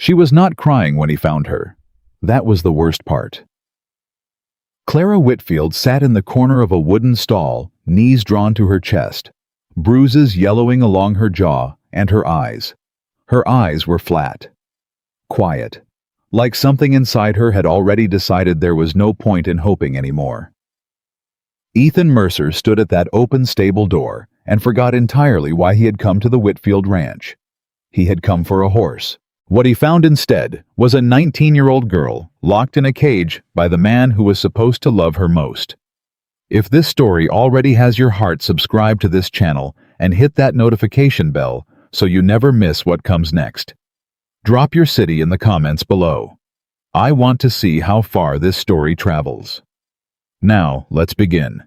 She was not crying when he found her. That was the worst part. Clara Whitfield sat in the corner of a wooden stall, knees drawn to her chest, bruises yellowing along her jaw and her eyes. Her eyes were flat, quiet, like something inside her had already decided there was no point in hoping anymore. Ethan Mercer stood at that open stable door and forgot entirely why he had come to the Whitfield ranch. He had come for a horse. What he found instead was a 19-year-old girl locked in a cage by the man who was supposed to love her most. If this story already has your heart, subscribe to this channel and hit that notification bell so you never miss what comes next. Drop your city in the comments below. I want to see how far this story travels. Now, let's begin.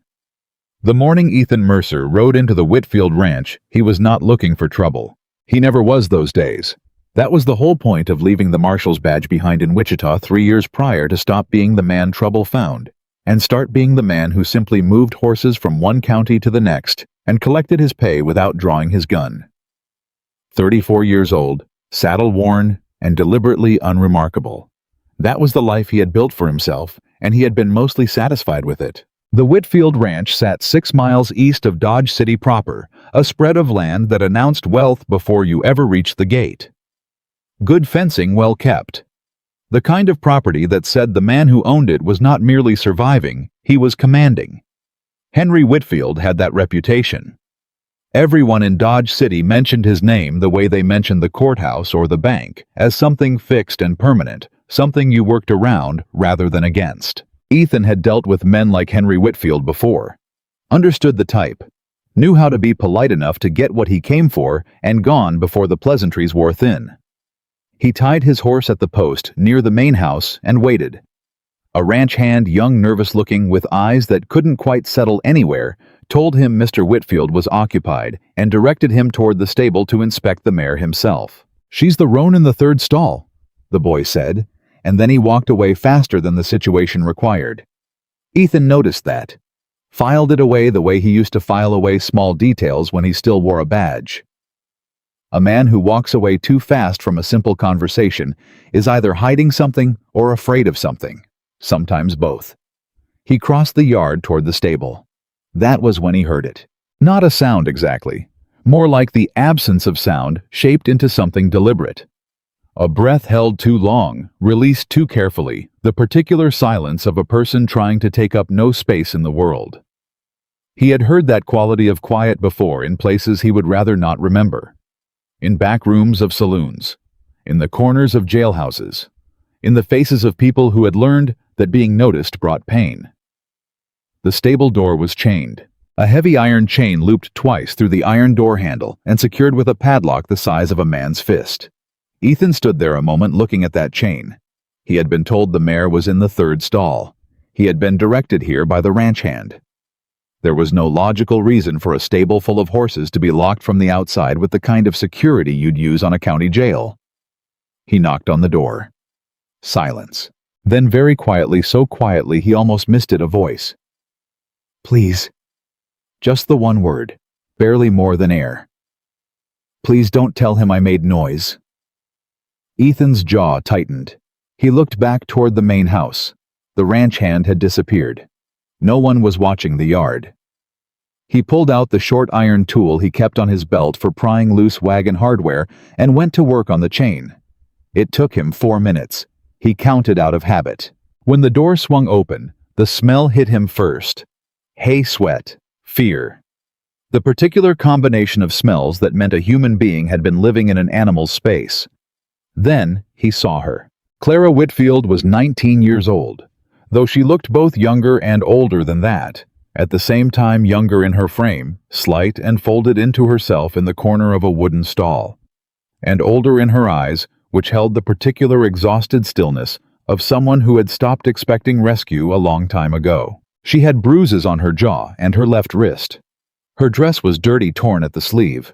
The morning Ethan Mercer rode into the Whitfield ranch, he was not looking for trouble. He never was those days. That was the whole point of leaving the marshal's badge behind in Wichita 3 years prior, to stop being the man trouble found and start being the man who simply moved horses from one county to the next and collected his pay without drawing his gun. 34 years old, saddle-worn, and deliberately unremarkable. That was the life he had built for himself, and he had been mostly satisfied with it. The Whitfield Ranch sat 6 miles east of Dodge City proper, a spread of land that announced wealth before you ever reached the gate. Good fencing, well kept. The kind of property that said the man who owned it was not merely surviving, he was commanding. Henry Whitfield had that reputation. Everyone in Dodge City mentioned his name the way they mentioned the courthouse or the bank, as something fixed and permanent, something you worked around rather than against. Ethan had dealt with men like Henry Whitfield before. Understood the type. Knew how to be polite enough to get what he came for and gone before the pleasantries wore thin. He tied his horse at the post near the main house and waited. A ranch hand, young, nervous-looking, with eyes that couldn't quite settle anywhere, told him Mr. Whitfield was occupied and directed him toward the stable to inspect the mare himself. "She's the roan in the third stall," the boy said, and then he walked away faster than the situation required. Ethan noticed that, filed it away the way he used to file away small details when he still wore a badge. A man who walks away too fast from a simple conversation is either hiding something or afraid of something, sometimes both. He crossed the yard toward the stable. That was when he heard it. Not a sound exactly, more like the absence of sound shaped into something deliberate. A breath held too long, released too carefully, the particular silence of a person trying to take up no space in the world. He had heard that quality of quiet before in places he would rather not remember. In back rooms of saloons, in the corners of jailhouses, in the faces of people who had learned that being noticed brought pain. The stable door was chained. A heavy iron chain looped twice through the iron door handle and secured with a padlock the size of a man's fist. Ethan stood there a moment looking at that chain. He had been told the mare was in the third stall. He had been directed here by the ranch hand. There was no logical reason for a stable full of horses to be locked from the outside with the kind of security you'd use on a county jail. He knocked on the door. Silence. Then very quietly, so quietly he almost missed it, a voice. "Please." Just the one word, barely more than air. "Please don't tell him I made noise." Ethan's jaw tightened. He looked back toward the main house. The ranch hand had disappeared. No one was watching the yard. He pulled out the short iron tool he kept on his belt for prying loose wagon hardware and went to work on the chain. It took him 4 minutes. He counted out of habit. When the door swung open, the smell hit him first. Hay sweat, fear. The particular combination of smells that meant a human being had been living in an animal's space. Then he saw her. Clara Whitfield was 19 years old, though she looked both younger and older than that, at the same time younger in her frame, slight and folded into herself in the corner of a wooden stall, and older in her eyes, which held the particular exhausted stillness of someone who had stopped expecting rescue a long time ago. She had bruises on her jaw and her left wrist. Her dress was dirty, torn at the sleeve.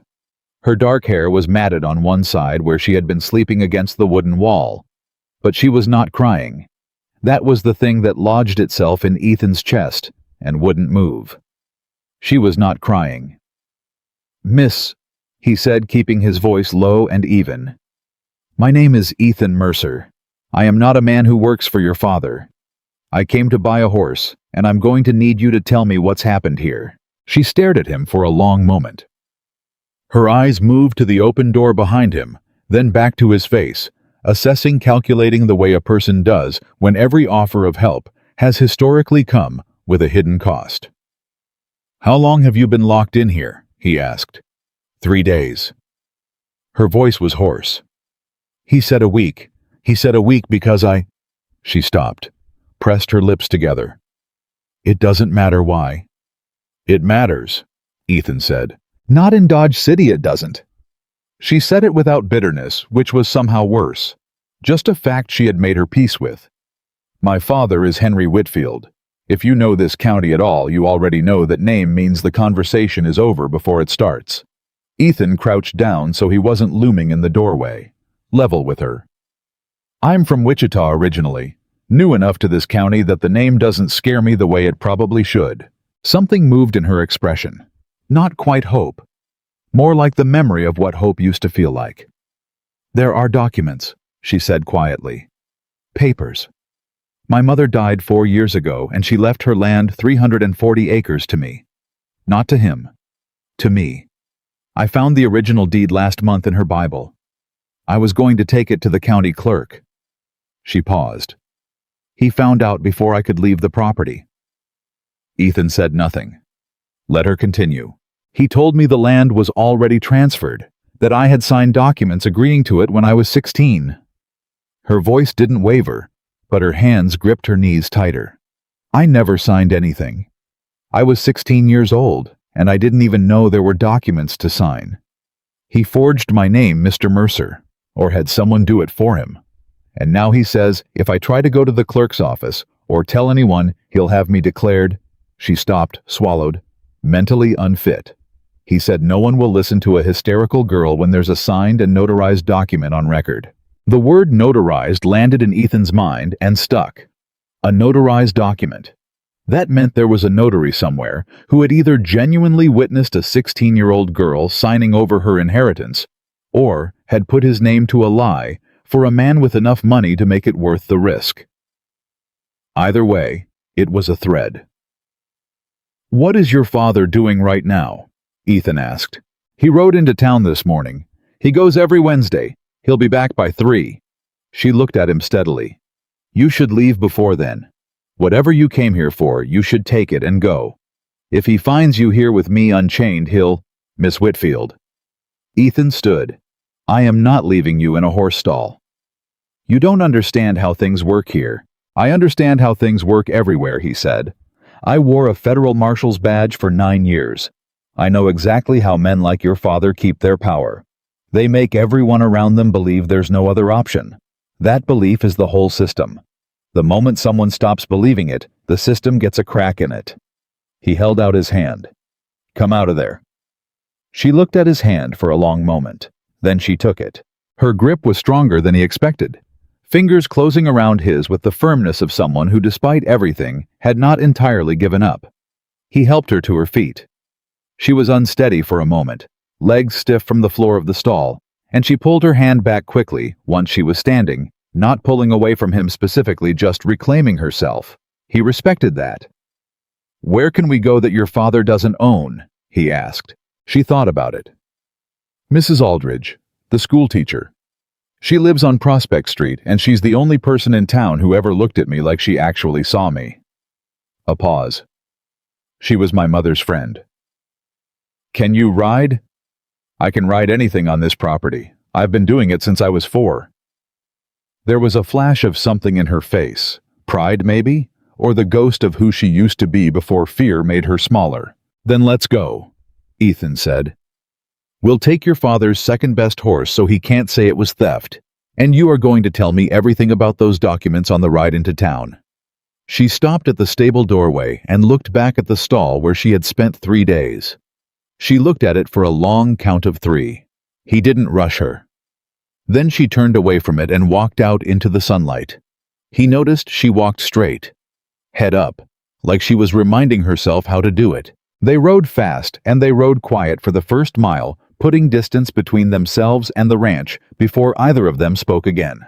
Her dark hair was matted on one side where she had been sleeping against the wooden wall. But she was not crying. That was the thing that lodged itself in Ethan's chest and wouldn't move. She was not crying. "Miss," he said, keeping his voice low and even. My name is Ethan Mercer. I am not a man who works for your father. I came to buy a horse, and I'm going to need you to tell me what's happened here." She stared at him for a long moment. Her eyes moved to the open door behind him, then back to his face, assessing, calculating the way a person does when every offer of help has historically come with a hidden cost. "How long have you been locked in here?" he asked. 3 days. Her voice was hoarse. He said a week. He said a week because I—" She stopped, pressed her lips together. "It doesn't matter why." "It matters," Ethan said. "Not in Dodge City it doesn't." She said it without bitterness, which was somehow worse. Just a fact she had made her peace with. "My father is Henry Whitfield. If you know this county at all, you already know that name means the conversation is over before it starts." Ethan crouched down so he wasn't looming in the doorway, level with her. "I'm from Wichita originally, new enough to this county that the name doesn't scare me the way it probably should." Something moved in her expression. Not quite hope. More like the memory of what hope used to feel like. "There are documents," she said quietly. "Papers. My mother died 4 years ago, and she left her land 340 acres to me. Not to him. To me. I found the original deed last month in her Bible. I was going to take it to the county clerk." She paused. "He found out before I could leave the property." Ethan said nothing. Let her continue. "He told me the land was already transferred, that I had signed documents agreeing to it when I was 16. Her voice didn't waver, but her hands gripped her knees tighter. "I never signed anything. I was 16 years old, and I didn't even know there were documents to sign. He forged my name, Mr. Mercer, or had someone do it for him. And now he says if I try to go to the clerk's office or tell anyone, he'll have me declared—" She stopped, swallowed, "mentally unfit. He said no one will listen to a hysterical girl when there's a signed and notarized document on record." The word notarized landed in Ethan's mind and stuck. A notarized document. That meant there was a notary somewhere who had either genuinely witnessed a 16-year-old girl signing over her inheritance, or had put his name to a lie for a man with enough money to make it worth the risk. Either way, it was a thread. "What is your father doing right now?" Ethan asked. "He rode into town this morning. He goes every Wednesday. He'll be back by 3. She looked at him steadily. "You should leave before then. Whatever you came here for, you should take it and go. If he finds you here with me unchained, he'll—" "Miss Whitfield." Ethan stood. "I am not leaving you in a horse stall. You don't understand how things work here. I understand how things work everywhere," he said. "I wore a federal marshal's badge for 9 years. I know exactly how men like your father keep their power. They make everyone around them believe there's no other option. That belief is the whole system. The moment someone stops believing it, the system gets a crack in it." He held out his hand. "Come out of there." She looked at his hand for a long moment. Then she took it. Her grip was stronger than he expected. Fingers closing around his with the firmness of someone who, despite everything, had not entirely given up. He helped her to her feet. She was unsteady for a moment, legs stiff from the floor of the stall, and she pulled her hand back quickly once she was standing, not pulling away from him specifically, just reclaiming herself. He respected that. "Where can we go that your father doesn't own?" he asked. She thought about it. "Mrs. Aldridge, the school teacher. She lives on Prospect Street, and she's the only person in town who ever looked at me like she actually saw me." A pause. "She was my mother's friend." "Can you ride?" "I can ride anything on this property. I've been doing it since I was 4. There was a flash of something in her face. Pride, maybe? Or the ghost of who she used to be before fear made her smaller. "Then let's go," Ethan said. "We'll take your father's second-best horse so he can't say it was theft, and you are going to tell me everything about those documents on the ride into town." She stopped at the stable doorway and looked back at the stall where she had spent 3 days. She looked at it for a long count of 3. He didn't rush her. Then she turned away from it and walked out into the sunlight. He noticed she walked straight, head up, like she was reminding herself how to do it. They rode fast, and they rode quiet for the first mile, putting distance between themselves and the ranch before either of them spoke again.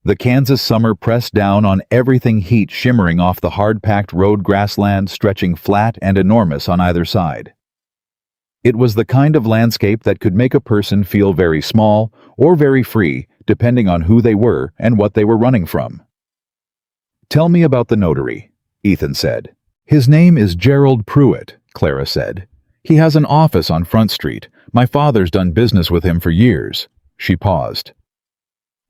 The Kansas summer pressed down on everything, heat shimmering off the hard-packed road grassland stretching flat and enormous on either side. It was the kind of landscape that could make a person feel very small or very free, depending on who they were and what they were running from. "Tell me about the notary," Ethan said. "His name is Gerald Pruitt," Clara said. "He has an office on Front Street. My father's done business with him for years." She paused.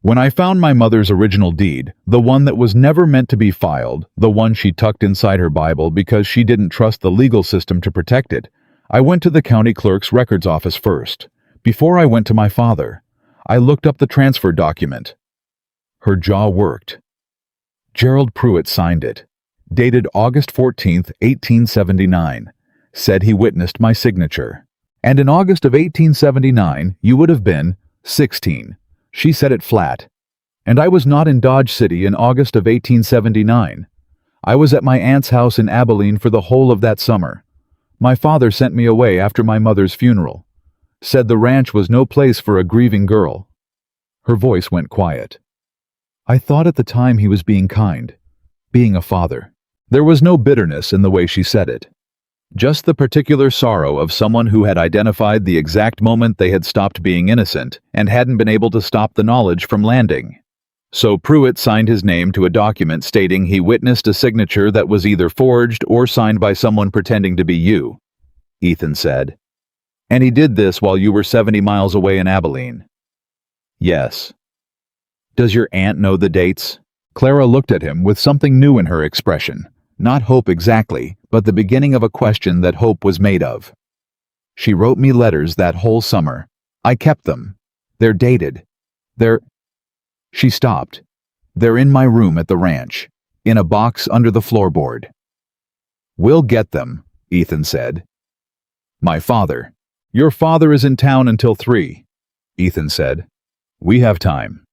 "When I found my mother's original deed, the one that was never meant to be filed, the one she tucked inside her Bible because she didn't trust the legal system to protect it, I went to the county clerk's records office first. Before I went to my father, I looked up the transfer document." Her jaw worked. "Gerald Pruitt signed it. Dated August 14th, 1879. Said he witnessed my signature. And in August of 1879, you would have been 16. She said it flat. And I was not in Dodge City in August of 1879. I was at my aunt's house in Abilene for the whole of that summer. My father sent me away after my mother's funeral. Said the ranch was no place for a grieving girl." Her voice went quiet. "I thought at the time he was being kind, being a father." There was no bitterness in the way she said it. Just the particular sorrow of someone who had identified the exact moment they had stopped being innocent and hadn't been able to stop the knowledge from landing. "So Pruitt signed his name to a document stating he witnessed a signature that was either forged or signed by someone pretending to be you," Ethan said. "And he did this while you were 70 miles away in Abilene." "Yes." "Does your aunt know the dates?" Clara looked at him with something new in her expression. Not hope exactly, but the beginning of a question that hope was made of. "She wrote me letters that whole summer. I kept them. They're dated. They're—" She stopped. "They're in my room at the ranch, in a box under the floorboard." "We'll get them," Ethan said. "My father." "Your father is in town until 3, Ethan said. "We have time."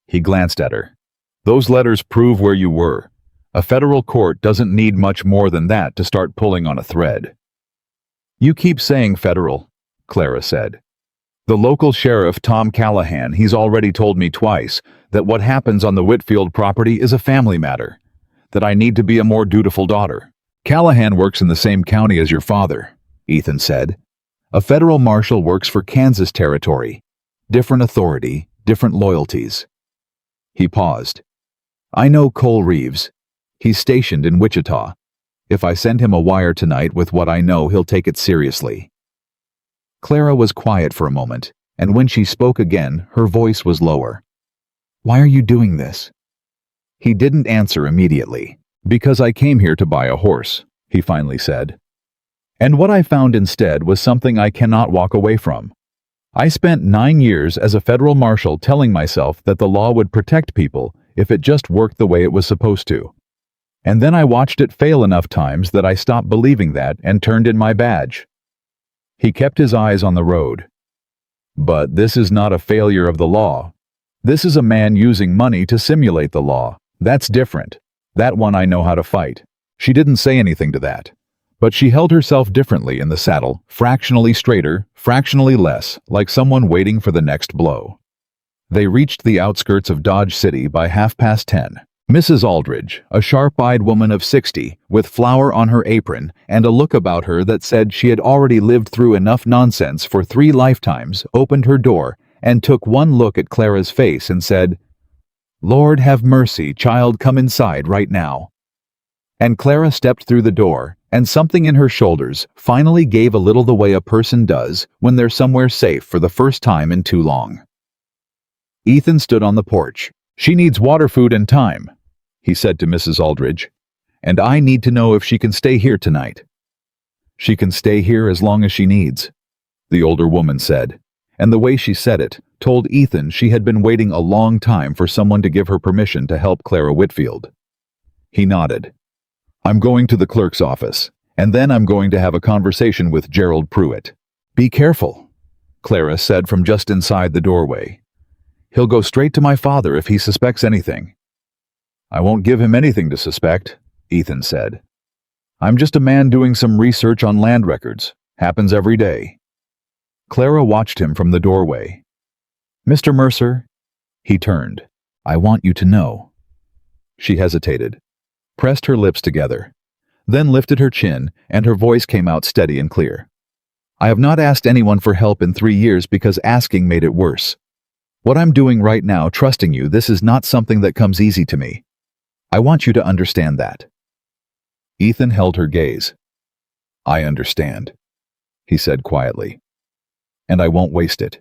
He glanced at her. "Those letters prove where you were. A federal court doesn't need much more than that to start pulling on a thread." "You keep saying federal," Clara said. "The local sheriff, Tom Callahan, he's already told me twice that what happens on the Whitfield property is a family matter, that I need to be a more dutiful daughter." "Callahan works in the same county as your father," Ethan said. "A federal marshal works for Kansas territory. Different authority, different loyalties." He paused. "I know Cole Reeves. He's stationed in Wichita. If I send him a wire tonight with what I know, he'll take it seriously." Clara was quiet for a moment, and when she spoke again, her voice was lower. "Why are you doing this?" He didn't answer immediately. "Because I came here to buy a horse," he finally said. "And what I found instead was something I cannot walk away from. I spent 9 years as a federal marshal telling myself that the law would protect people if it just worked the way it was supposed to. And then I watched it fail enough times that I stopped believing that and turned in my badge." He kept his eyes on the road. "But this is not a failure of the law. This is a man using money to simulate the law. That's different. That one I know how to fight." She didn't say anything to that, but she held herself differently in the saddle, fractionally straighter, fractionally less, like someone waiting for the next blow. They reached the outskirts of Dodge City by 10:30. Mrs. Aldridge, a sharp-eyed woman of 60, with flour on her apron and a look about her that said she had already lived through enough nonsense for 3 lifetimes, opened her door and took one look at Clara's face and said, "Lord have mercy, child, come inside right now." And Clara stepped through the door, and something in her shoulders finally gave a little the way a person does when they're somewhere safe for the first time in too long. Ethan stood on the porch. "She needs water, food, and time," he said to Mrs. Aldridge, "and I need to know if she can stay here tonight." "She can stay here as long as she needs," the older woman said, and the way she said it told Ethan she had been waiting a long time for someone to give her permission to help Clara Whitfield. He nodded. "I'm going to the clerk's office, and then I'm going to have a conversation with Gerald Pruitt." "Be careful," Clara said from just inside the doorway. "He'll go straight to my father if he suspects anything." "I won't give him anything to suspect," Ethan said. "I'm just a man doing some research on land records. Happens every day." Clara watched him from the doorway. "Mr. Mercer?" He turned. "I want you to know." She hesitated, pressed her lips together, then lifted her chin, and her voice came out steady and clear. "I have not asked anyone for help in 3 years because asking made it worse. What I'm doing right now, trusting you, this is not something that comes easy to me. I want you to understand that." Ethan held her gaze. "I understand," he said quietly. "And I won't waste it."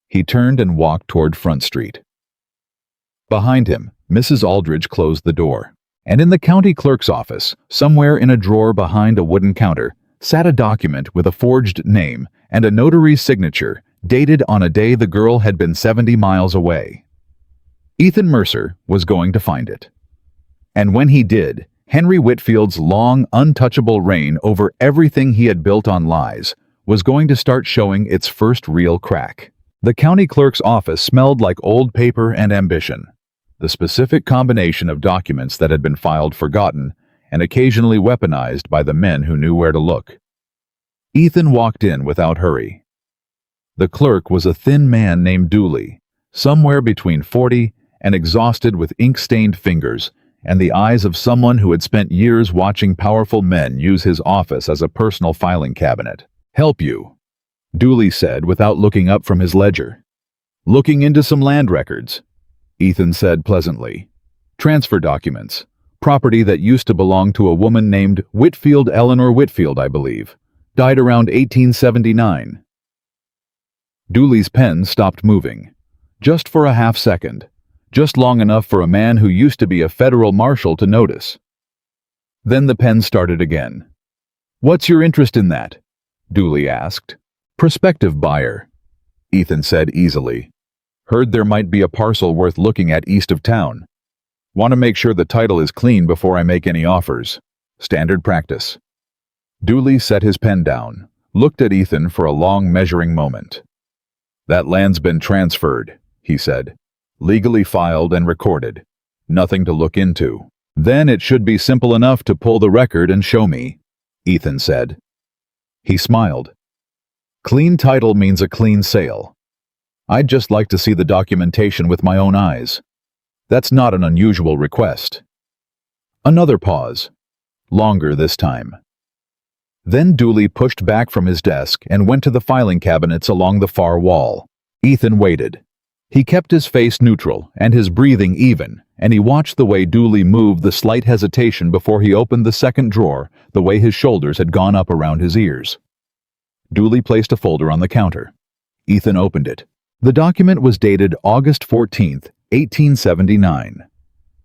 He turned and walked toward Front Street. Behind him, Mrs. Aldridge closed the door, and in the county clerk's office, somewhere in a drawer behind a wooden counter, sat a document with a forged name and a notary's signature, dated on a day the girl had been 70 miles away. Ethan Mercer was going to find it. And when he did, Henry Whitfield's long, untouchable reign over everything he had built on lies was going to start showing its first real crack. The county clerk's office smelled like old paper and ambition, the specific combination of documents that had been filed forgotten and occasionally weaponized by the men who knew where to look. Ethan walked in without hurry. The clerk was a thin man named Dooley, somewhere between 40 and exhausted with ink-stained fingers and the eyes of someone who had spent years watching powerful men use his office as a personal filing cabinet. "Help you," Dooley said without looking up from his ledger. "Looking into some land records," Ethan said pleasantly. "Transfer documents. Property that used to belong to a woman named Whitfield Eleanor Whitfield, I believe. Died around 1879. Dooley's pen stopped moving. Just for a half second. Just long enough for a man who used to be a federal marshal to notice. Then the pen started again. "What's your interest in that?" Dooley asked. "Prospective buyer," Ethan said easily. "Heard there might be a parcel worth looking at east of town. Want to make sure the title is clean before I make any offers. Standard practice." Dooley set his pen down, looked at Ethan for a long measuring moment. "That land's been transferred," he said. "Legally filed and recorded. Nothing to look into." "Then it should be simple enough to pull the record and show me," Ethan said. He smiled. "Clean title means a clean sale. I'd just like to see the documentation with my own eyes. That's not an unusual request." Another pause. Longer this time. Then Dooley pushed back from his desk and went to the filing cabinets along the far wall. Ethan waited. He kept his face neutral and his breathing even, and he watched the way Dooley moved the slight hesitation before he opened the second drawer, the way his shoulders had gone up around his ears. Dooley placed a folder on the counter. Ethan opened it. The document was dated August 14th, 1879.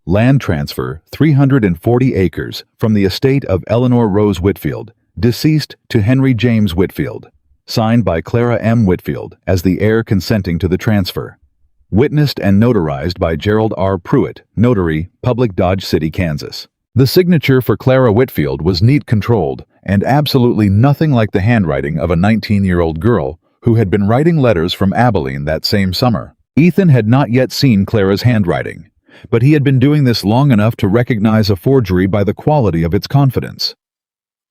Land transfer, 340 acres, from the estate of Eleanor Rose Whitfield, deceased, to Henry James Whitfield. Signed by Clara M. Whitfield as the heir consenting to the transfer. Witnessed and notarized by Gerald R. Pruitt, Notary, Public Dodge City, Kansas. The signature for Clara Whitfield was neat, controlled, and absolutely nothing like the handwriting of a 19-year-old girl who had been writing letters from Abilene that same summer. Ethan had not yet seen Clara's handwriting, but he had been doing this long enough to recognize a forgery by the quality of its confidence.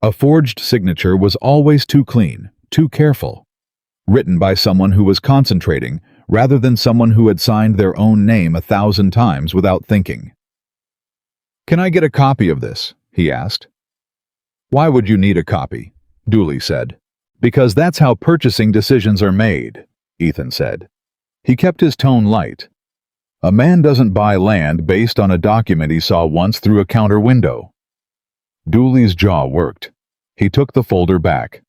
A forged signature was always too clean, too careful. Written by someone who was concentrating, rather than someone who had signed their own name 1,000 times without thinking. "Can I get a copy of this?" he asked. "Why would you need a copy?" Dooley said. "Because that's how purchasing decisions are made," Ethan said. He kept his tone light. "A man doesn't buy land based on a document he saw once through a counter window." Dooley's jaw worked. He took the folder back.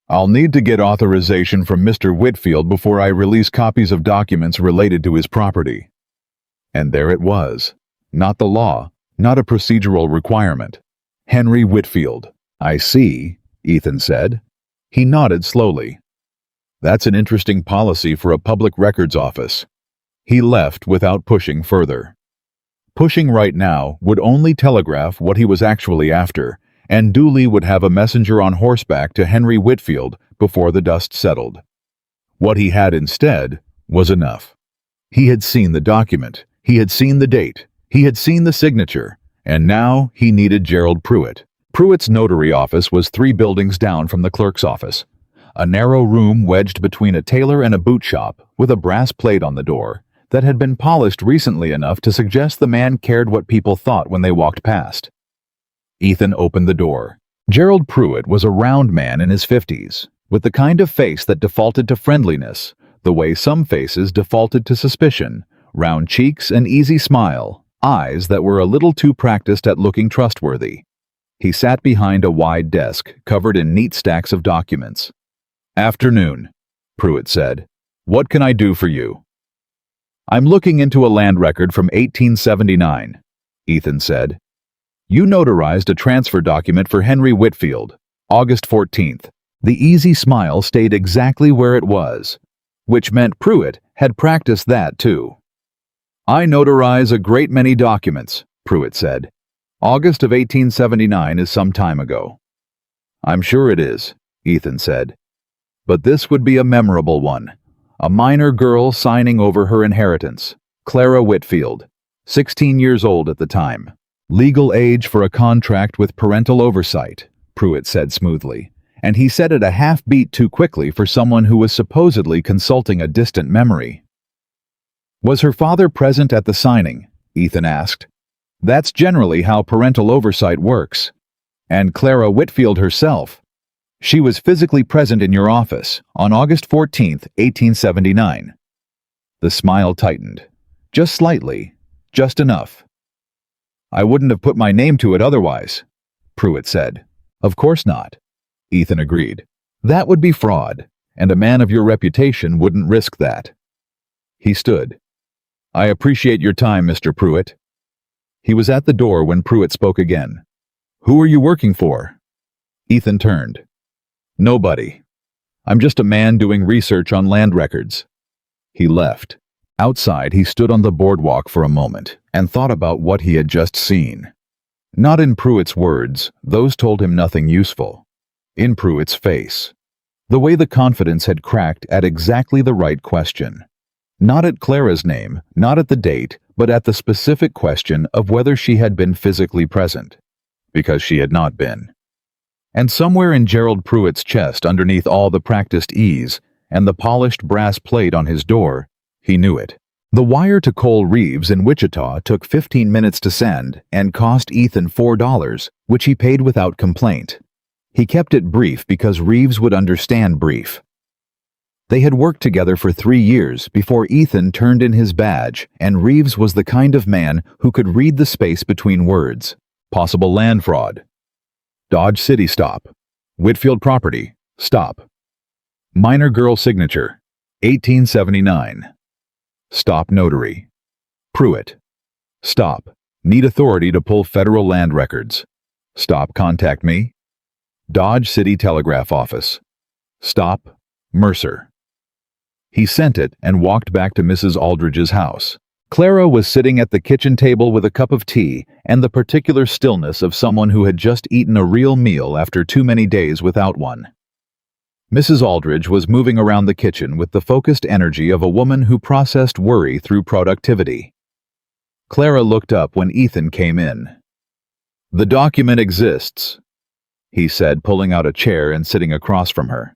"I'll need to get authorization from Mr. Whitfield before I release copies of documents related to his property." And there it was. Not the law, not a procedural requirement. Henry Whitfield. "I see," Ethan said. He nodded slowly. "That's an interesting policy for a public records office." He left without pushing further. Pushing right now would only telegraph what he was actually after, and Dooley would have a messenger on horseback to Henry Whitfield before the dust settled. What he had instead was enough. He had seen the document, he had seen the date, he had seen the signature, and now he needed Gerald Pruitt. Pruitt's notary office was 3 buildings down from the clerk's office. a narrow room wedged between a tailor and a boot shop, with a brass plate on the door that had been polished recently enough to suggest the man cared what people thought when they walked past. Ethan opened the door. Gerald Pruitt was a round man in his 50s, with the kind of face that defaulted to friendliness, the way some faces defaulted to suspicion, round cheeks, an easy smile, eyes that were a little too practiced at looking trustworthy. He sat behind a wide desk covered in neat stacks of documents. "Afternoon," Pruitt said. "What can I do for you?" "I'm looking into a land record from 1879, Ethan said. "You notarized a transfer document for Henry Whitfield, August 14th. The easy smile stayed exactly where it was, which meant Pruitt had practiced that too. "I notarize a great many documents," Pruitt said. "August of 1879 is some time ago." "I'm sure it is," Ethan said. "But this would be a memorable one. A minor girl signing over her inheritance. Clara Whitfield, 16 years old at the time. Legal age for a contract with parental oversight," Pruitt said smoothly, and he said it a half beat too quickly for someone who was supposedly consulting a distant memory. "Was her father present at the signing?" Ethan asked. "That's generally how parental oversight works. And Clara Whitfield herself. She was physically present in your office on August 14th, 1879. The smile tightened. Just slightly. Just enough. "I wouldn't have put my name to it otherwise," Pruitt said. "Of course not," Ethan agreed. "That would be fraud, and a man of your reputation wouldn't risk that." He stood. "I appreciate your time, Mr. Pruitt." He was at the door when Pruitt spoke again. "Who are you working for?" Ethan turned. "Nobody. I'm just a man doing research on land records." He left. Outside, he stood on the boardwalk for a moment and thought about what he had just seen. Not in Pruitt's words, those told him nothing useful. In Pruitt's face. The way the confidence had cracked at exactly the right question. Not at Clara's name, not at the date, but at the specific question of whether she had been physically present. Because she had not been. And somewhere in Gerald Pruitt's chest, underneath all the practiced ease and the polished brass plate on his door, he knew it. The wire to Cole Reeves in Wichita took 15 minutes to send and cost Ethan $4, which he paid without complaint. He kept it brief because Reeves would understand brief. They had worked together for 3 years before Ethan turned in his badge, and Reeves was the kind of man who could read the space between words. Possible land fraud. Dodge City stop. Whitfield property. Stop. Minor girl signature. 1879. Stop notary. Pruitt. Stop. Need authority to pull federal land records. Stop contact me. Dodge City Telegraph Office. Stop. Mercer. He sent it and walked back to Mrs. Aldridge's house. Clara was sitting at the kitchen table with a cup of tea and the particular stillness of someone who had just eaten a real meal after too many days without one. Mrs. Aldridge was moving around the kitchen with the focused energy of a woman who processed worry through productivity. Clara looked up when Ethan came in. "The document exists," he said, pulling out a chair and sitting across from her.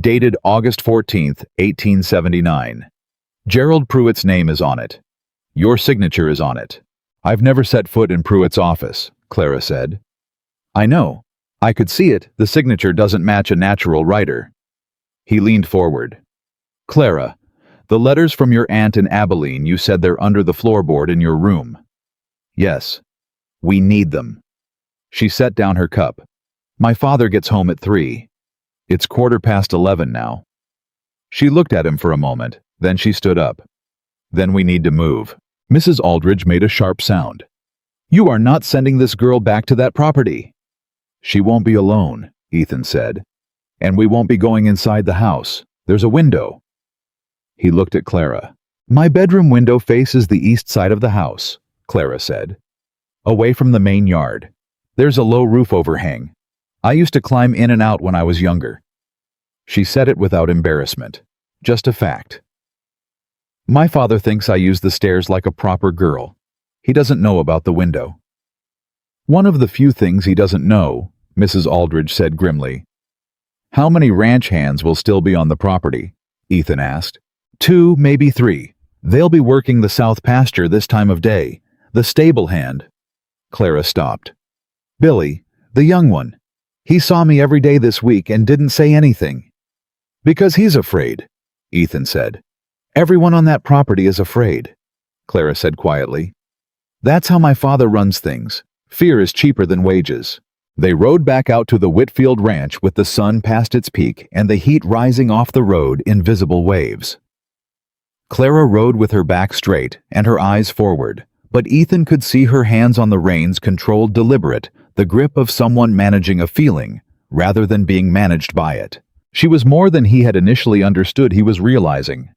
"Dated August 14th, 1879. Gerald Pruitt's name is on it. Your signature is on it." "I've never set foot in Pruitt's office," Clara said. "I know. I could see it. The signature doesn't match a natural writer." He leaned forward. "Clara, the letters from your aunt in Abilene, you said they're under the floorboard in your room." "Yes. We need them." She set down her cup. "My father gets home at 3. It's 11:15 now." She looked at him for a moment, then she stood up. "Then we need to move." Mrs. Aldridge made a sharp sound. "You are not sending this girl back to that property." "She won't be alone," Ethan said. "And we won't be going inside the house. There's a window." He looked at Clara. "My bedroom window faces the east side of the house," Clara said. "Away from the main yard. There's a low roof overhang. I used to climb in and out when I was younger." She said it without embarrassment. Just a fact. "My father thinks I use the stairs like a proper girl. He doesn't know about the window." "One of the few things he doesn't know," Mrs. Aldridge said grimly. How many ranch hands will still be on the property? Ethan asked. 2, maybe 3. They'll be working the south pasture this time of day. The stable hand. Clara stopped. Billy, the young one. He saw me every day this week and didn't say anything. Because he's afraid, Ethan said. Everyone on that property is afraid, Clara said quietly. That's how my father runs things. Fear is cheaper than wages. They rode back out to the Whitfield ranch with the sun past its peak and the heat rising off the road in visible waves. Clara rode with her back straight and her eyes forward, but Ethan could see her hands on the reins controlled deliberate, the grip of someone managing a feeling, rather than being managed by it. She was more than he had initially understood he was realizing.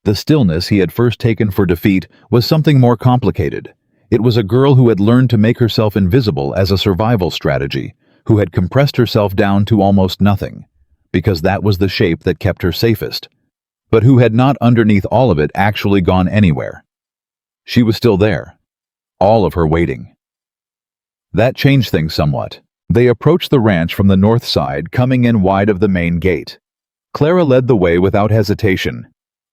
The stillness he had first taken for defeat was something more complicated. It was a girl who had learned to make herself invisible as a survival strategy, who had compressed herself down to almost nothing, because that was the shape that kept her safest, but who had not underneath all of it actually gone anywhere. She was still there, all of her waiting. That changed things somewhat. They approached the ranch from the north side, coming in wide of the main gate. Clara led the way without hesitation.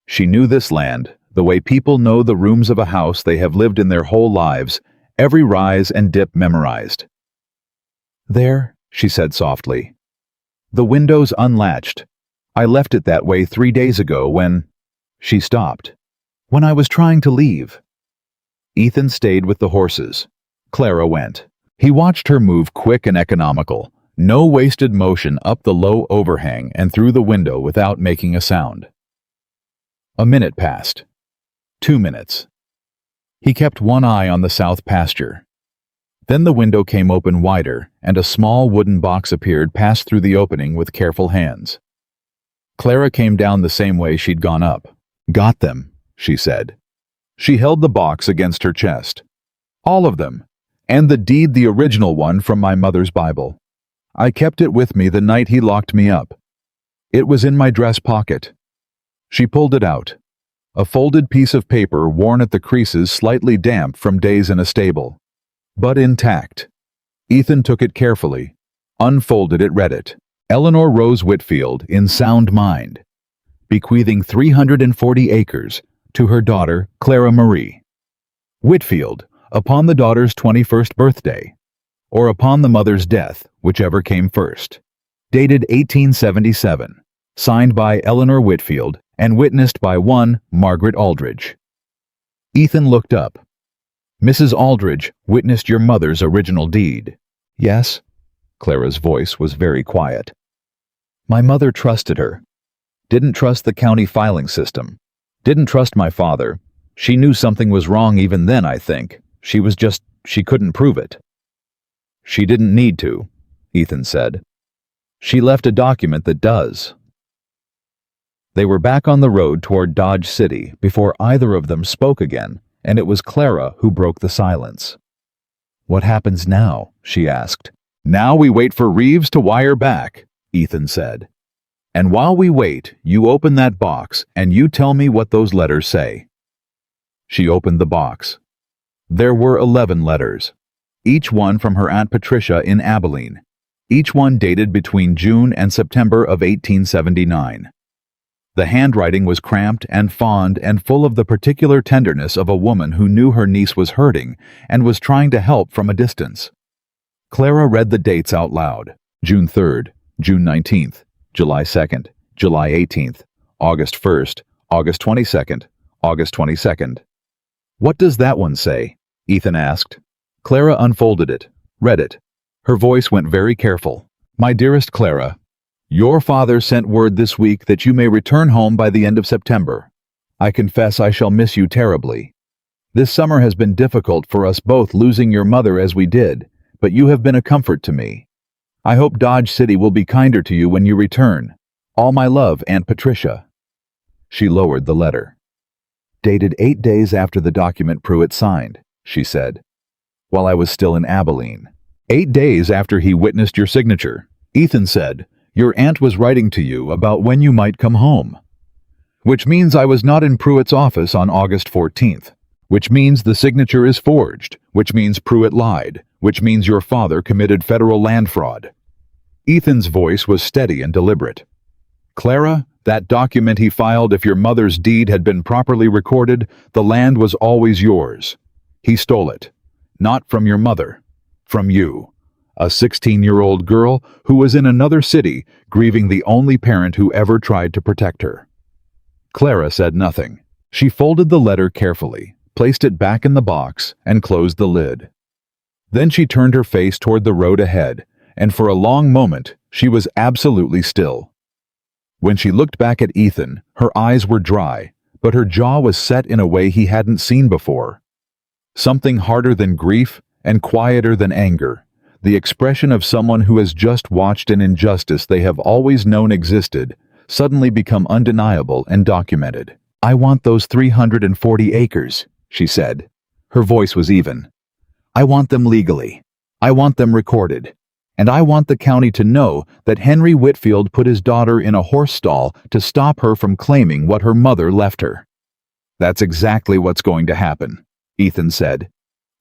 She knew this land, the way people know the rooms of a house they have lived in their whole lives, every rise and dip memorized. There, she said softly. The window's unlatched. I left it that way 3 days ago when... She stopped. When I was trying to leave. Ethan stayed with the horses. Clara went. He watched her move quick and economical, no wasted motion up the low overhang and through the window without making a sound. A minute passed. 2 minutes. He kept one eye on the south pasture. Then the window came open wider, and a small wooden box appeared passed through the opening with careful hands. Clara came down the same way she'd gone up. Got them, she said. She held the box against her chest. All of them. And the deed, the original one from my mother's Bible. I kept it with me the night he locked me up. It was in my dress pocket. She pulled it out. A folded piece of paper worn at the creases, slightly damp from days in a stable. But intact. Ethan took it carefully, unfolded it, read it. Eleanor Rose Whitfield, in sound mind. Bequeathing 340 acres to her daughter, Clara Marie. Whitfield, upon the daughter's 21st birthday, or upon the mother's death, whichever came first. Dated 1877. Signed by Eleanor Whitfield and witnessed by one Margaret Aldridge. Ethan looked up. Mrs. Aldridge witnessed your mother's original deed. Yes? Clara's voice was very quiet. My mother trusted her. Didn't trust the county filing system. Didn't trust my father. She knew something was wrong even then, I think. She couldn't prove it. She didn't need to, Ethan said. She left a document that does. They were back on the road toward Dodge City before either of them spoke again, and it was Clara who broke the silence. What happens now? She asked. Now we wait for Reeves to wire back, Ethan said. And while we wait, you open that box and you tell me what those letters say. She opened the box. There were 11 letters, each one from her Aunt Patricia in Abilene, each one dated between June and September of 1879. The handwriting was cramped and fond and full of the particular tenderness of a woman who knew her niece was hurting and was trying to help from a distance. Clara read the dates out loud. June 3rd, June 19th, July 2nd, July 18th, August 1st, August 22nd, August 22nd. What does that one say? Ethan asked. Clara unfolded it, read it. Her voice went very careful. My dearest Clara, your father sent word this week that you may return home by the end of September. I confess I shall miss you terribly. This summer has been difficult for us both, losing your mother as we did, but you have been a comfort to me. I hope Dodge City will be kinder to you when you return. All my love, Aunt Patricia. She lowered the letter. Dated 8 days after the document Pruitt signed, she said, while I was still in Abilene. 8 days after he witnessed your signature, Ethan said. Your aunt was writing to you about when you might come home. Which means I was not in Pruitt's office on August 14th. Which means the signature is forged. Which means Pruitt lied. Which means your father committed federal land fraud. Ethan's voice was steady and deliberate. Clara, that document he filed, if your mother's deed had been properly recorded, the land was always yours. He stole it. Not from your mother. From you. A 16-year-old girl who was in another city, grieving the only parent who ever tried to protect her. Clara said nothing. She folded the letter carefully, placed it back in the box, and closed the lid. Then she turned her face toward the road ahead, and for a long moment she was absolutely still. When she looked back at Ethan, her eyes were dry, but her jaw was set in a way he hadn't seen before. Something harder than grief and quieter than anger, the expression of someone who has just watched an injustice they have always known existed suddenly become undeniable and documented. "I want those 340 acres, she said. Her voice was even. "I want them legally. I want them recorded. And I want the county to know that Henry Whitfield put his daughter in a horse stall to stop her from claiming what her mother left her." "That's exactly what's going to happen," Ethan said.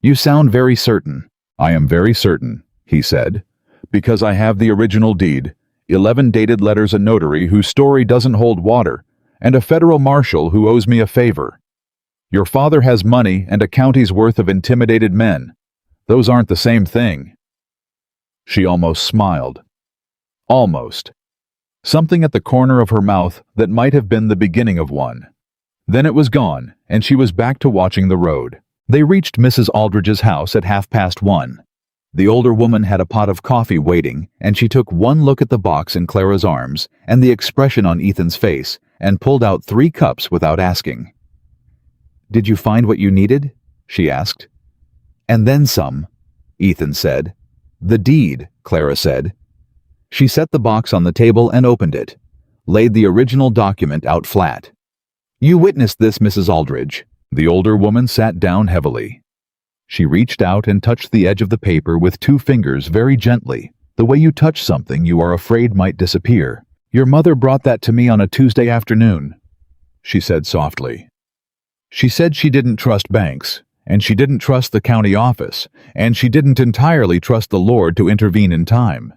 "You sound very certain." "I am very certain," he said, "because I have the original deed, 11 dated letters, a notary whose story doesn't hold water, and a federal marshal who owes me a favor. Your father has money and a county's worth of intimidated men. Those aren't the same thing." She almost smiled. Almost. Something at the corner of her mouth that might have been the beginning of one. Then it was gone, and she was back to watching the road. They reached Mrs. Aldridge's house at 1:30. The older woman had a pot of coffee waiting, and she took one look at the box in Clara's arms and the expression on Ethan's face and pulled out 3 cups without asking. "Did you find what you needed?" she asked. "And then some," Ethan said. "The deed," Clara said. She set the box on the table and opened it, laid the original document out flat. "You witnessed this, Mrs. Aldridge." The older woman sat down heavily. She reached out and touched the edge of the paper with 2 fingers very gently, the way you touch something you are afraid might disappear. "Your mother brought that to me on a Tuesday afternoon," she said softly. "She said she didn't trust banks, and she didn't trust the county office, and she didn't entirely trust the Lord to intervene in time.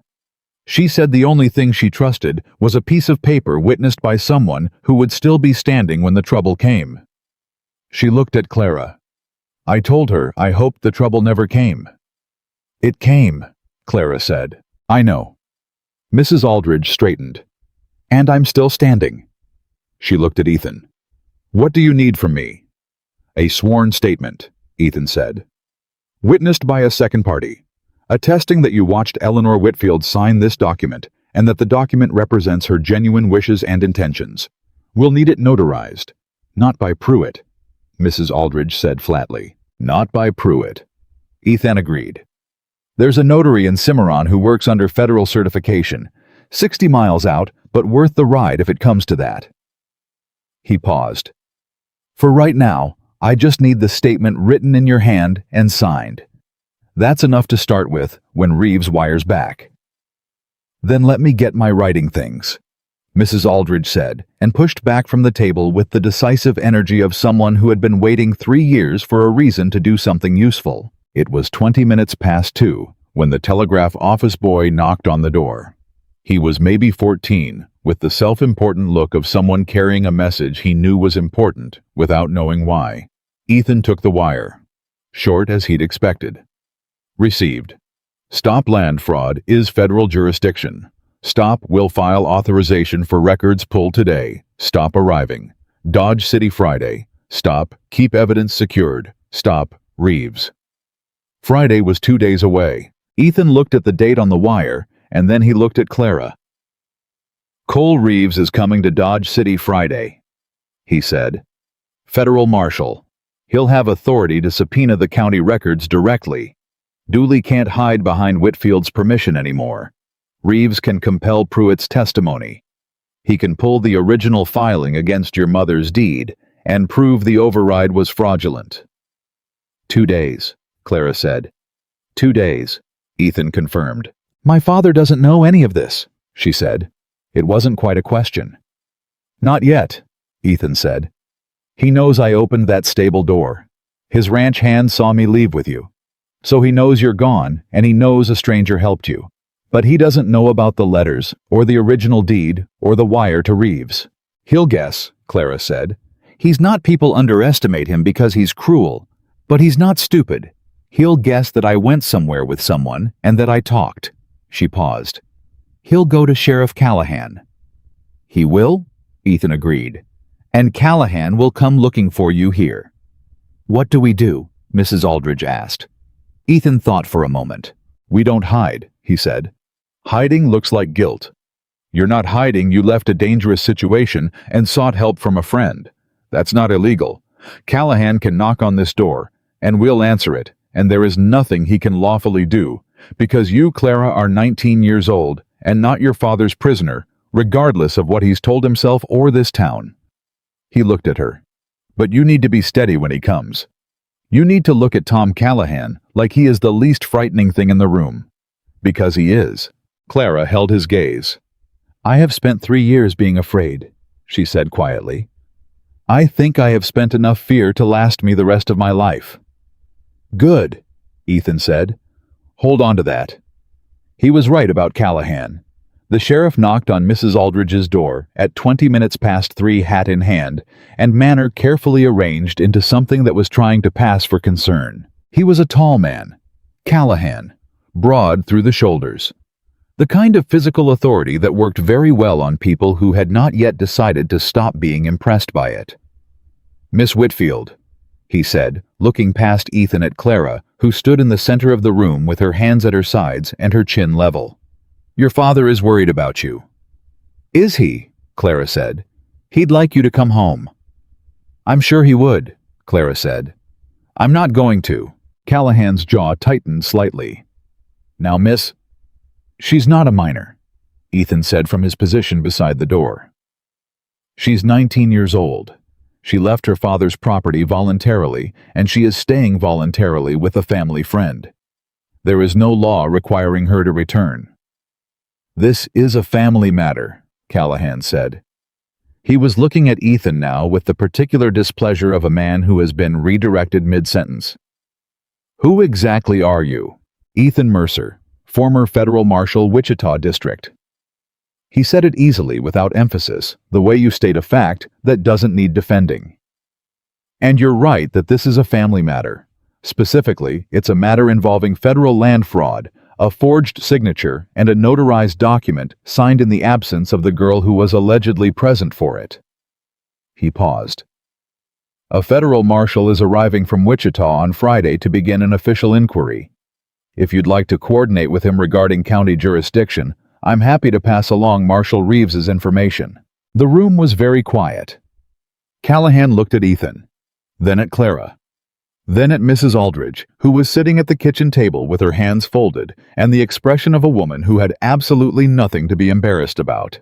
She said the only thing she trusted was a piece of paper witnessed by someone who would still be standing when the trouble came." She looked at Clara. "I told her I hoped the trouble never came." "It came," Clara said. "I know." Mrs. Aldridge straightened. "And I'm still standing." She looked at Ethan. "What do you need from me?" "A sworn statement," Ethan said. "Witnessed by a second party, attesting that you watched Eleanor Whitfield sign this document and that the document represents her genuine wishes and intentions. We'll need it notarized, not by Pruitt," Mrs. Aldridge said flatly. "Not by Pruitt," Ethan agreed. "There's a notary in Cimarron who works under federal certification, 60 miles out, but worth the ride if it comes to that." He paused. "For right now, I just need the statement written in your hand and signed. That's enough to start with when Reeves wires back." "Then let me get my writing things," Mrs. Aldridge said, and pushed back from the table with the decisive energy of someone who had been waiting 3 years for a reason to do something useful. It was 20 minutes past 2 when the telegraph office boy knocked on the door. He was maybe 14, with the self-important look of someone carrying a message he knew was important without knowing why. Ethan took the wire. Short as he'd expected. "Received. Stop land fraud is federal jurisdiction. Stop will file authorization for records pulled today. Stop arriving. Dodge City Friday. Stop keep evidence secured. Stop Reeves." Friday was 2 days away. Ethan looked at the date on the wire, and then he looked at Clara. "Cole Reeves is coming to Dodge City Friday," he said. "Federal marshal. He'll have authority to subpoena the county records directly. Dooley can't hide behind Whitfield's permission anymore. Reeves can compel Pruitt's testimony. He can pull the original filing against your mother's deed and prove the override was fraudulent." 2 days, Clara said. 2 days, Ethan confirmed. "My father doesn't know any of this," she said. It wasn't quite a question. "Not yet," Ethan said. "He knows I opened that stable door. His ranch hand saw me leave with you. So he knows you're gone, and he knows a stranger helped you. But he doesn't know about the letters, or the original deed, or the wire to Reeves. He'll guess, Clara said. He's not people underestimate him because he's cruel, but he's not stupid. He'll guess that I went somewhere with someone and that I talked. She paused. He'll go to Sheriff Callahan. He will? Ethan agreed. And Callahan will come looking for you here. What do we do? Mrs. Aldridge asked. Ethan thought for a moment. We don't hide, he said. Hiding looks like guilt. You're not hiding, you left a dangerous situation and sought help from a friend. That's not illegal. Callahan can knock on this door, and we'll answer it, and there is nothing he can lawfully do, because you, Clara, are 19 years old and not your father's prisoner, regardless of what he's told himself or this town. He looked at her. But you need to be steady when he comes. You need to look at Tom Callahan like he is the least frightening thing in the room. Because he is. Clara held his gaze. I have spent 3 years being afraid, she said quietly. I think I have spent enough fear to last me the rest of my life. Good, Ethan said. Hold on to that. He was right about Callahan. The sheriff knocked on Mrs. Aldridge's door at 20 minutes past 3, hat in hand, and manner carefully arranged into something that was trying to pass for concern. He was a tall man, Callahan, broad through the shoulders. The kind of physical authority that worked very well on people who had not yet decided to stop being impressed by it. Miss Whitfield, he said, looking past Ethan at Clara, who stood in the center of the room with her hands at her sides and her chin level. Your father is worried about you. Is he? Clara said. He'd like you to come home. I'm sure he would, Clara said. I'm not going to. Callahan's jaw tightened slightly. Now, miss, she's not a minor, Ethan said from his position beside the door. She's 19 years old. She left her father's property voluntarily, and she is staying voluntarily with a family friend. There is no law requiring her to return. This is a family matter, Callahan said. He was looking at Ethan now with the particular displeasure of a man who has been redirected mid-sentence. Who exactly are you? Ethan Mercer, former federal marshal, Wichita District. He said it easily, without emphasis, the way you state a fact that doesn't need defending. And you're right that this is a family matter. Specifically, it's a matter involving federal land fraud, a forged signature, and a notarized document signed in the absence of the girl who was allegedly present for it. He paused. A federal marshal is arriving from Wichita on Friday to begin an official inquiry. If you'd like to coordinate with him regarding county jurisdiction, I'm happy to pass along Marshal Reeves's information. The room was very quiet. Callahan looked at Ethan, then at Clara, then at Mrs. Aldridge, who was sitting at the kitchen table with her hands folded and the expression of a woman who had absolutely nothing to be embarrassed about.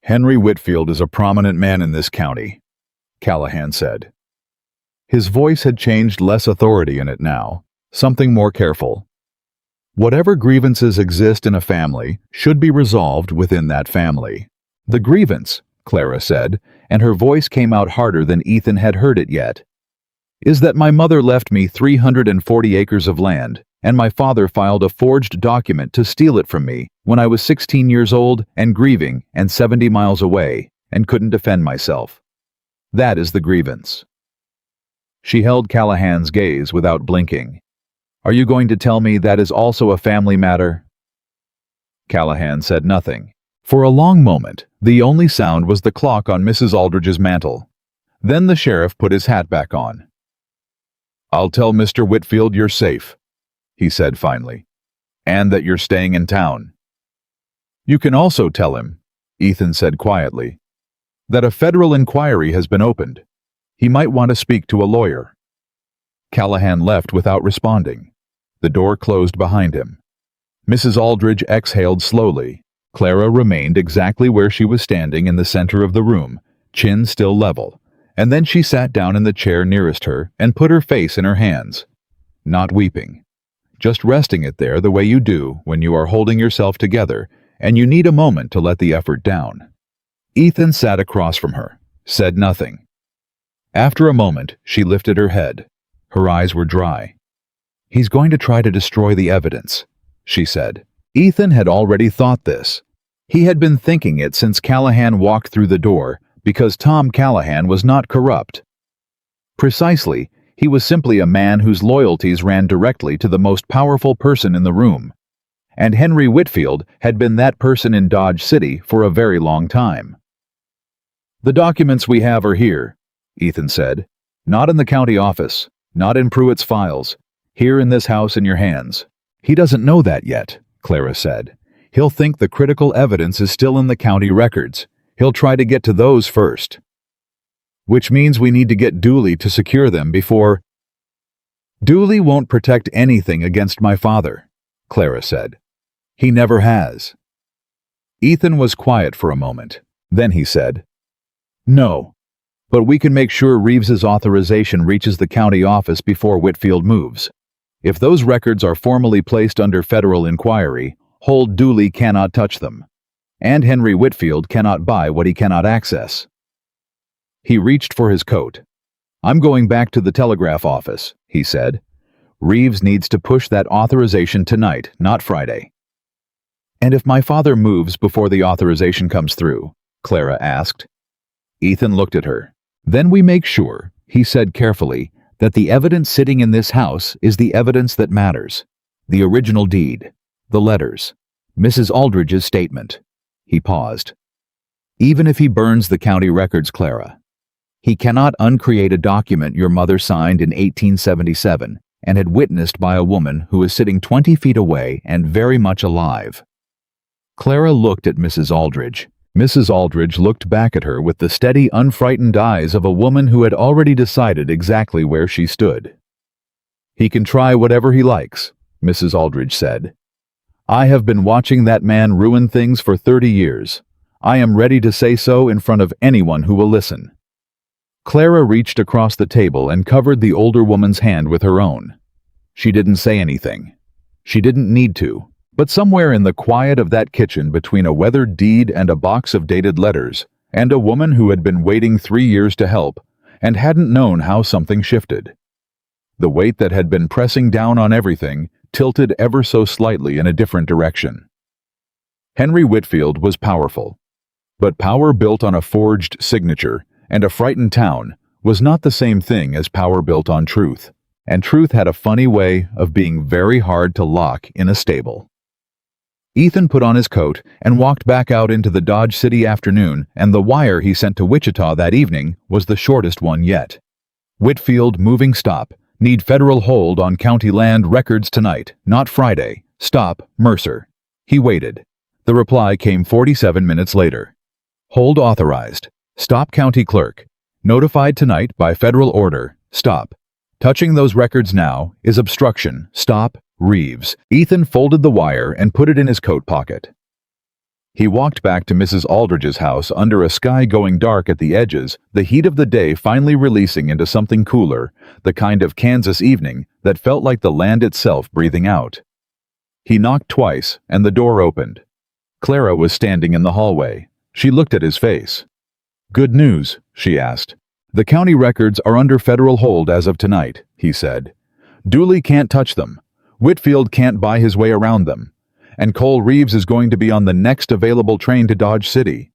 Henry Whitfield is a prominent man in this county, Callahan said. His voice had changed, less authority in it now, something more careful. Whatever grievances exist in a family should be resolved within that family. The grievance, Clara said, and her voice came out harder than Ethan had heard it yet, is that my mother left me 340 acres of land, and my father filed a forged document to steal it from me when I was 16 years old and grieving and 70 miles away and couldn't defend myself. That is the grievance. She held Callahan's gaze without blinking. Are you going to tell me that is also a family matter? Callahan said nothing. For a long moment, the only sound was the clock on Mrs. Aldridge's mantel. Then the sheriff put his hat back on. I'll tell Mr. Whitfield you're safe, he said finally, and that you're staying in town. You can also tell him, Ethan said quietly, that a federal inquiry has been opened. He might want to speak to a lawyer. Callahan left without responding. The door closed behind him. Mrs. Aldridge exhaled slowly. Clara remained exactly where she was standing in the center of the room, chin still level, and then she sat down in the chair nearest her and put her face in her hands. Not weeping, just resting it there the way you do when you are holding yourself together and you need a moment to let the effort down. Ethan sat across from her, said nothing. After a moment, she lifted her head. Her eyes were dry. He's going to try to destroy the evidence, she said. Ethan had already thought this. He had been thinking it since Callahan walked through the door, because Tom Callahan was not corrupt. Precisely, he was simply a man whose loyalties ran directly to the most powerful person in the room. And Henry Whitfield had been that person in Dodge City for a very long time. "The documents we have are here," Ethan said. "Not in the county office, not in Pruitt's files, here in this house in your hands." "He doesn't know that yet," Clara said. "He'll think the critical evidence is still in the county records. He'll try to get to those first. Which means we need to get Dooley to secure them before—" "Dooley won't protect anything against my father," Clara said. "He never has." Ethan was quiet for a moment. Then he said, "No, but we can make sure Reeves's authorization reaches the county office before Whitfield moves. If those records are formally placed under federal inquiry, Hold Dooley cannot touch them, and Henry Whitfield cannot buy what he cannot access." He reached for his coat. "I'm going back to the telegraph office," he said. "Reeves needs to push that authorization tonight, not Friday." "And if my father moves before the authorization comes through?" Clara asked. Ethan looked at her. "Then we make sure," he said carefully, "that the evidence sitting in this house is the evidence that matters. The original deed, the letters, Mrs. Aldridge's statement." He paused. "Even if he burns the county records, Clara, he cannot uncreate a document your mother signed in 1877 and had witnessed by a woman who is sitting 20 feet away and very much alive." Clara looked at Mrs. Aldridge. Mrs. Aldridge looked back at her with the steady, unfrightened eyes of a woman who had already decided exactly where she stood. "He can try whatever he likes," Mrs. Aldridge said. "I have been watching that man ruin things for 30 years. I am ready to say so in front of anyone who will listen." Clara reached across the table and covered the older woman's hand with her own. She didn't say anything. She didn't need to. But somewhere in the quiet of that kitchen, between a weathered deed and a box of dated letters, and a woman who had been waiting 3 years to help, and hadn't known how something shifted, the weight that had been pressing down on everything tilted ever so slightly in a different direction. Henry Whitfield was powerful. But power built on a forged signature and a frightened town was not the same thing as power built on truth, and truth had a funny way of being very hard to lock in a stable. Ethan put on his coat and walked back out into the Dodge City afternoon, and the wire he sent to Wichita that evening was the shortest one yet. "Whitfield moving stop. Need federal hold on county land records tonight, not Friday. Stop, Mercer." He waited. The reply came 47 minutes later. "Hold authorized. Stop county clerk. Notified tonight by federal order. Stop. Touching those records now is obstruction. Stop. Reeves." Ethan folded the wire and put it in his coat pocket. He walked back to Mrs. Aldridge's house under a sky going dark at the edges, the heat of the day finally releasing into something cooler, the kind of Kansas evening that felt like the land itself breathing out. He knocked twice, and the door opened. Clara was standing in the hallway. She looked at his face. "Good news," she asked. "The county records are under federal hold as of tonight," he said. "Dooley can't touch them. Whitfield can't buy his way around them. And Cole Reeves is going to be on the next available train to Dodge City."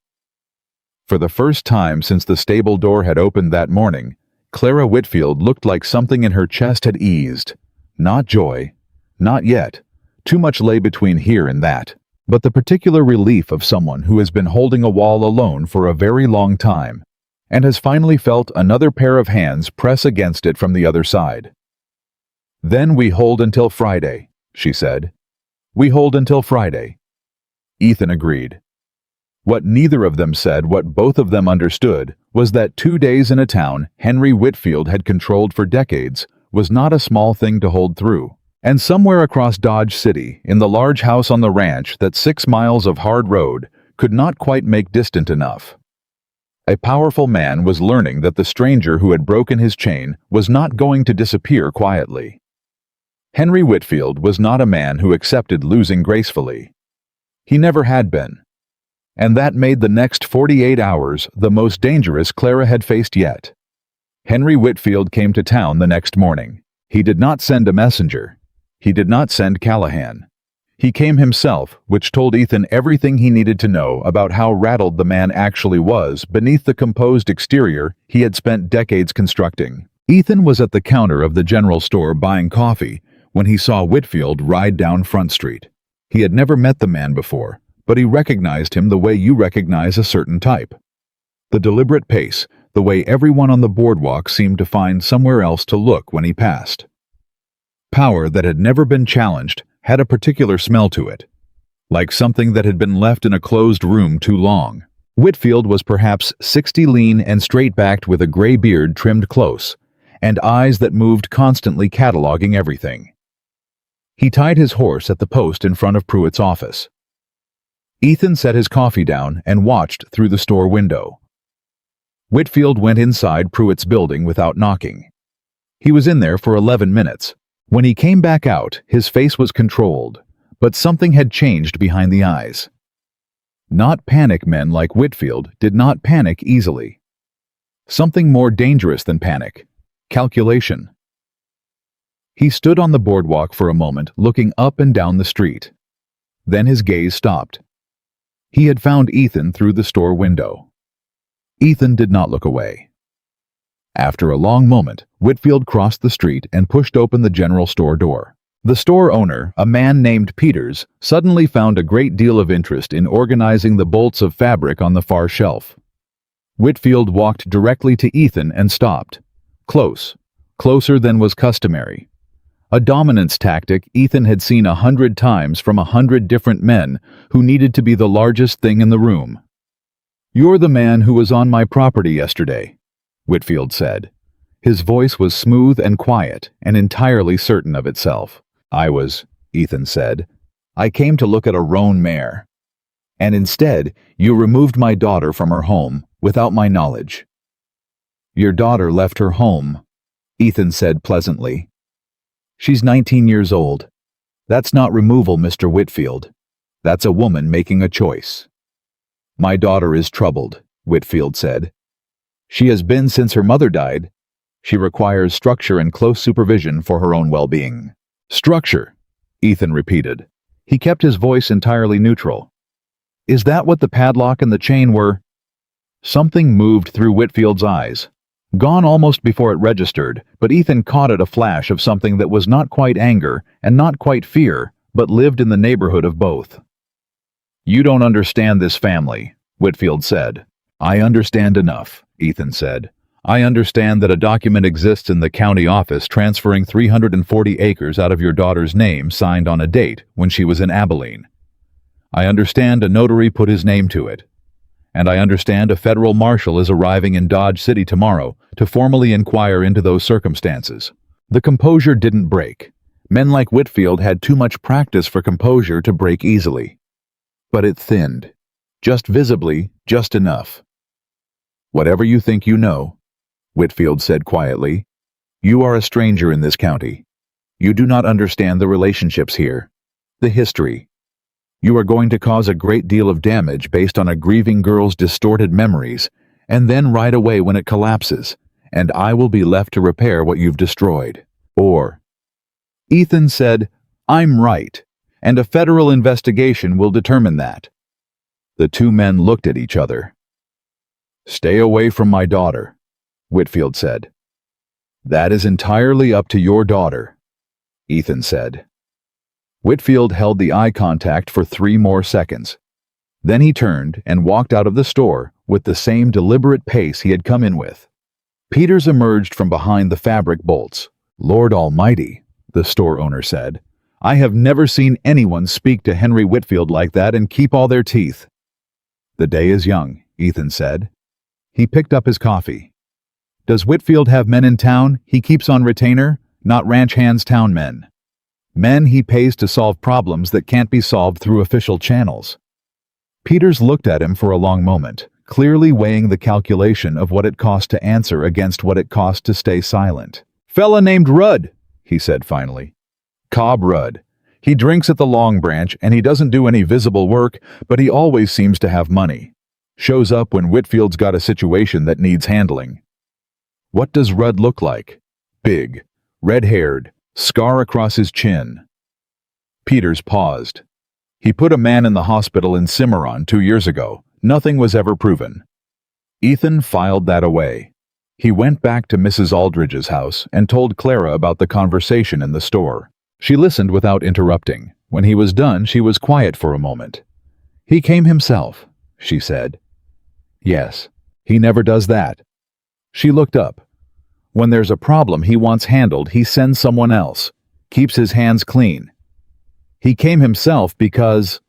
For the first time since the stable door had opened that morning, Clara Whitfield looked like something in her chest had eased. Not joy. Not yet. Too much lay between here and that. But the particular relief of someone who has been holding a wall alone for a very long time, and has finally felt another pair of hands press against it from the other side. "Then we hold until Friday," she said. "We hold until Friday." Ethan agreed. What neither of them said, what both of them understood, was that 2 days in a town Henry Whitfield had controlled for decades was not a small thing to hold through. And somewhere across Dodge City, in the large house on the ranch that 6 miles of hard road could not quite make distant enough, a powerful man was learning that the stranger who had broken his chain was not going to disappear quietly. Henry Whitfield was not a man who accepted losing gracefully. He never had been. And that made the next 48 hours the most dangerous Clara had faced yet. Henry Whitfield came to town the next morning. He did not send a messenger. He did not send Callahan. He came himself, which told Ethan everything he needed to know about how rattled the man actually was beneath the composed exterior he had spent decades constructing. Ethan was at the counter of the general store buying coffee when he saw Whitfield ride down Front Street. He had never met the man before, but he recognized him the way you recognize a certain type. The deliberate pace, the way everyone on the boardwalk seemed to find somewhere else to look when he passed. Power that had never been challenged had a particular smell to it, like something that had been left in a closed room too long. Whitfield was perhaps 60, lean and straight-backed with a gray beard trimmed close, and eyes that moved constantly cataloging everything. He tied his horse at the post in front of Pruitt's office. Ethan set his coffee down and watched through the store window. Whitfield went inside Pruitt's building without knocking. He was in there for 11 minutes. When he came back out, his face was controlled, but something had changed behind the eyes. Not panic men like Whitfield did not panic easily. Something more dangerous than panic: calculation. He stood on the boardwalk for a moment, looking up and down the street. Then his gaze stopped. He had found Ethan through the store window. Ethan did not look away. After a long moment, Whitfield crossed the street and pushed open the general store door. The store owner, a man named Peters, suddenly found a great deal of interest in organizing the bolts of fabric on the far shelf. Whitfield walked directly to Ethan and stopped. Closer than was customary. A dominance tactic Ethan had seen 100 times from 100 different men who needed to be the largest thing in the room. "You're the man who was on my property yesterday," Whitfield said. His voice was smooth and quiet and entirely certain of itself. "I was," Ethan said. "I came to look at a roan mare. And instead, you removed my daughter from her home without my knowledge." "Your daughter left her home," Ethan said pleasantly. "She's 19 years old. That's not removal, Mr. Whitfield. That's a woman making a choice." "My daughter is troubled," Whitfield said. "She has been since her mother died. She requires structure and close supervision for her own well-being." "Structure," Ethan repeated. He kept his voice entirely neutral. "Is that what the padlock and the chain were?" Something moved through Whitfield's eyes. Gone almost before it registered, but Ethan caught at a flash of something that was not quite anger and not quite fear, but lived in the neighborhood of both. "You don't understand this family," Whitfield said. "I understand enough," Ethan said. "I understand that a document exists in the county office transferring 340 acres out of your daughter's name signed on a date when she was in Abilene. I understand a notary put his name to it. And I understand a federal marshal is arriving in Dodge City tomorrow to formally inquire into those circumstances." The composure didn't break. Men like Whitfield had too much practice for composure to break easily. But it thinned. Just visibly, just enough. "Whatever you think you know," Whitfield said quietly, "you are a stranger in this county. You do not understand the relationships here, the history. You are going to cause a great deal of damage based on a grieving girl's distorted memories, and then right away when it collapses, and I will be left to repair what you've destroyed. Or..." Ethan said, "I'm right, and a federal investigation will determine that." The two men looked at each other. "Stay away from my daughter," Whitfield said. "That is entirely up to your daughter," Ethan said. Whitfield held the eye contact for 3 more seconds. Then he turned and walked out of the store with the same deliberate pace he had come in with. Peters emerged from behind the fabric bolts. "Lord Almighty," the store owner said. "I have never seen anyone speak to Henry Whitfield like that and keep all their teeth." "The day is young," Ethan said. He picked up his coffee. "Does Whitfield have men in town he keeps on retainer, not ranch hands town men? Men he pays to solve problems that can't be solved through official channels." Peters looked at him for a long moment, clearly weighing the calculation of what it cost to answer against what it cost to stay silent. "Fella named Rudd," he said finally. "Cobb Rudd. He drinks at the Long Branch and he doesn't do any visible work, but he always seems to have money. Shows up when Whitfield's got a situation that needs handling." "What does Rudd look like?" "Big, red-haired, scar across his chin." Peters paused. He put a man in the hospital in Cimarron 2 years ago. Nothing was ever proven. Ethan filed that away. He went back to Mrs. Aldridge's house and told Clara about the conversation in the store. She listened without interrupting. When he was done, she was quiet for a moment. "He came himself," she said. "Yes, he never does that." She looked up. "When there's a problem he wants handled, he sends someone else. Keeps his hands clean. He came himself because—"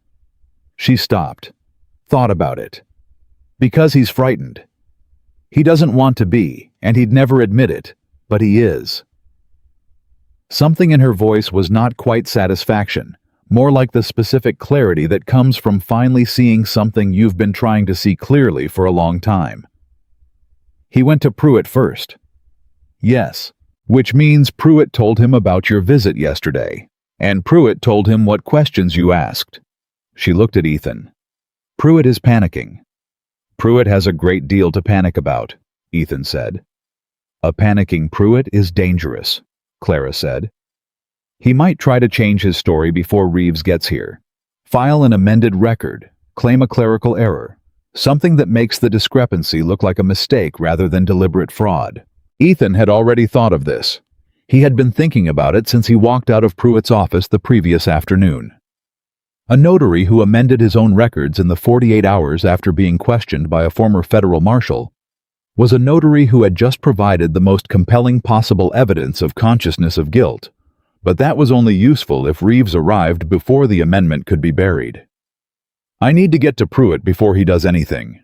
She stopped. Thought about it. "Because he's frightened. He doesn't want to be, and he'd never admit it, but he is." Something in her voice was not quite satisfaction, more like the specific clarity that comes from finally seeing something you've been trying to see clearly for a long time. "He went to Pruitt first." "Yes, which means Pruitt told him about your visit yesterday, and Pruitt told him what questions you asked." She looked at Ethan. "Pruitt is panicking." "Pruitt has a great deal to panic about," Ethan said. "A panicking Pruitt is dangerous," Clara said. "He might try to change his story before Reeves gets here. File an amended record, claim a clerical error, something that makes the discrepancy look like a mistake rather than deliberate fraud." Ethan had already thought of this. He had been thinking about it since he walked out of Pruitt's office the previous afternoon. A notary who amended his own records in the 48 hours after being questioned by a former federal marshal was a notary who had just provided the most compelling possible evidence of consciousness of guilt, but that was only useful if Reeves arrived before the amendment could be buried. "I need to get to Pruitt before he does anything,"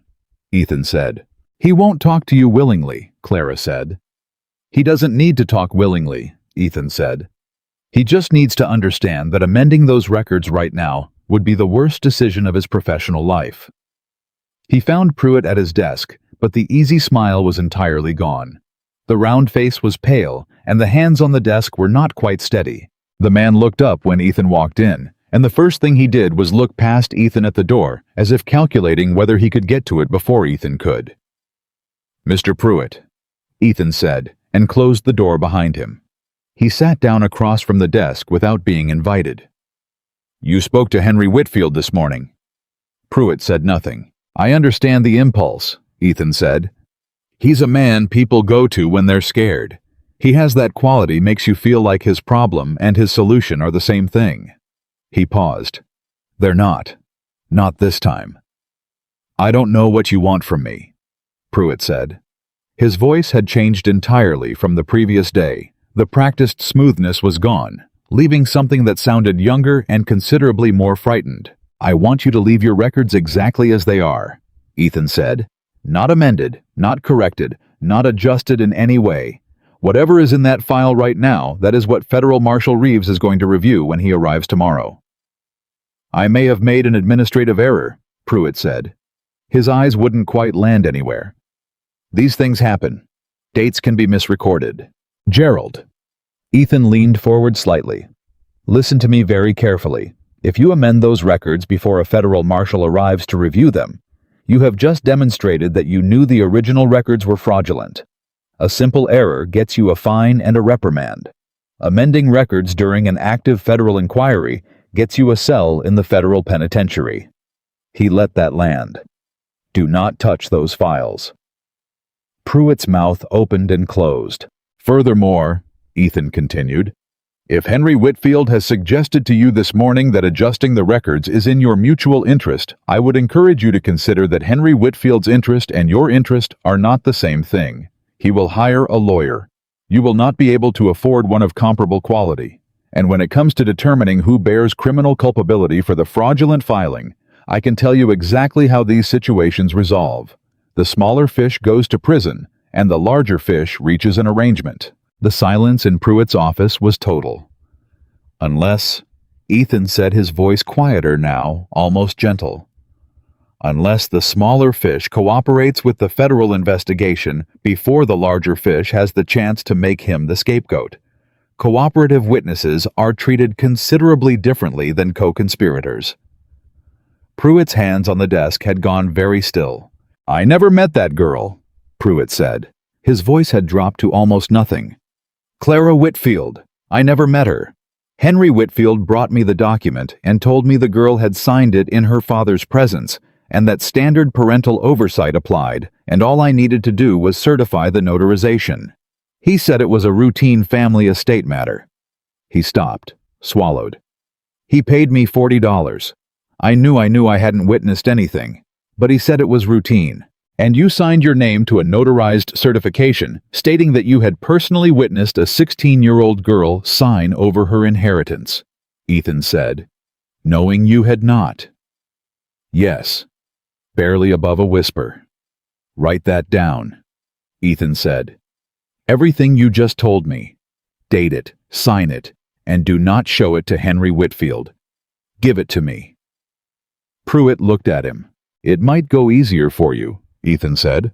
Ethan said. "He won't talk to you willingly," Clara said. "He doesn't need to talk willingly," Ethan said. "He just needs to understand that amending those records right now would be the worst decision of his professional life." He found Pruitt at his desk, but the easy smile was entirely gone. The round face was pale, and the hands on the desk were not quite steady. The man looked up when Ethan walked in, and the first thing he did was look past Ethan at the door, as if calculating whether he could get to it before Ethan could. "Mr. Pruitt," Ethan said, and closed the door behind him. He sat down across from the desk without being invited. "You spoke to Henry Whitfield this morning." Pruitt said nothing. "I understand the impulse," Ethan said. "He's a man people go to when they're scared. He has that quality makes you feel like his problem and his solution are the same thing." He paused. "They're not. Not this time." "I don't know what you want from me," Pruitt said. His voice had changed entirely from the previous day. The practiced smoothness was gone, leaving something that sounded younger and considerably more frightened. "I want you to leave your records exactly as they are," Ethan said. "Not amended, not corrected, not adjusted in any way. Whatever is in that file right now, that is what Federal Marshal Reeves is going to review when he arrives tomorrow." "I may have made an administrative error," Pruitt said. His eyes wouldn't quite land anywhere. "These things happen. Dates can be misrecorded." "Gerald." Ethan leaned forward slightly. "Listen to me very carefully. If you amend those records before a federal marshal arrives to review them, you have just demonstrated that you knew the original records were fraudulent. A simple error gets you a fine and a reprimand. Amending records during an active federal inquiry gets you a cell in the federal penitentiary." He let that land. "Do not touch those files." Pruitt's mouth opened and closed. "Furthermore," Ethan continued, "if Henry Whitfield has suggested to you this morning that adjusting the records is in your mutual interest, I would encourage you to consider that Henry Whitfield's interest and your interest are not the same thing. He will hire a lawyer. You will not be able to afford one of comparable quality. And when it comes to determining who bears criminal culpability for the fraudulent filing, I can tell you exactly how these situations resolve. The smaller fish goes to prison, and the larger fish reaches an arrangement." The silence in Pruitt's office was total. "Unless," Ethan said, his voice quieter now, almost gentle, "unless the smaller fish cooperates with the federal investigation before the larger fish has the chance to make him the scapegoat. Cooperative witnesses are treated considerably differently than co-conspirators." Pruitt's hands on the desk had gone very still. "I never met that girl," Pruitt said. His voice had dropped to almost nothing. "Clara Whitfield. I never met her." Henry Whitfield brought me the document and told me the girl had signed it in her father's presence, and that standard parental oversight applied, and all I needed to do was certify the notarization. He said it was a routine family estate matter. He stopped, swallowed. He paid me $40. I knew I hadn't witnessed anything, but he said it was routine. And you signed your name to a notarized certification stating that you had personally witnessed a 16-year-old girl sign over her inheritance, Ethan said, knowing you had not. Yes, barely above a whisper. Write that down, Ethan said. Everything you just told me. Date it, sign it, and do not show it to Henry Whitfield. Give it to me. Pruitt looked at him. It might go easier for you, Ethan said.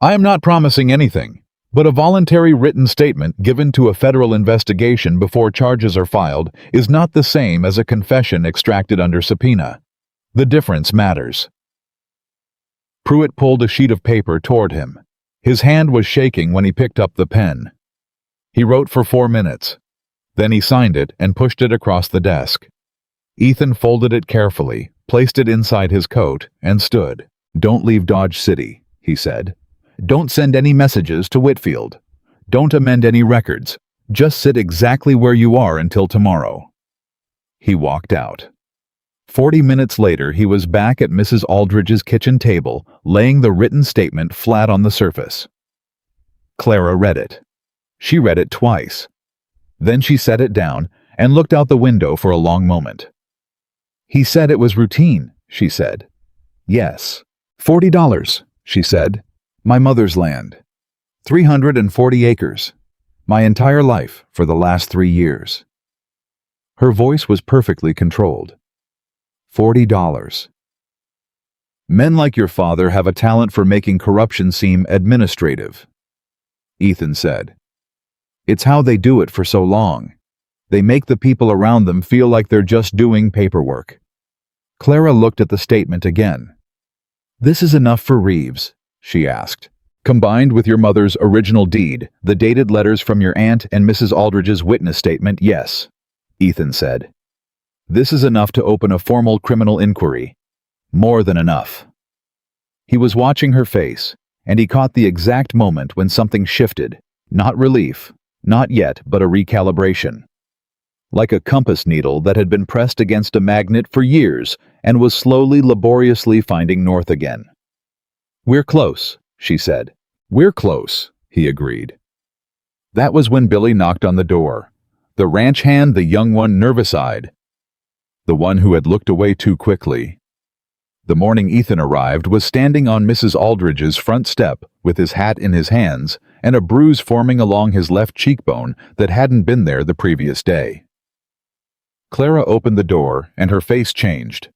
I am not promising anything, but a voluntary written statement given to a federal investigation before charges are filed is not the same as a confession extracted under subpoena. The difference matters. Pruitt pulled a sheet of paper toward him. His hand was shaking when he picked up the pen. He wrote for 4 minutes. Then he signed it and pushed it across the desk. Ethan folded it carefully, placed it inside his coat, and stood. Don't leave Dodge City, he said. Don't send any messages to Whitfield. Don't amend any records. Just sit exactly where you are until tomorrow. He walked out. 40 minutes later, he was back at Mrs. Aldridge's kitchen table, laying the written statement flat on the surface. Clara read it. She read it twice. Then she set it down and looked out the window for a long moment. He said it was routine, she said. Yes. $40, she said. My mother's land. 340 acres. My entire life for the last 3 years. Her voice was perfectly controlled. $40. Men like your father have a talent for making corruption seem administrative, Ethan said. It's how they do it for so long. They make the people around them feel like they're just doing paperwork. Clara looked at the statement again. This is enough for Reeves, she asked. Combined with your mother's original deed, the dated letters from your aunt and Mrs. Aldridge's witness statement, yes, Ethan said. This is enough to open a formal criminal inquiry. More than enough. He was watching her face, and he caught the exact moment when something shifted. Not relief, not yet, but a recalibration. Like a compass needle that had been pressed against a magnet for years and was slowly, laboriously finding north again. We're close, she said. We're close, he agreed. That was when Billy knocked on the door. The ranch hand, the young one, nervous-eyed. The one who had looked away too quickly. The morning Ethan arrived was standing on Mrs. Aldridge's front step with his hat in his hands and a bruise forming along his left cheekbone that hadn't been there the previous day. Clara opened the door and her face changed.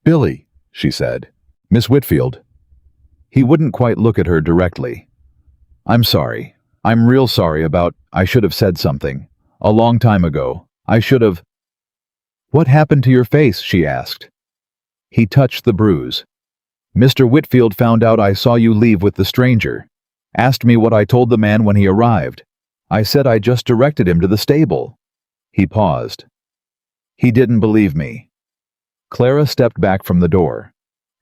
Billy, she said. Miss Whitfield. He wouldn't quite look at her directly. I'm sorry. I'm real sorry about, I should have said something. A long time ago. I should have. What happened to your face? She asked. He touched the bruise. Mr. Whitfield found out I saw you leave with the stranger. Asked me what I told the man when he arrived. I said I just directed him to the stable. He paused. He didn't believe me. Clara stepped back from the door.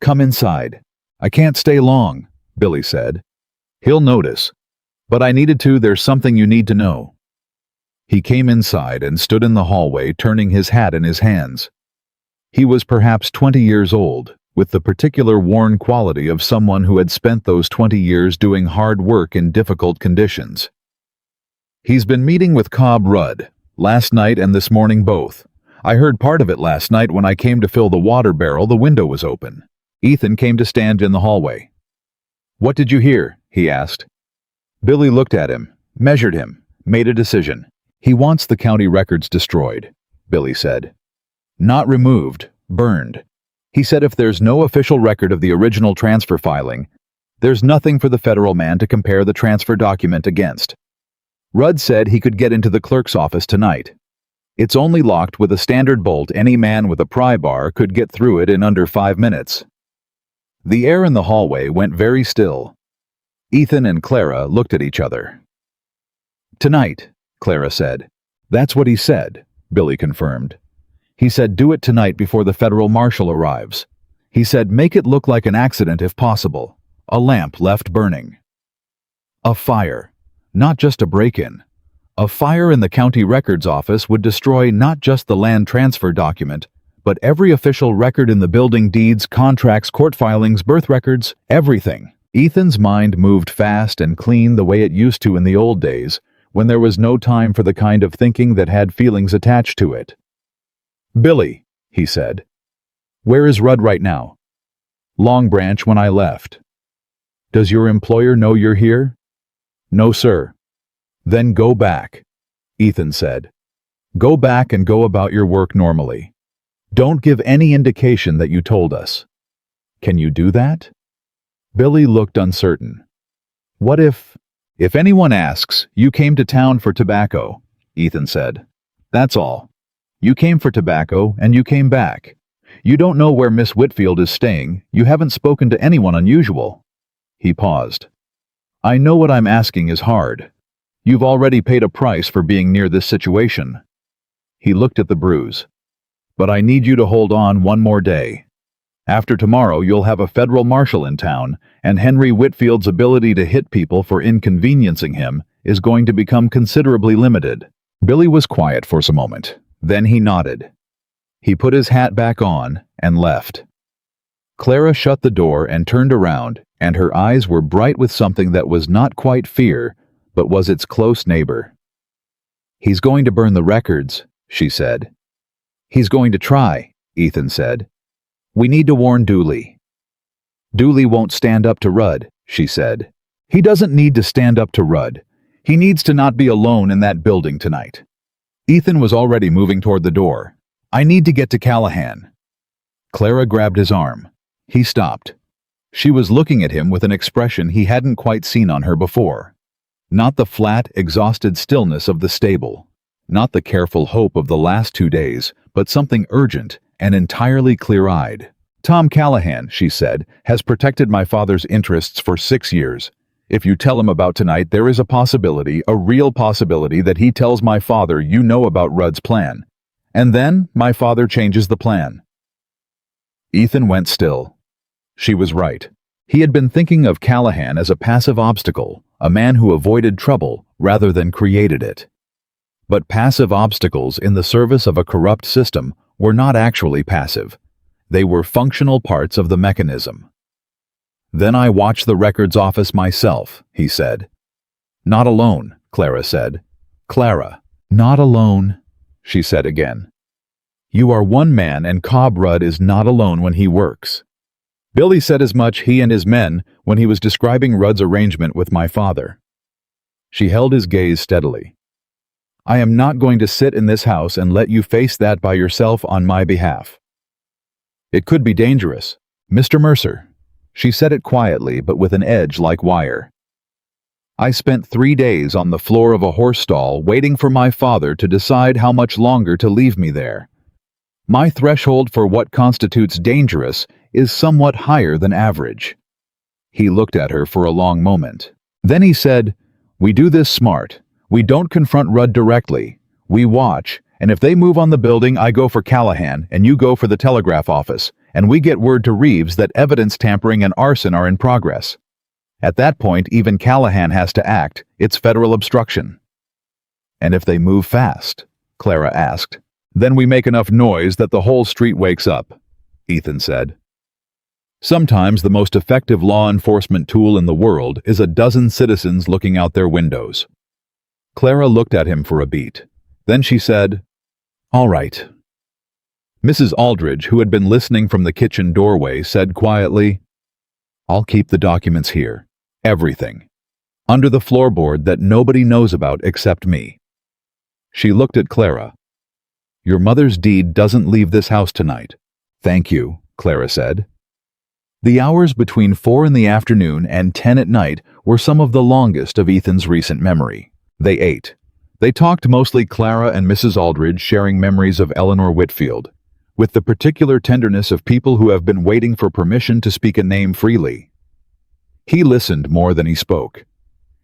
Come inside. I can't stay long, Billy said. He'll notice. But I needed to. There's something you need to know. He came inside and stood in the hallway, turning his hat in his hands. He was perhaps 20 years old, with the particular worn quality of someone who had spent those 20 years doing hard work in difficult conditions. He's been meeting with Cobb Rudd, last night and this morning both. I heard part of it last night when I came to fill the water barrel. The window was open. Ethan came to stand in the hallway. What did you hear? He asked. Billy looked at him, measured him, made a decision. He wants the county records destroyed, Billy said. Not removed, burned. He said if there's no official record of the original transfer filing, there's nothing for the federal man to compare the transfer document against. Rudd said he could get into the clerk's office tonight. It's only locked with a standard bolt. Any man with a pry bar could get through it in under 5 minutes. The air in the hallway went very still. Ethan and Clara looked at each other. Tonight, Clara said. That's what he said. Billy confirmed. He said do it tonight before the federal marshal arrives. He said make it look like an accident if possible. A lamp left burning. A fire. Not just a break-in. A fire in the county records office would destroy not just the land transfer document, but every official record in the building, deeds, contracts, court filings, birth records, everything. Ethan's mind moved fast and clean the way it used to in the old days, when there was no time for the kind of thinking that had feelings attached to it. Billy, he said. Where is Rudd right now? Long Branch when I left. Does your employer know you're here? No, sir. Then go back, Ethan said. Go back and go about your work normally. Don't give any indication that you told us. Can you do that? Billy looked uncertain. What if anyone asks, you came to town for tobacco, Ethan said. That's all. You came for tobacco and you came back. You don't know where Miss Whitfield is staying. You haven't spoken to anyone unusual. He paused. I know what I'm asking is hard. You've already paid a price for being near this situation. He looked at the bruise. But I need you to hold on one more day. After tomorrow, you'll have a federal marshal in town, and Henry Whitfield's ability to hit people for inconveniencing him is going to become considerably limited. Billy was quiet for a moment. Then he nodded. He put his hat back on and left. Clara shut the door and turned around, and her eyes were bright with something that was not quite fear, but was its close neighbor. He's going to burn the records, she said. He's going to try, Ethan said. We need to warn Dooley. Dooley won't stand up to Rudd, she said. He doesn't need to stand up to Rudd. He needs to not be alone in that building tonight. Ethan was already moving toward the door. I need to get to Callahan. Clara grabbed his arm. He stopped. She was looking at him with an expression he hadn't quite seen on her before. Not the flat, exhausted stillness of the stable. Not the careful hope of the last 2 days, but something urgent and entirely clear-eyed. Tom Callahan, she said, has protected my father's interests for 6 years. If you tell him about tonight, there is a possibility, a real possibility, that he tells my father you know about Rudd's plan. And then my father changes the plan. Ethan went still. She was right. He had been thinking of Callahan as a passive obstacle, a man who avoided trouble rather than created it. But passive obstacles in the service of a corrupt system were not actually passive. They were functional parts of the mechanism. Then I watched the records office myself, he said. Not alone, Clara said. Clara, not alone, she said again. You are one man and Cobb Rudd is not alone when he works. Billy said as much, he and his men, when he was describing Rudd's arrangement with my father. She held his gaze steadily. I am not going to sit in this house and let you face that by yourself on my behalf. It could be dangerous. Mr. Mercer. She said it quietly, but with an edge like wire. I spent 3 days on the floor of a horse stall waiting for my father to decide how much longer to leave me there. My threshold for what constitutes dangerous is somewhat higher than average. He looked at her for a long moment. Then he said, we do this smart. We don't confront Rudd directly. We watch, and if they move on the building, I go for Callahan, and you go for the telegraph office, and we get word to Reeves that evidence tampering and arson are in progress. At that point, even Callahan has to act. It's federal obstruction. And if they move fast? Clara asked. Then we make enough noise that the whole street wakes up, Ethan said. Sometimes the most effective law enforcement tool in the world is a dozen citizens looking out their windows. Clara looked at him for a beat. Then she said, all right. Mrs. Aldridge, who had been listening from the kitchen doorway, said quietly, I'll keep the documents here. Everything. Under the floorboard that nobody knows about except me. She looked at Clara. Your mother's deed doesn't leave this house tonight. Thank you, Clara said. The hours between 4 in the afternoon and 10 at night were some of the longest of Ethan's recent memory. They ate. They talked, mostly Clara and Mrs. Aldridge sharing memories of Eleanor Whitfield, with the particular tenderness of people who have been waiting for permission to speak a name freely. He listened more than he spoke.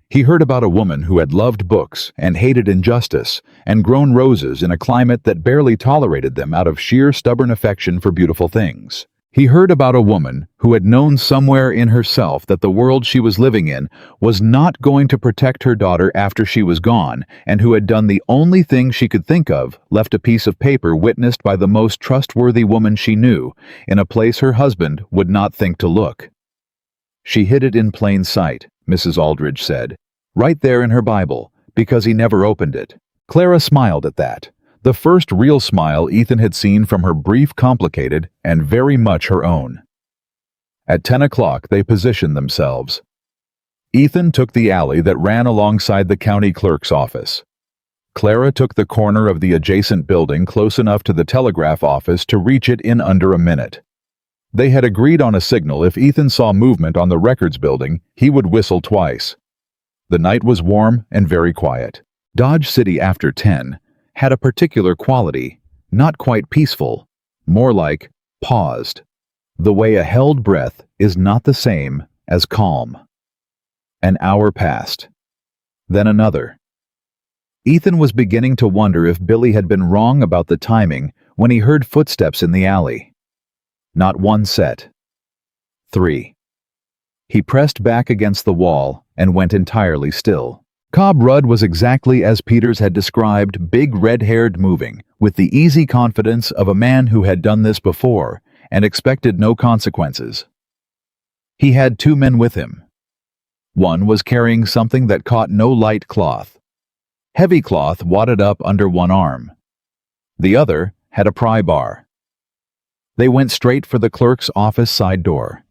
He heard about a woman who had loved books and hated injustice and grown roses in a climate that barely tolerated them out of sheer stubborn affection for beautiful things. He heard about a woman who had known somewhere in herself that the world she was living in was not going to protect her daughter after she was gone, and who had done the only thing she could think of, left a piece of paper witnessed by the most trustworthy woman she knew, in a place her husband would not think to look. She hid it in plain sight, Mrs. Aldridge said, right there in her Bible, because he never opened it. Clara smiled at that. The first real smile Ethan had seen from her brief, complicated, and very much her own. At 10 o'clock, they positioned themselves. Ethan took the alley that ran alongside the county clerk's office. Clara took the corner of the adjacent building close enough to the telegraph office to reach it in under a minute. They had agreed on a signal if Ethan saw movement on the records building, he would whistle twice. The night was warm and very quiet. Dodge City after 10 had a particular quality, not quite peaceful, more like paused. The way a held breath is not the same as calm. An hour passed. Then another. Ethan was beginning to wonder if Billy had been wrong about the timing when he heard footsteps in the alley. Not one set. 3. He pressed back against the wall and went entirely still. Cobb Rudd was exactly as Peters had described, big red-haired, moving, with the easy confidence of a man who had done this before and expected no consequences. He had 2 men with him. One was carrying something that caught no light cloth. Heavy cloth wadded up under one arm. The other had a pry bar. They went straight for the clerk's office side door.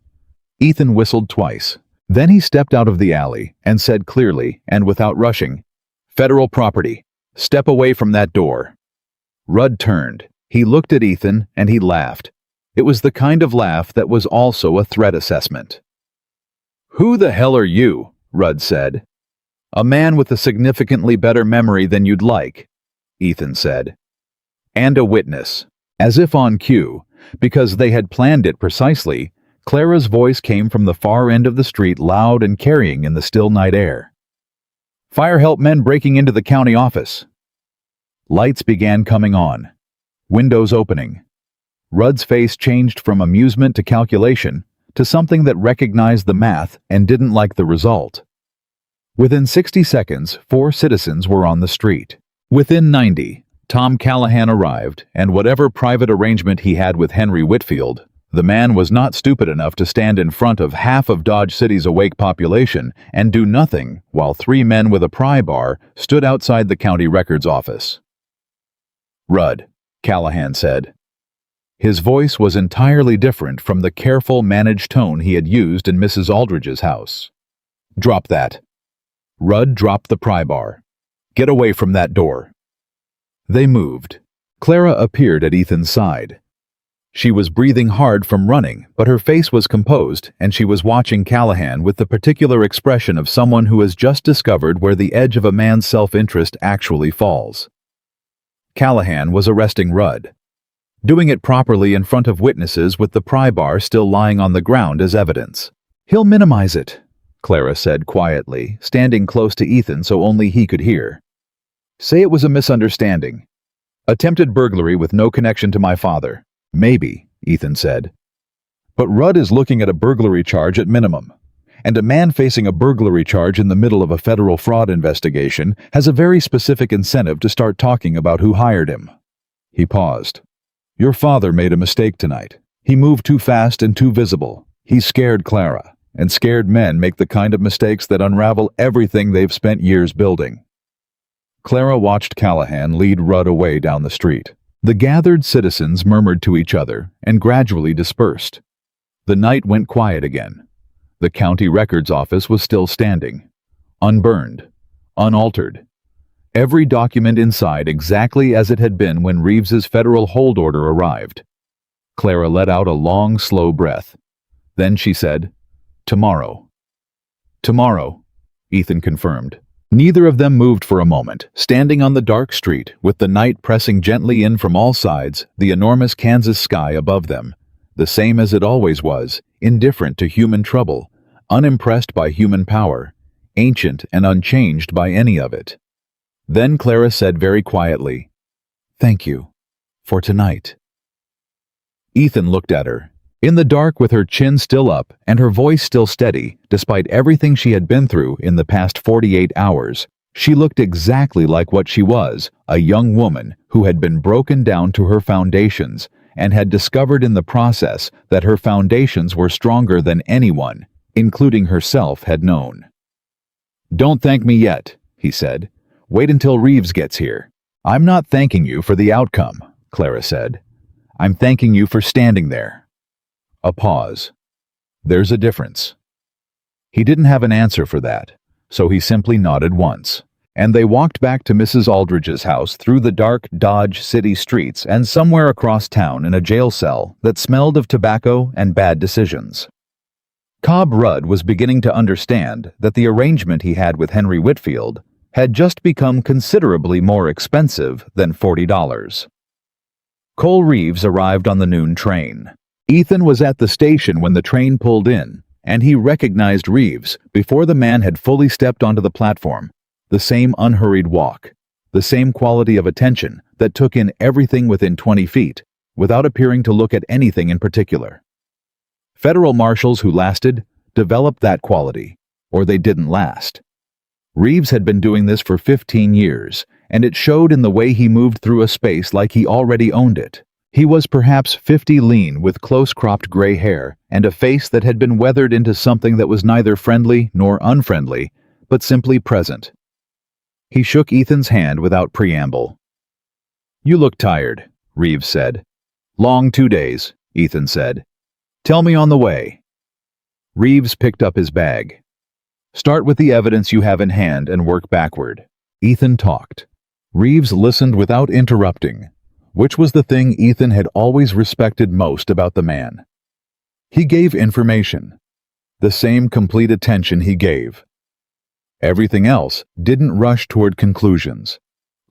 Ethan whistled twice. Then he stepped out of the alley and said clearly and without rushing, "Federal property. Step away from that door." Rudd turned. He looked at Ethan and he laughed. It was the kind of laugh that was also a threat assessment. "Who the hell are you?" Rudd said. "A man with a significantly better memory than you'd like," Ethan said. "And a witness." As if on cue, because they had planned it precisely, Clara's voice came from the far end of the street, loud and carrying in the still night air. "Fire help men breaking into the county office." Lights began coming on. Windows opening. Rudd's face changed from amusement to calculation, to something that recognized the math and didn't like the result. Within 60 seconds, 4 citizens were on the street. Within 90, Tom Callahan arrived, and whatever private arrangement he had with Henry Whitfield, the man was not stupid enough to stand in front of half of Dodge City's awake population and do nothing while 3 men with a pry bar stood outside the county records office. "Rudd," Callahan said. His voice was entirely different from the careful, managed tone he had used in Mrs. Aldridge's house. "Drop that." Rudd dropped the pry bar. "Get away from that door." They moved. Clara appeared at Ethan's side. She was breathing hard from running, but her face was composed, and she was watching Callahan with the particular expression of someone who has just discovered where the edge of a man's self-interest actually falls. Callahan was arresting Rudd, doing it properly in front of witnesses with the pry bar still lying on the ground as evidence. "He'll minimize it," Clara said quietly, standing close to Ethan so only he could hear. "Say it was a misunderstanding. Attempted burglary with no connection to my father." "Maybe," Ethan said. "But Rudd is looking at a burglary charge at minimum. And a man facing a burglary charge in the middle of a federal fraud investigation has a very specific incentive to start talking about who hired him." He paused. "Your father made a mistake tonight. He moved too fast and too visible. He scared Clara, and scared men make the kind of mistakes that unravel everything they've spent years building." Clara watched Callahan lead Rudd away down the street. The gathered citizens murmured to each other and gradually dispersed. The night went quiet again. The county records office was still standing, unburned, unaltered. Every document inside exactly as it had been when Reeves's federal hold order arrived. Clara let out a long, slow breath. Then she said, "Tomorrow." "Tomorrow," Ethan confirmed. Neither of them moved for a moment, standing on the dark street, with the night pressing gently in from all sides, the enormous Kansas sky above them, the same as it always was, indifferent to human trouble, unimpressed by human power, ancient and unchanged by any of it. Then Clara said very quietly, "Thank you. For tonight." Ethan looked at her. In the dark, with her chin still up and her voice still steady, despite everything she had been through in the past 48 hours, she looked exactly like what she was, a young woman who had been broken down to her foundations and had discovered in the process that her foundations were stronger than anyone, including herself, had known. "Don't thank me yet," he said. "Wait until Reeves gets here." "I'm not thanking you for the outcome," Clara said. "I'm thanking you for standing there." A pause. "There's a difference." He didn't have an answer for that, so he simply nodded once, and they walked back to Mrs. Aldridge's house through the dark Dodge City streets and somewhere across town in a jail cell that smelled of tobacco and bad decisions. Cobb Rudd was beginning to understand that the arrangement he had with Henry Whitfield had just become considerably more expensive than $40. Cole Reeves arrived on the noon train. Ethan was at the station when the train pulled in, and he recognized Reeves before the man had fully stepped onto the platform. The same unhurried walk, the same quality of attention that took in everything within 20 feet, without appearing to look at anything in particular. Federal marshals who lasted developed that quality, or they didn't last. Reeves had been doing this for 15 years, and it showed in the way he moved through a space like he already owned it. He was perhaps 50, lean with close-cropped gray hair and a face that had been weathered into something that was neither friendly nor unfriendly, but simply present. He shook Ethan's hand without preamble. "You look tired," Reeves said. "Long 2 days," Ethan said. "Tell me on the way." Reeves picked up his bag. "Start with the evidence you have in hand and work backward." Ethan talked. Reeves listened without interrupting, which was the thing Ethan had always respected most about the man. He gave information, the same complete attention he gave. Everything else didn't rush toward conclusions.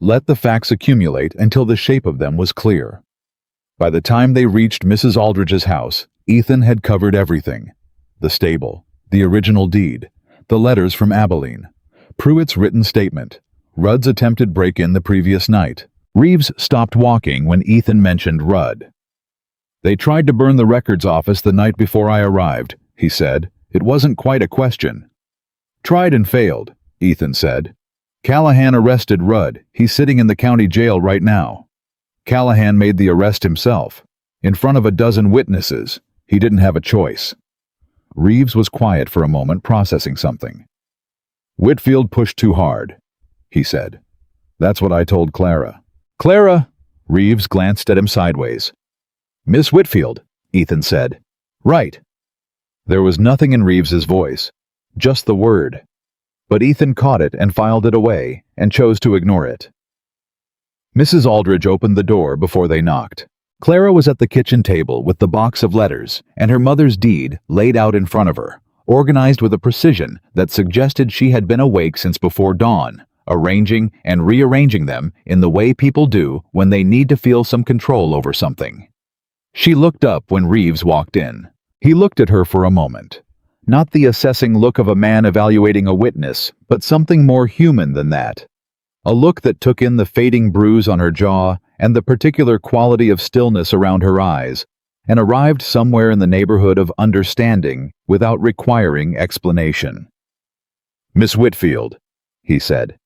Let the facts accumulate until the shape of them was clear. By the time they reached Mrs. Aldridge's house, Ethan had covered everything. The stable, the original deed, the letters from Abilene, Pruitt's written statement, Rudd's attempted break-in the previous night. Reeves stopped walking when Ethan mentioned Rudd. "They tried to burn the records office the night before I arrived," he said. "It wasn't quite a question." "Tried and failed," Ethan said. "Callahan arrested Rudd. He's sitting in the county jail right now." Callahan made the arrest himself, in front of a dozen witnesses. He didn't have a choice. Reeves was quiet for a moment, processing something. "Whitfield pushed too hard," he said. "That's what I told Clara." "Clara!" Reeves glanced at him sideways. "Miss Whitfield," Ethan said. "Right." There was nothing in Reeves's voice, just the word. But Ethan caught it and filed it away, and chose to ignore it. Mrs. Aldridge opened the door before they knocked. Clara was at the kitchen table with the box of letters and her mother's deed laid out in front of her, organized with a precision that suggested she had been awake since before dawn, arranging and rearranging them in the way people do when they need to feel some control over something. She looked up when Reeves walked in. He looked at her for a moment. Not the assessing look of a man evaluating a witness, but something more human than that. A look that took in the fading bruise on her jaw and the particular quality of stillness around her eyes, and arrived somewhere in the neighborhood of understanding without requiring explanation. "Miss Whitfield," he said.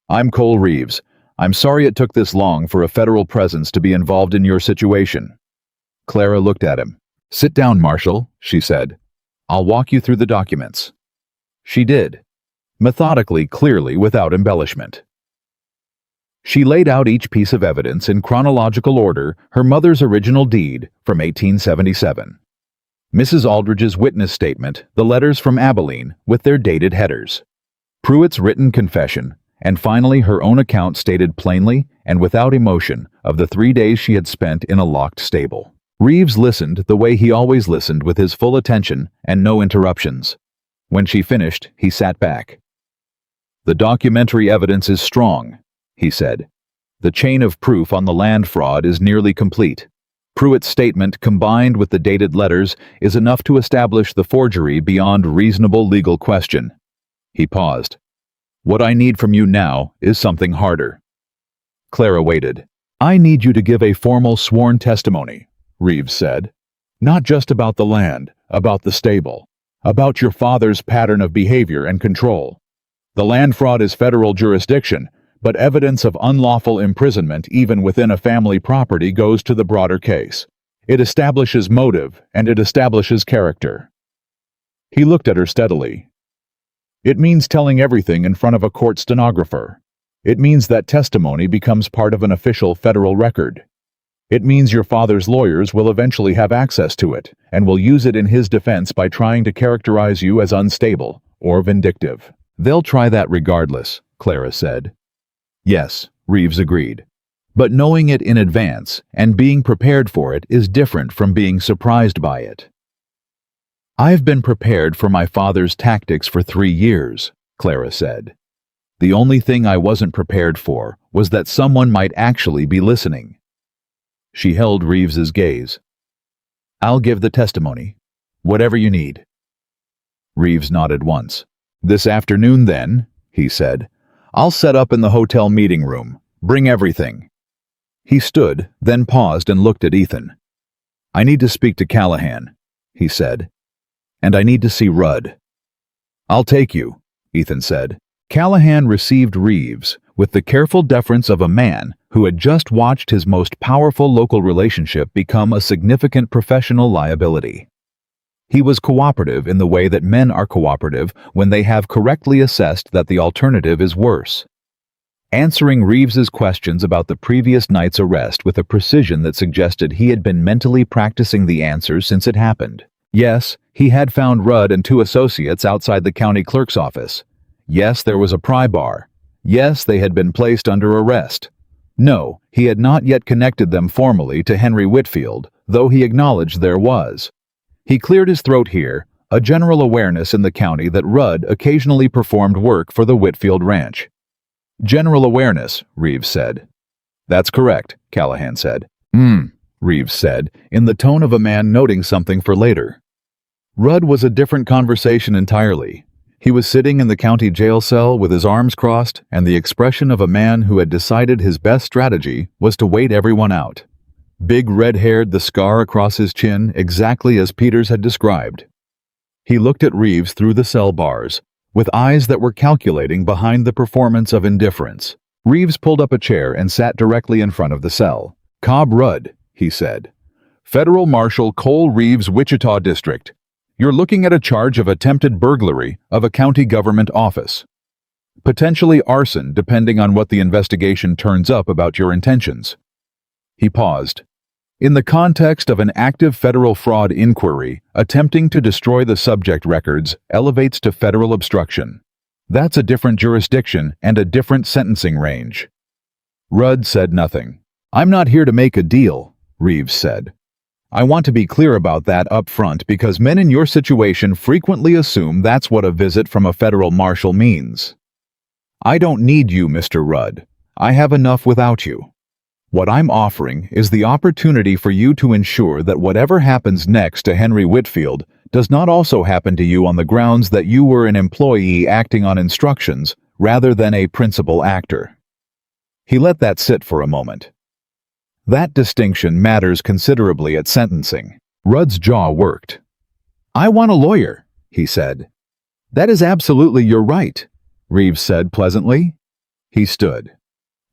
"I'm Cole Reeves. I'm sorry it took this long for a federal presence to be involved in your situation." Clara looked at him. "Sit down, Marshal," she said. "I'll walk you through the documents." She did, methodically, clearly, without embellishment. She laid out each piece of evidence in chronological order, her mother's original deed from 1877. Mrs. Aldridge's witness statement, the letters from Abilene with their dated headers. Pruitt's written confession, and finally her own account stated plainly and without emotion of the 3 days she had spent in a locked stable. Reeves listened the way he always listened, with his full attention and no interruptions. When she finished, he sat back. "The documentary evidence is strong," he said. "The chain of proof on the land fraud is nearly complete. Pruitt's statement, combined with the dated letters, is enough to establish the forgery beyond reasonable legal question. He paused. What I need from you now is something harder. Clara waited. I need you to give a formal sworn testimony, Reeves said. Not just about the land, about the stable, about your father's pattern of behavior and control. The land fraud is federal jurisdiction, but evidence of unlawful imprisonment even within a family property goes to the broader case. It establishes motive and it establishes character. He looked at her steadily. It means telling everything in front of a court stenographer. It means that testimony becomes part of an official federal record. It means your father's lawyers will eventually have access to it and will use it in his defense by trying to characterize you as unstable or vindictive. They'll try that regardless, Clara said. Yes, Reeves agreed. But knowing it in advance and being prepared for it is different from being surprised by it. I've been prepared for my father's tactics for 3 years, Clara said. The only thing I wasn't prepared for was that someone might actually be listening. She held Reeves's gaze. I'll give the testimony. Whatever you need. Reeves nodded once. This afternoon, then, he said. I'll set up in the hotel meeting room. Bring everything. He stood, then paused and looked at Ethan. I need to speak to Callahan, he said. And I need to see Rudd. I'll take you, Ethan said. Callahan received Reeves with the careful deference of a man who had just watched his most powerful local relationship become a significant professional liability. He was cooperative in the way that men are cooperative when they have correctly assessed that the alternative is worse. Answering Reeves's questions about the previous night's arrest with a precision that suggested he had been mentally practicing the answers since it happened. Yes, he had found Rudd and 2 associates outside the county clerk's office. Yes, there was a pry bar. Yes, they had been placed under arrest. No, he had not yet connected them formally to Henry Whitfield, though he acknowledged there was. He cleared his throat here, a general awareness in the county that Rudd occasionally performed work for the Whitfield ranch. General awareness, Reeves said. That's correct, Callahan said. Reeves said, in the tone of a man noting something for later. Rudd was a different conversation entirely. He was sitting in the county jail cell with his arms crossed and the expression of a man who had decided his best strategy was to wait everyone out. Big red-haired, the scar across his chin, exactly as Peters had described. He looked at Reeves through the cell bars, with eyes that were calculating behind the performance of indifference. Reeves pulled up a chair and sat directly in front of the cell. Cobb Rudd, he said. Federal Marshal Cole Reeves, Wichita District. You're looking at a charge of attempted burglary of a county government office. Potentially arson, depending on what the investigation turns up about your intentions. He paused. In the context of an active federal fraud inquiry, attempting to destroy the subject records elevates to federal obstruction. That's a different jurisdiction and a different sentencing range. Rudd said nothing. I'm not here to make a deal, Reeves said. I want to be clear about that up front because men in your situation frequently assume that's what a visit from a federal marshal means. I don't need you, Mr. Rudd. I have enough without you. What I'm offering is the opportunity for you to ensure that whatever happens next to Henry Whitfield does not also happen to you on the grounds that you were an employee acting on instructions rather than a principal actor. He let that sit for a moment. That distinction matters considerably at sentencing. Rudd's jaw worked. I want a lawyer, he said. That is absolutely your right, Reeves said pleasantly. He stood.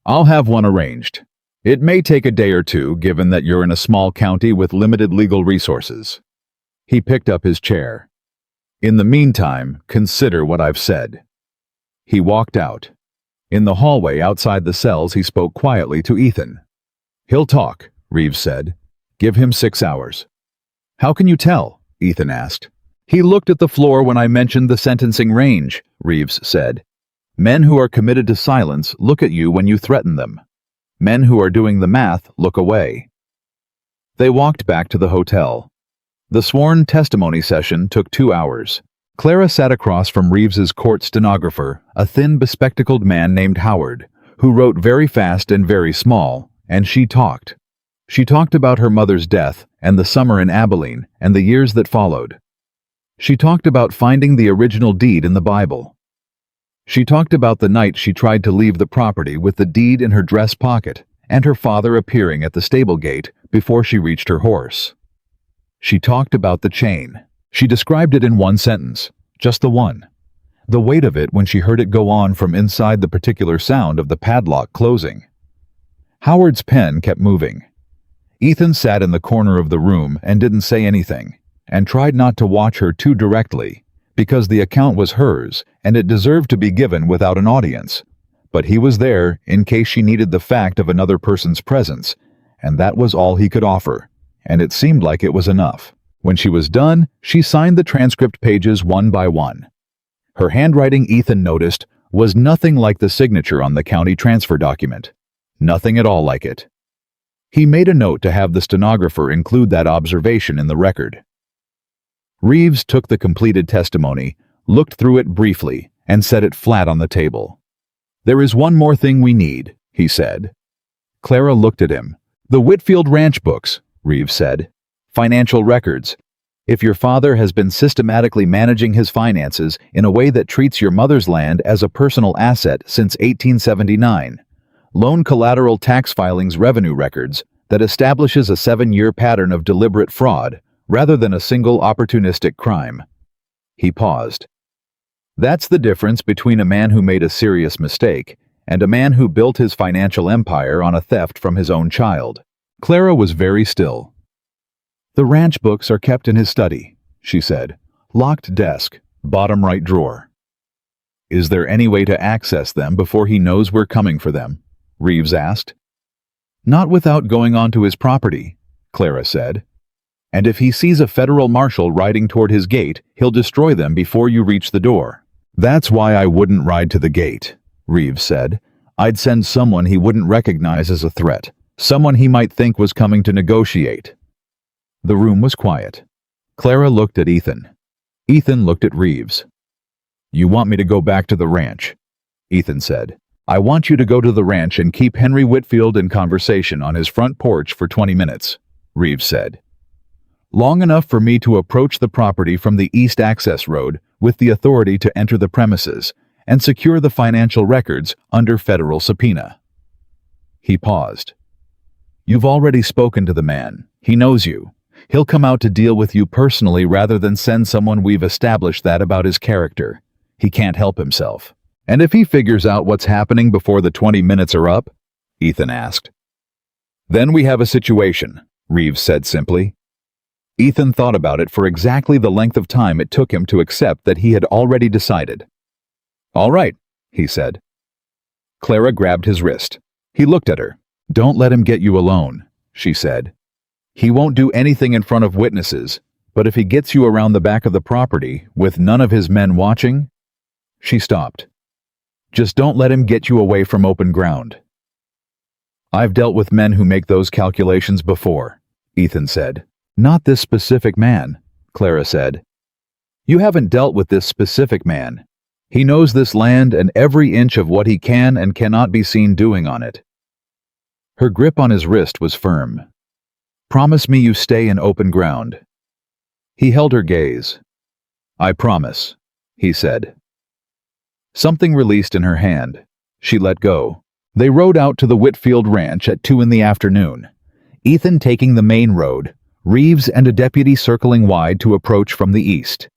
I'll have one arranged. It may take a day or two, given that you're in a small county with limited legal resources. He picked up his chair. In the meantime, consider what I've said. He walked out. In the hallway outside the cells, he spoke quietly to Ethan. He'll talk, Reeves said. Give him 6 hours. How can you tell? Ethan asked. He looked at the floor when I mentioned the sentencing range, Reeves said. Men who are committed to silence look at you when you threaten them. Men who are doing the math look away. They walked back to the hotel. The sworn testimony session took 2 hours. Clara sat across from Reeves's court stenographer, a thin, bespectacled man named Howard, who wrote very fast and very small, and she talked. She talked about her mother's death and the summer in Abilene and the years that followed. She talked about finding the original deed in the Bible. She talked about the night she tried to leave the property with the deed in her dress pocket and her father appearing at the stable gate before she reached her horse. She talked about the chain. She described it in one sentence, just the one. The weight of it when she heard it go on from inside the particular sound of the padlock closing. Howard's pen kept moving. Ethan sat in the corner of the room and didn't say anything, and tried not to watch her too directly, because the account was hers and it deserved to be given without an audience. But he was there in case she needed the fact of another person's presence, and that was all he could offer, and it seemed like it was enough. When she was done, she signed the transcript pages one by one. Her handwriting, Ethan noticed, was nothing like the signature on the county transfer document. Nothing at all like it. He made a note to have the stenographer include that observation in the record. Reeves took the completed testimony, looked through it briefly, and set it flat on the table. "There is one more thing we need," he said. Clara looked at him. "The Whitfield Ranch books," Reeves said. "Financial records. If your father has been systematically managing his finances in a way that treats your mother's land as a personal asset since 1879, loan collateral tax filings revenue records that establishes a 7-year pattern of deliberate fraud rather than a single opportunistic crime." He paused. "That's the difference between a man who made a serious mistake and a man who built his financial empire on a theft from his own child." Clara was very still. "The ranch books are kept in his study," she said. "Locked desk, bottom right drawer." "Is there any way to access them before he knows we're coming for them?" Reeves asked. "Not without going onto his property," Clara said. "And if he sees a federal marshal riding toward his gate, he'll destroy them before you reach the door." "That's why I wouldn't ride to the gate," Reeves said. "I'd send someone he wouldn't recognize as a threat, someone he might think was coming to negotiate." The room was quiet. Clara looked at Ethan. Ethan looked at Reeves. "You want me to go back to the ranch?" Ethan said. "I want you to go to the ranch and keep Henry Whitfield in conversation on his front porch for 20 minutes, Reeves said. "Long enough for me to approach the property from the east access road with the authority to enter the premises and secure the financial records under federal subpoena." He paused. "You've already spoken to the man. He knows you. He'll come out to deal with you personally rather than send someone. We've established that about his character. He can't help himself." "And if he figures out what's happening before the 20 minutes are up?" Ethan asked. "Then we have a situation," Reeves said simply. Ethan thought about it for exactly the length of time it took him to accept that he had already decided. "All right," he said. Clara grabbed his wrist. He looked at her. "Don't let him get you alone," she said. "He won't do anything in front of witnesses, but if he gets you around the back of the property with none of his men watching—" She stopped. "Just don't let him get you away from open ground." "I've dealt with men who make those calculations before," Ethan said. "Not this specific man," Clara said. "You haven't dealt with this specific man. He knows this land and every inch of what he can and cannot be seen doing on it." Her grip on his wrist was firm. "Promise me you stay in open ground." He held her gaze. "I promise," he said. Something released in her hand. She let go. They rode out to the Whitfield Ranch at 2 in the afternoon. Ethan taking the main road, Reeves and a deputy circling wide to approach from the east.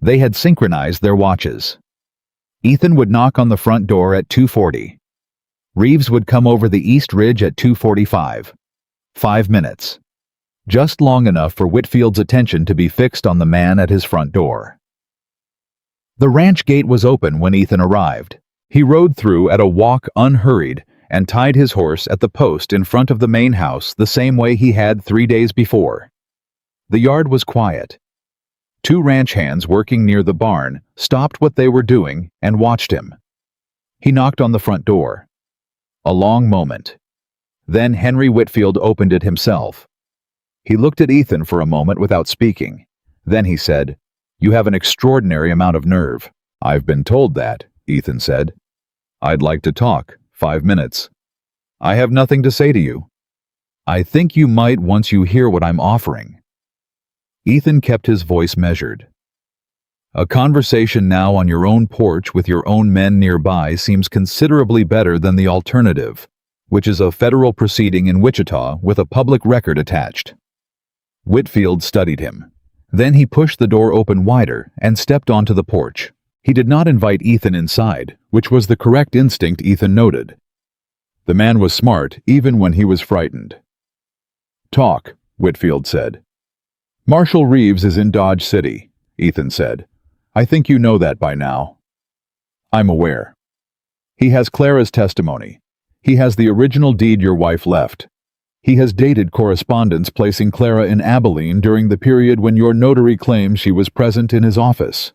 They had synchronized their watches. Ethan would knock on the front door at 2:40. Reeves would come over the east ridge at 2:45. 5 minutes. Just long enough for Whitfield's attention to be fixed on the man at his front door. The ranch gate was open when Ethan arrived. He rode through at a walk unhurried and tied his horse at the post in front of the main house the same way he had 3 days before. The yard was quiet. 2 ranch hands working near the barn stopped what they were doing and watched him. He knocked on the front door. A long moment. Then Henry Whitfield opened it himself. He looked at Ethan for a moment without speaking. Then he said, "You have an extraordinary amount of nerve." "I've been told that," Ethan said. "I'd like to talk. 5 minutes." "I have nothing to say to you." "I think you might once you hear what I'm offering." Ethan kept his voice measured. A conversation now on your own porch with your own men nearby seems considerably better than the alternative, which is a federal proceeding in Wichita with a public record attached. Whitfield studied him. Then he pushed the door open wider and stepped onto the porch. He did not invite Ethan inside, which was the correct instinct Ethan noted. The man was smart even when he was frightened. "Talk," Whitfield said. "Marshal Reeves is in Dodge City," Ethan said. "I think you know that by now." "I'm aware. He has Clara's testimony. He has the original deed your wife left. He has dated correspondence placing Clara in Abilene during the period when your notary claims she was present in his office."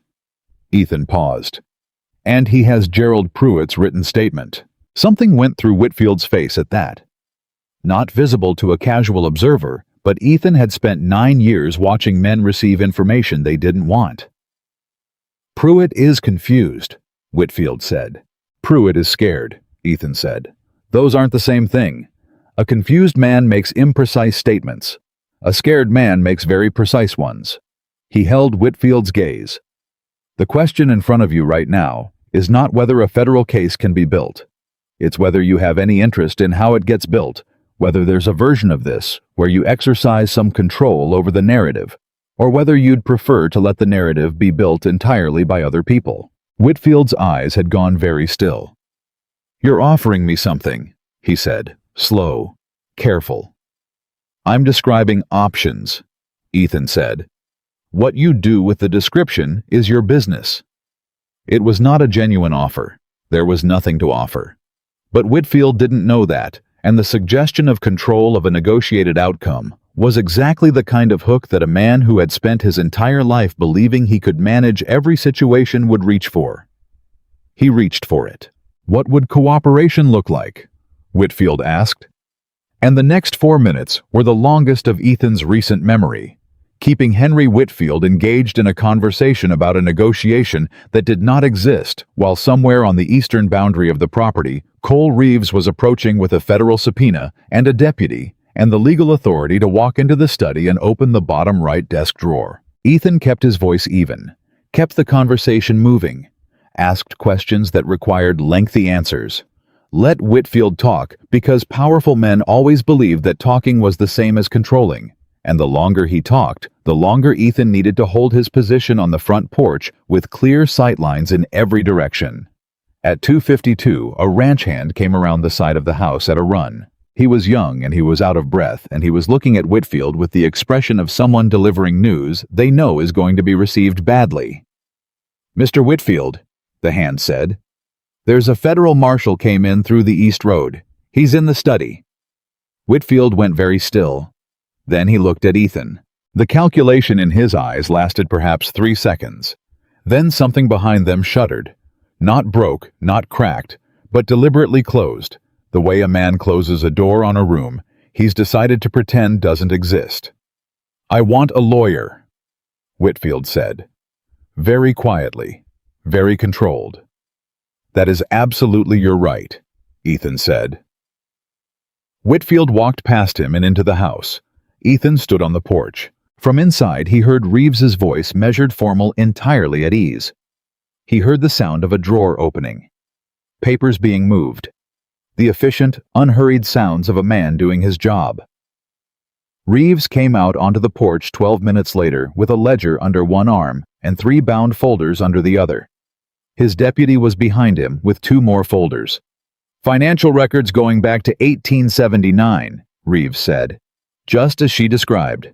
Ethan paused. "And he has Gerald Pruitt's written statement." Something went through Whitfield's face at that. Not visible to a casual observer, but Ethan had spent 9 years watching men receive information they didn't want. "Pruitt is confused," Whitfield said. "Pruitt is scared," Ethan said. "Those aren't the same thing. A confused man makes imprecise statements. A scared man makes very precise ones." He held Whitfield's gaze. "The question in front of you right now is not whether a federal case can be built. It's whether you have any interest in how it gets built, whether there's a version of this where you exercise some control over the narrative, or whether you'd prefer to let the narrative be built entirely by other people." Whitfield's eyes had gone very still. "You're offering me something," he said, slow, careful. "I'm describing options," Ethan said. "What you do with the description is your business." It was not a genuine offer. There was nothing to offer. But Whitfield didn't know that, and the suggestion of control of a negotiated outcome was exactly the kind of hook that a man who had spent his entire life believing he could manage every situation would reach for. He reached for it. "What would cooperation look like?" Whitfield asked. And the next 4 minutes were the longest of Ethan's recent memory, keeping Henry Whitfield engaged in a conversation about a negotiation that did not exist, while somewhere on the eastern boundary of the property, Cole Reeves was approaching with a federal subpoena and a deputy and the legal authority to walk into the study and open the bottom right desk drawer. Ethan kept his voice even, kept the conversation moving, asked questions that required lengthy answers. Let Whitfield talk, because powerful men always believed that talking was the same as controlling. And the longer he talked, the longer Ethan needed to hold his position on the front porch with clear sightlines in every direction. At 2:52, a ranch hand came around the side of the house at a run. He was young and he was out of breath, and he was looking at Whitfield with the expression of someone delivering news they know is going to be received badly. "Mr. Whitfield," the hand said, "there's a federal marshal came in through the East Road. He's in the study." Whitfield went very still. Then he looked at Ethan. The calculation in his eyes lasted perhaps 3 seconds. Then something behind them shuddered. Not broke, not cracked, but deliberately closed. The way a man closes a door on a room, he's decided to pretend doesn't exist. "I want a lawyer," Whitfield said. Very quietly, very controlled. "That is absolutely your right," Ethan said. Whitfield walked past him and into the house. Ethan stood on the porch. From inside, he heard Reeves's voice, measured, formal, entirely at ease. He heard the sound of a drawer opening, papers being moved, the efficient, unhurried sounds of a man doing his job. Reeves came out onto the porch 12 minutes later with a ledger under one arm and 3 bound folders under the other. His deputy was behind him with 2 more folders. "Financial records going back to 1879, Reeves said, just as she described.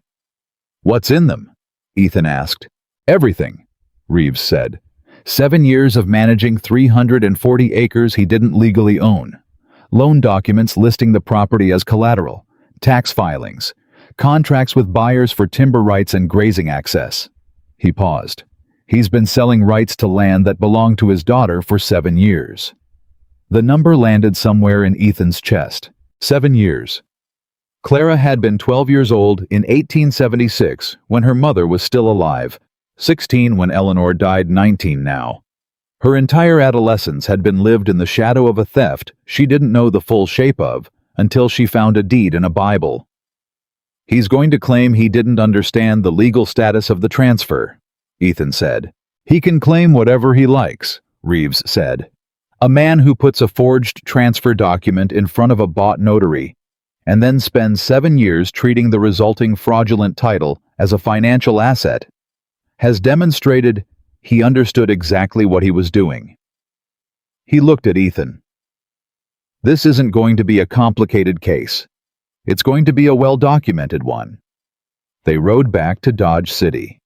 "What's in them?" Ethan asked. "Everything," Reeves said. 7 years of managing 340 acres he didn't legally own. Loan documents listing the property as collateral, tax filings, contracts with buyers for timber rights and grazing access. He paused. He's been selling rights to land that belonged to his daughter for 7 years. The number landed somewhere in Ethan's chest. 7 years. Clara had been 12 years old in 1876 when her mother was still alive, 16 when Eleanor died, 19 now. Her entire adolescence had been lived in the shadow of a theft she didn't know the full shape of until she found a deed in a Bible. "He's going to claim he didn't understand the legal status of the transfer," Ethan said. He can claim whatever he likes, Reeves said. A man who puts a forged transfer document in front of a bought notary and then spends 7 years treating the resulting fraudulent title as a financial asset has demonstrated he understood exactly what he was doing. He looked at Ethan. This isn't going to be a complicated case. It's going to be a well-documented one. They rode back to Dodge City.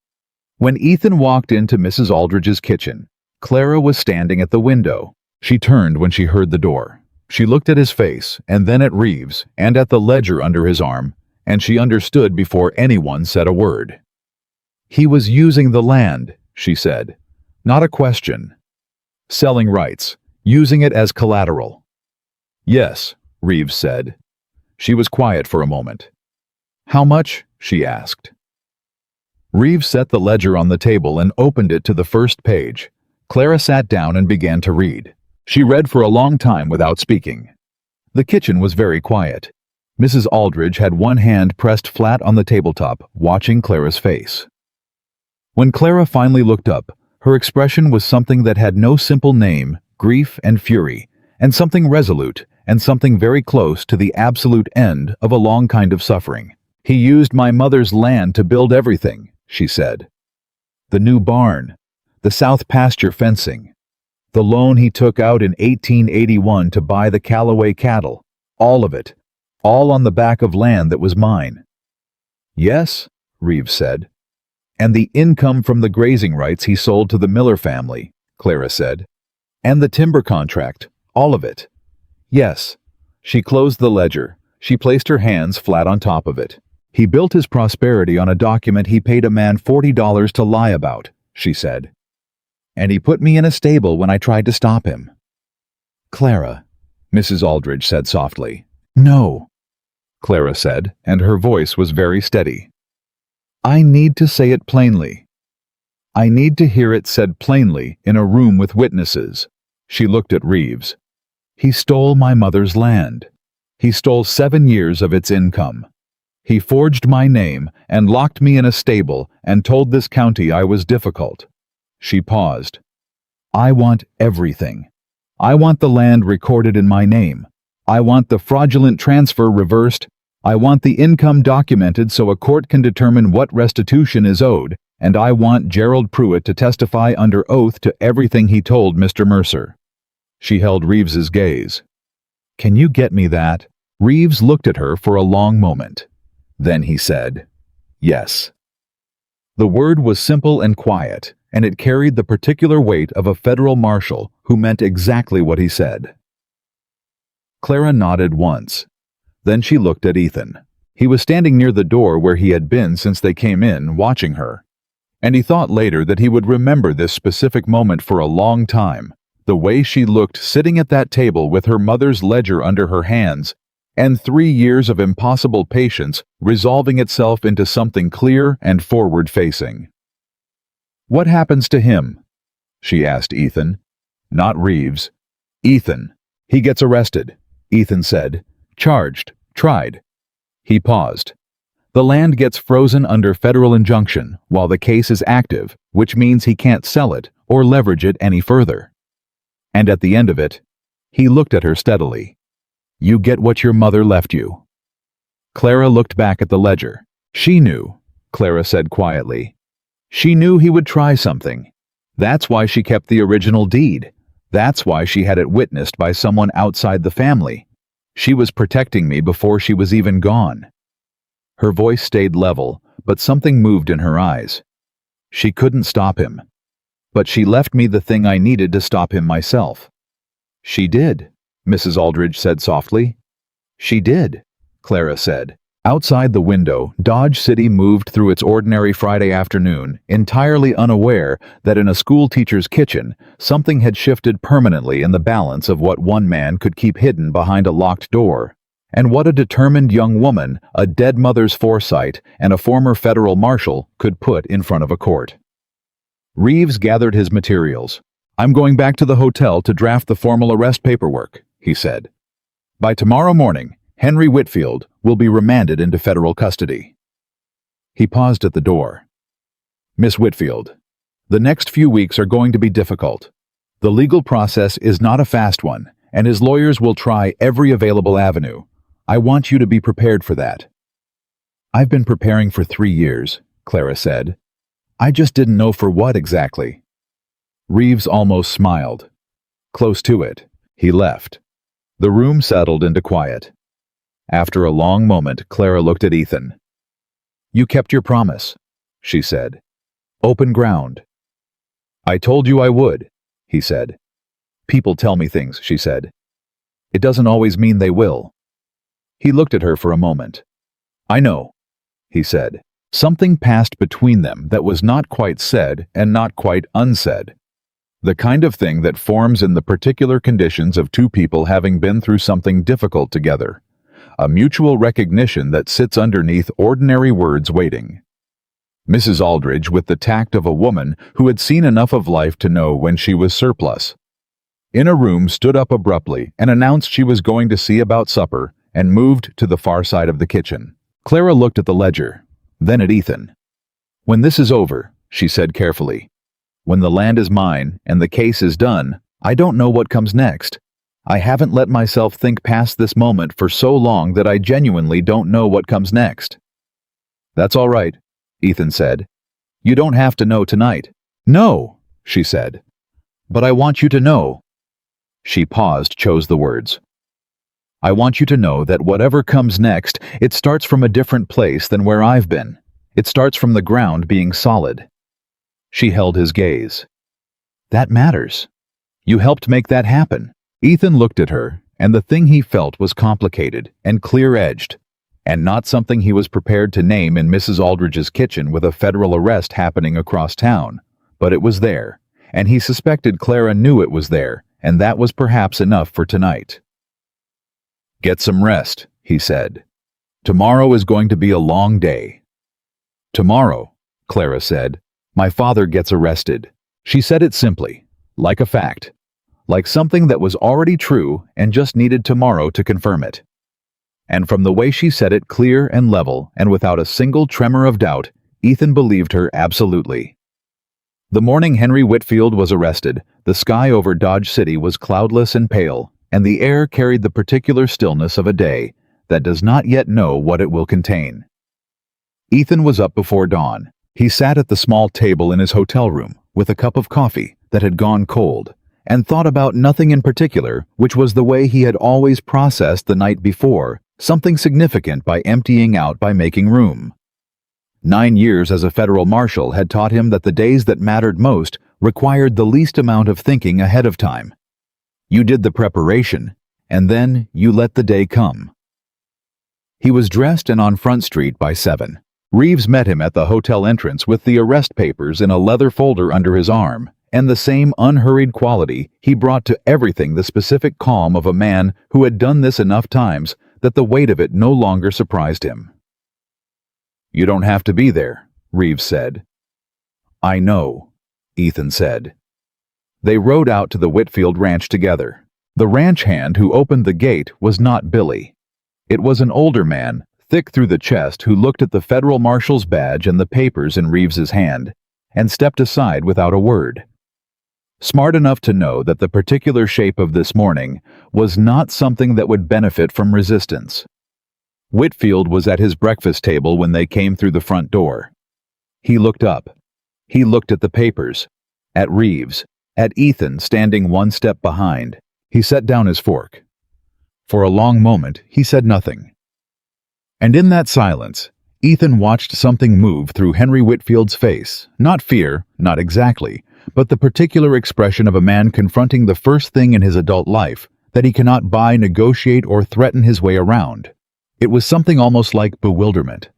When Ethan walked into Mrs. Aldridge's kitchen, Clara was standing at the window. She turned when she heard the door. She looked at his face, and then at Reeves, and at the ledger under his arm, and she understood before anyone said a word. He was using the land, she said. Not a question. Selling rights, using it as collateral. Yes, Reeves said. She was quiet for a moment. How much? She asked. Reeves set the ledger on the table and opened it to the first page. Clara sat down and began to read. She read for a long time without speaking. The kitchen was very quiet. Mrs. Aldridge had one hand pressed flat on the tabletop, watching Clara's face. When Clara finally looked up, her expression was something that had no simple name, grief and fury, and something resolute, and something very close to the absolute end of a long kind of suffering. He used my mother's land to build everything, she said. The new barn, the south pasture fencing, the loan he took out in 1881 to buy the Callaway cattle, all of it, all on the back of land that was mine. Yes, Reeves said. And the income from the grazing rights he sold to the Miller family, Clara said. And the timber contract, all of it. Yes. She closed the ledger. She placed her hands flat on top of it. He built his prosperity on a document he paid a man $40 to lie about, she said. And he put me in a stable when I tried to stop him. Clara, Mrs. Aldridge said softly. No, Clara said, and her voice was very steady. I need to say it plainly. I need to hear it said plainly in a room with witnesses. She looked at Reeves. He stole my mother's land. He stole 7 years of its income. He forged my name and locked me in a stable and told this county I was difficult. She paused. I want everything. I want the land recorded in my name. I want the fraudulent transfer reversed. I want the income documented so a court can determine what restitution is owed, and I want Gerald Pruitt to testify under oath to everything he told Mr. Mercer. She held Reeves's gaze. Can you get me that? Reeves looked at her for a long moment. Then he said, yes. The word was simple and quiet, and it carried the particular weight of a federal marshal who meant exactly what he said. Clara nodded once. Then she looked at Ethan. He was standing near the door where he had been since they came in, watching her. And he thought later that he would remember this specific moment for a long time, the way she looked sitting at that table with her mother's ledger under her hands, and 3 years of impossible patience resolving itself into something clear and forward-facing. What happens to him? She asked Ethan. Not Reeves. Ethan. He gets arrested, Ethan said. Charged. Tried. He paused. The land gets frozen under federal injunction while the case is active, which means he can't sell it or leverage it any further. And at the end of it, he looked at her steadily. You get what your mother left you. Clara looked back at the ledger. She knew, Clara said quietly. She knew he would try something. That's why she kept the original deed. That's why she had it witnessed by someone outside the family. She was protecting me before she was even gone. Her voice stayed level, but something moved in her eyes. She couldn't stop him. But she left me the thing I needed to stop him myself. She did, Mrs. Aldridge said softly. She did, Clara said. Outside the window, Dodge City moved through its ordinary Friday afternoon, entirely unaware that in a school teacher's kitchen, something had shifted permanently in the balance of what one man could keep hidden behind a locked door, and what a determined young woman, a dead mother's foresight, and a former federal marshal could put in front of a court. Reeves gathered his materials. I'm going back to the hotel to draft the formal arrest paperwork, he said. By tomorrow morning, Henry Whitfield will be remanded into federal custody. He paused at the door. Miss Whitfield, The next few weeks are going to be difficult. The legal process is not a fast one, and his lawyers will try every available avenue. I want you to be prepared for that." "I've been preparing for 3 years," Clara said. "I just didn't know for what exactly." Reeves almost smiled. Close to it, he left. The room settled into quiet. After a long moment, Clara looked at Ethan. "You kept your promise," she said. "Open ground." "I told you I would," he said. "People tell me things," she said. "It doesn't always mean they will." He looked at her for a moment. "I know," he said. Something passed between them that was not quite said and not quite unsaid. The kind of thing that forms in the particular conditions of two people having been through something difficult together. A mutual recognition that sits underneath ordinary words waiting. Mrs. Aldridge, with the tact of a woman who had seen enough of life to know when she was surplus, in a room stood up abruptly and announced she was going to see about supper and moved to the far side of the kitchen. Clara looked at the ledger, then at Ethan. "When this is over," she said carefully, "when the land is mine and the case is done, I don't know what comes next. I haven't let myself think past this moment for so long that I genuinely don't know what comes next." "That's all right," Ethan said. "You don't have to know tonight." "No," she said. "But I want you to know." She paused, chose the words. "I want you to know that whatever comes next, it starts from a different place than where I've been. It starts from the ground being solid." She held his gaze. "That matters. You helped make that happen." Ethan looked at her, and the thing he felt was complicated and clear-edged, and not something he was prepared to name in Mrs. Aldridge's kitchen with a federal arrest happening across town. But it was there, and he suspected Clara knew it was there, and that was perhaps enough for tonight. "Get some rest," he said. "Tomorrow is going to be a long day." "Tomorrow," Clara said, "my father gets arrested." She said it simply, like a fact, like something that was already true and just needed tomorrow to confirm it. And from the way she said it, clear and level and without a single tremor of doubt, Ethan believed her absolutely. The morning Henry Whitfield was arrested, the sky over Dodge City was cloudless and pale, and the air carried the particular stillness of a day that does not yet know what it will contain. Ethan was up before dawn. He sat at the small table in his hotel room with a cup of coffee that had gone cold, and thought about nothing in particular, which was the way he had always processed the night before, something significant by emptying out by making room. 9 years as a federal marshal had taught him that the days that mattered most required the least amount of thinking ahead of time. You did the preparation, and then you let the day come. He was dressed and on Front Street by 7. Reeves met him at the hotel entrance with the arrest papers in a leather folder under his arm, and the same unhurried quality he brought to everything, the specific calm of a man who had done this enough times that the weight of it no longer surprised him. "You don't have to be there," Reeves said. "I know," Ethan said. They rode out to the Whitfield ranch together. The ranch hand who opened the gate was not Billy. It was an older man, thick through the chest, who looked at the federal marshal's badge and the papers in Reeves's hand, and stepped aside without a word. Smart enough to know that the particular shape of this morning was not something that would benefit from resistance. Whitfield was at his breakfast table when they came through the front door. He looked up. He looked at the papers, at Reeves, at Ethan standing one step behind. He set down his fork. For a long moment, he said nothing. And in that silence, Ethan watched something move through Henry Whitfield's face. Not fear, not exactly, but the particular expression of a man confronting the first thing in his adult life that he cannot buy, negotiate, or threaten his way around. It was something almost like bewilderment,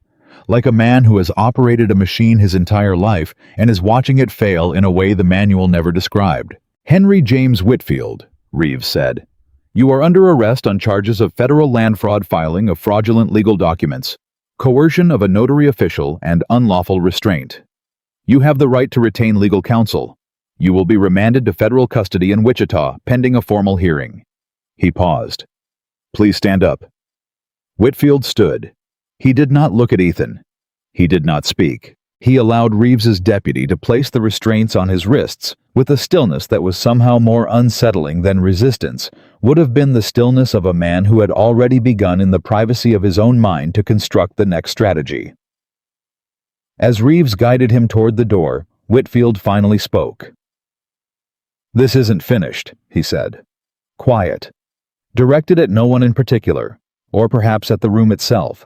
like a man who has operated a machine his entire life and is watching it fail in a way the manual never described. "Henry James Whitfield," Reeves said, "you are under arrest on charges of federal land fraud, filing of fraudulent legal documents, coercion of a notary official, and unlawful restraint. You have the right to retain legal counsel. You will be remanded to federal custody in Wichita, pending a formal hearing." He paused. "Please stand up." Whitfield stood. He did not look at Ethan. He did not speak. He allowed Reeves's deputy to place the restraints on his wrists with a stillness that was somehow more unsettling than resistance would have been the stillness of a man who had already begun in the privacy of his own mind to construct the next strategy. As Reeves guided him toward the door, Whitfield finally spoke. "This isn't finished," he said. Quiet. Directed at no one in particular, or perhaps at the room itself.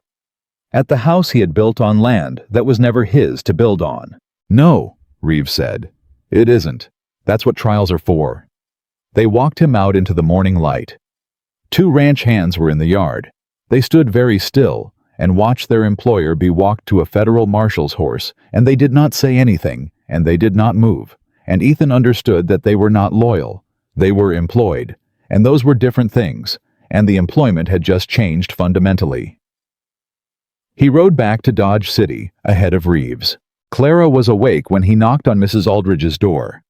At the house he had built on land that was never his to build on. "No," Reeves said. "It isn't. That's what trials are for." They walked him out into the morning light. 2 ranch hands were in the yard. They stood very still and watched their employer be walked to a federal marshal's horse, and they did not say anything, and they did not move, and Ethan understood that they were not loyal. They were employed, and those were different things, and the employment had just changed fundamentally. He rode back to Dodge City, ahead of Reeves. Clara was awake when he knocked on Mrs. Aldridge's door.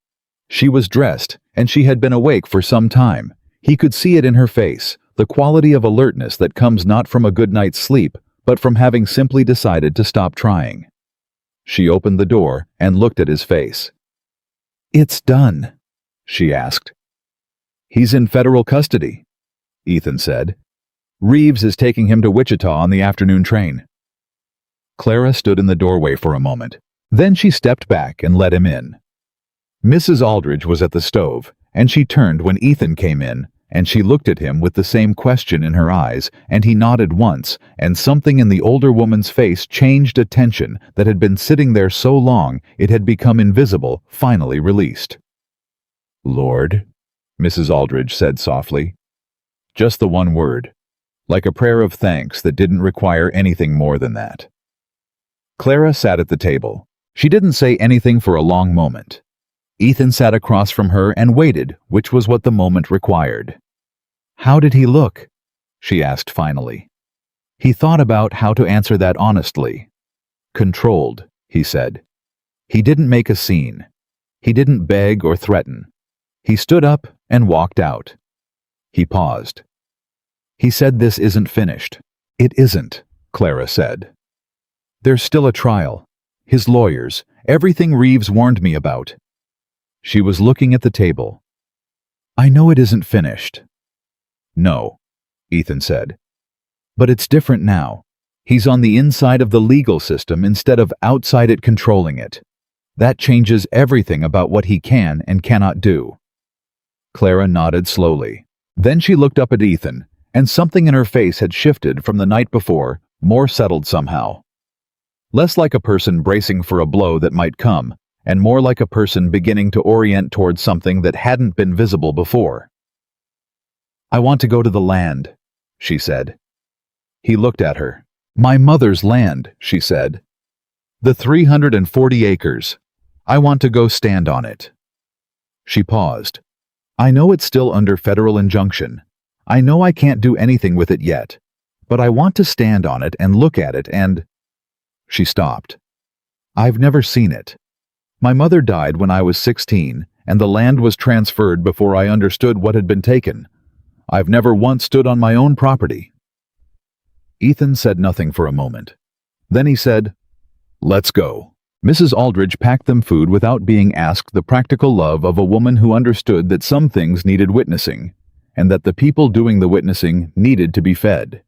She was dressed, and she had been awake for some time. He could see it in her face, the quality of alertness that comes not from a good night's sleep, but from having simply decided to stop trying. She opened the door and looked at his face. "It's done," she asked. "He's in federal custody," Ethan said. "Reeves is taking him to Wichita on the afternoon train." Clara stood in the doorway for a moment. Then she stepped back and let him in. Mrs. Aldridge was at the stove, and she turned when Ethan came in, and she looked at him with the same question in her eyes, and he nodded once, and something in the older woman's face changed a tension that had been sitting there so long it had become invisible, finally released. "Lord," Mrs. Aldridge said softly. Just the one word, like a prayer of thanks that didn't require anything more than that. Clara sat at the table. She didn't say anything for a long moment. Ethan sat across from her and waited, which was what the moment required. "How did he look?" she asked finally. He thought about how to answer that honestly. "Controlled," he said. He didn't make a scene. He didn't beg or threaten. He stood up and walked out. He paused. He said, "This isn't finished." "It isn't," Clara said. "There's still a trial. His lawyers, everything Reeves warned me about." She was looking at the table. "I know it isn't finished." "No," Ethan said. "But it's different now. He's on the inside of the legal system instead of outside it controlling it. That changes everything about what he can and cannot do." Clara nodded slowly. Then she looked up at Ethan, and something in her face had shifted from the night before, more settled somehow. Less like a person bracing for a blow that might come, and more like a person beginning to orient towards something that hadn't been visible before. "I want to go to the land," she said. He looked at her. "My mother's land," she said. "The 340 acres. I want to go stand on it." She paused. "I know it's still under federal injunction. I know I can't do anything with it yet. But I want to stand on it and look at it and—" She stopped. "I've never seen it. My mother died when I was 16, and the land was transferred before I understood what had been taken. I've never once stood on my own property." Ethan said nothing for a moment. Then he said, "Let's go." Mrs. Aldridge packed them food without being asked, the practical love of a woman who understood that some things needed witnessing, and that the people doing the witnessing needed to be fed.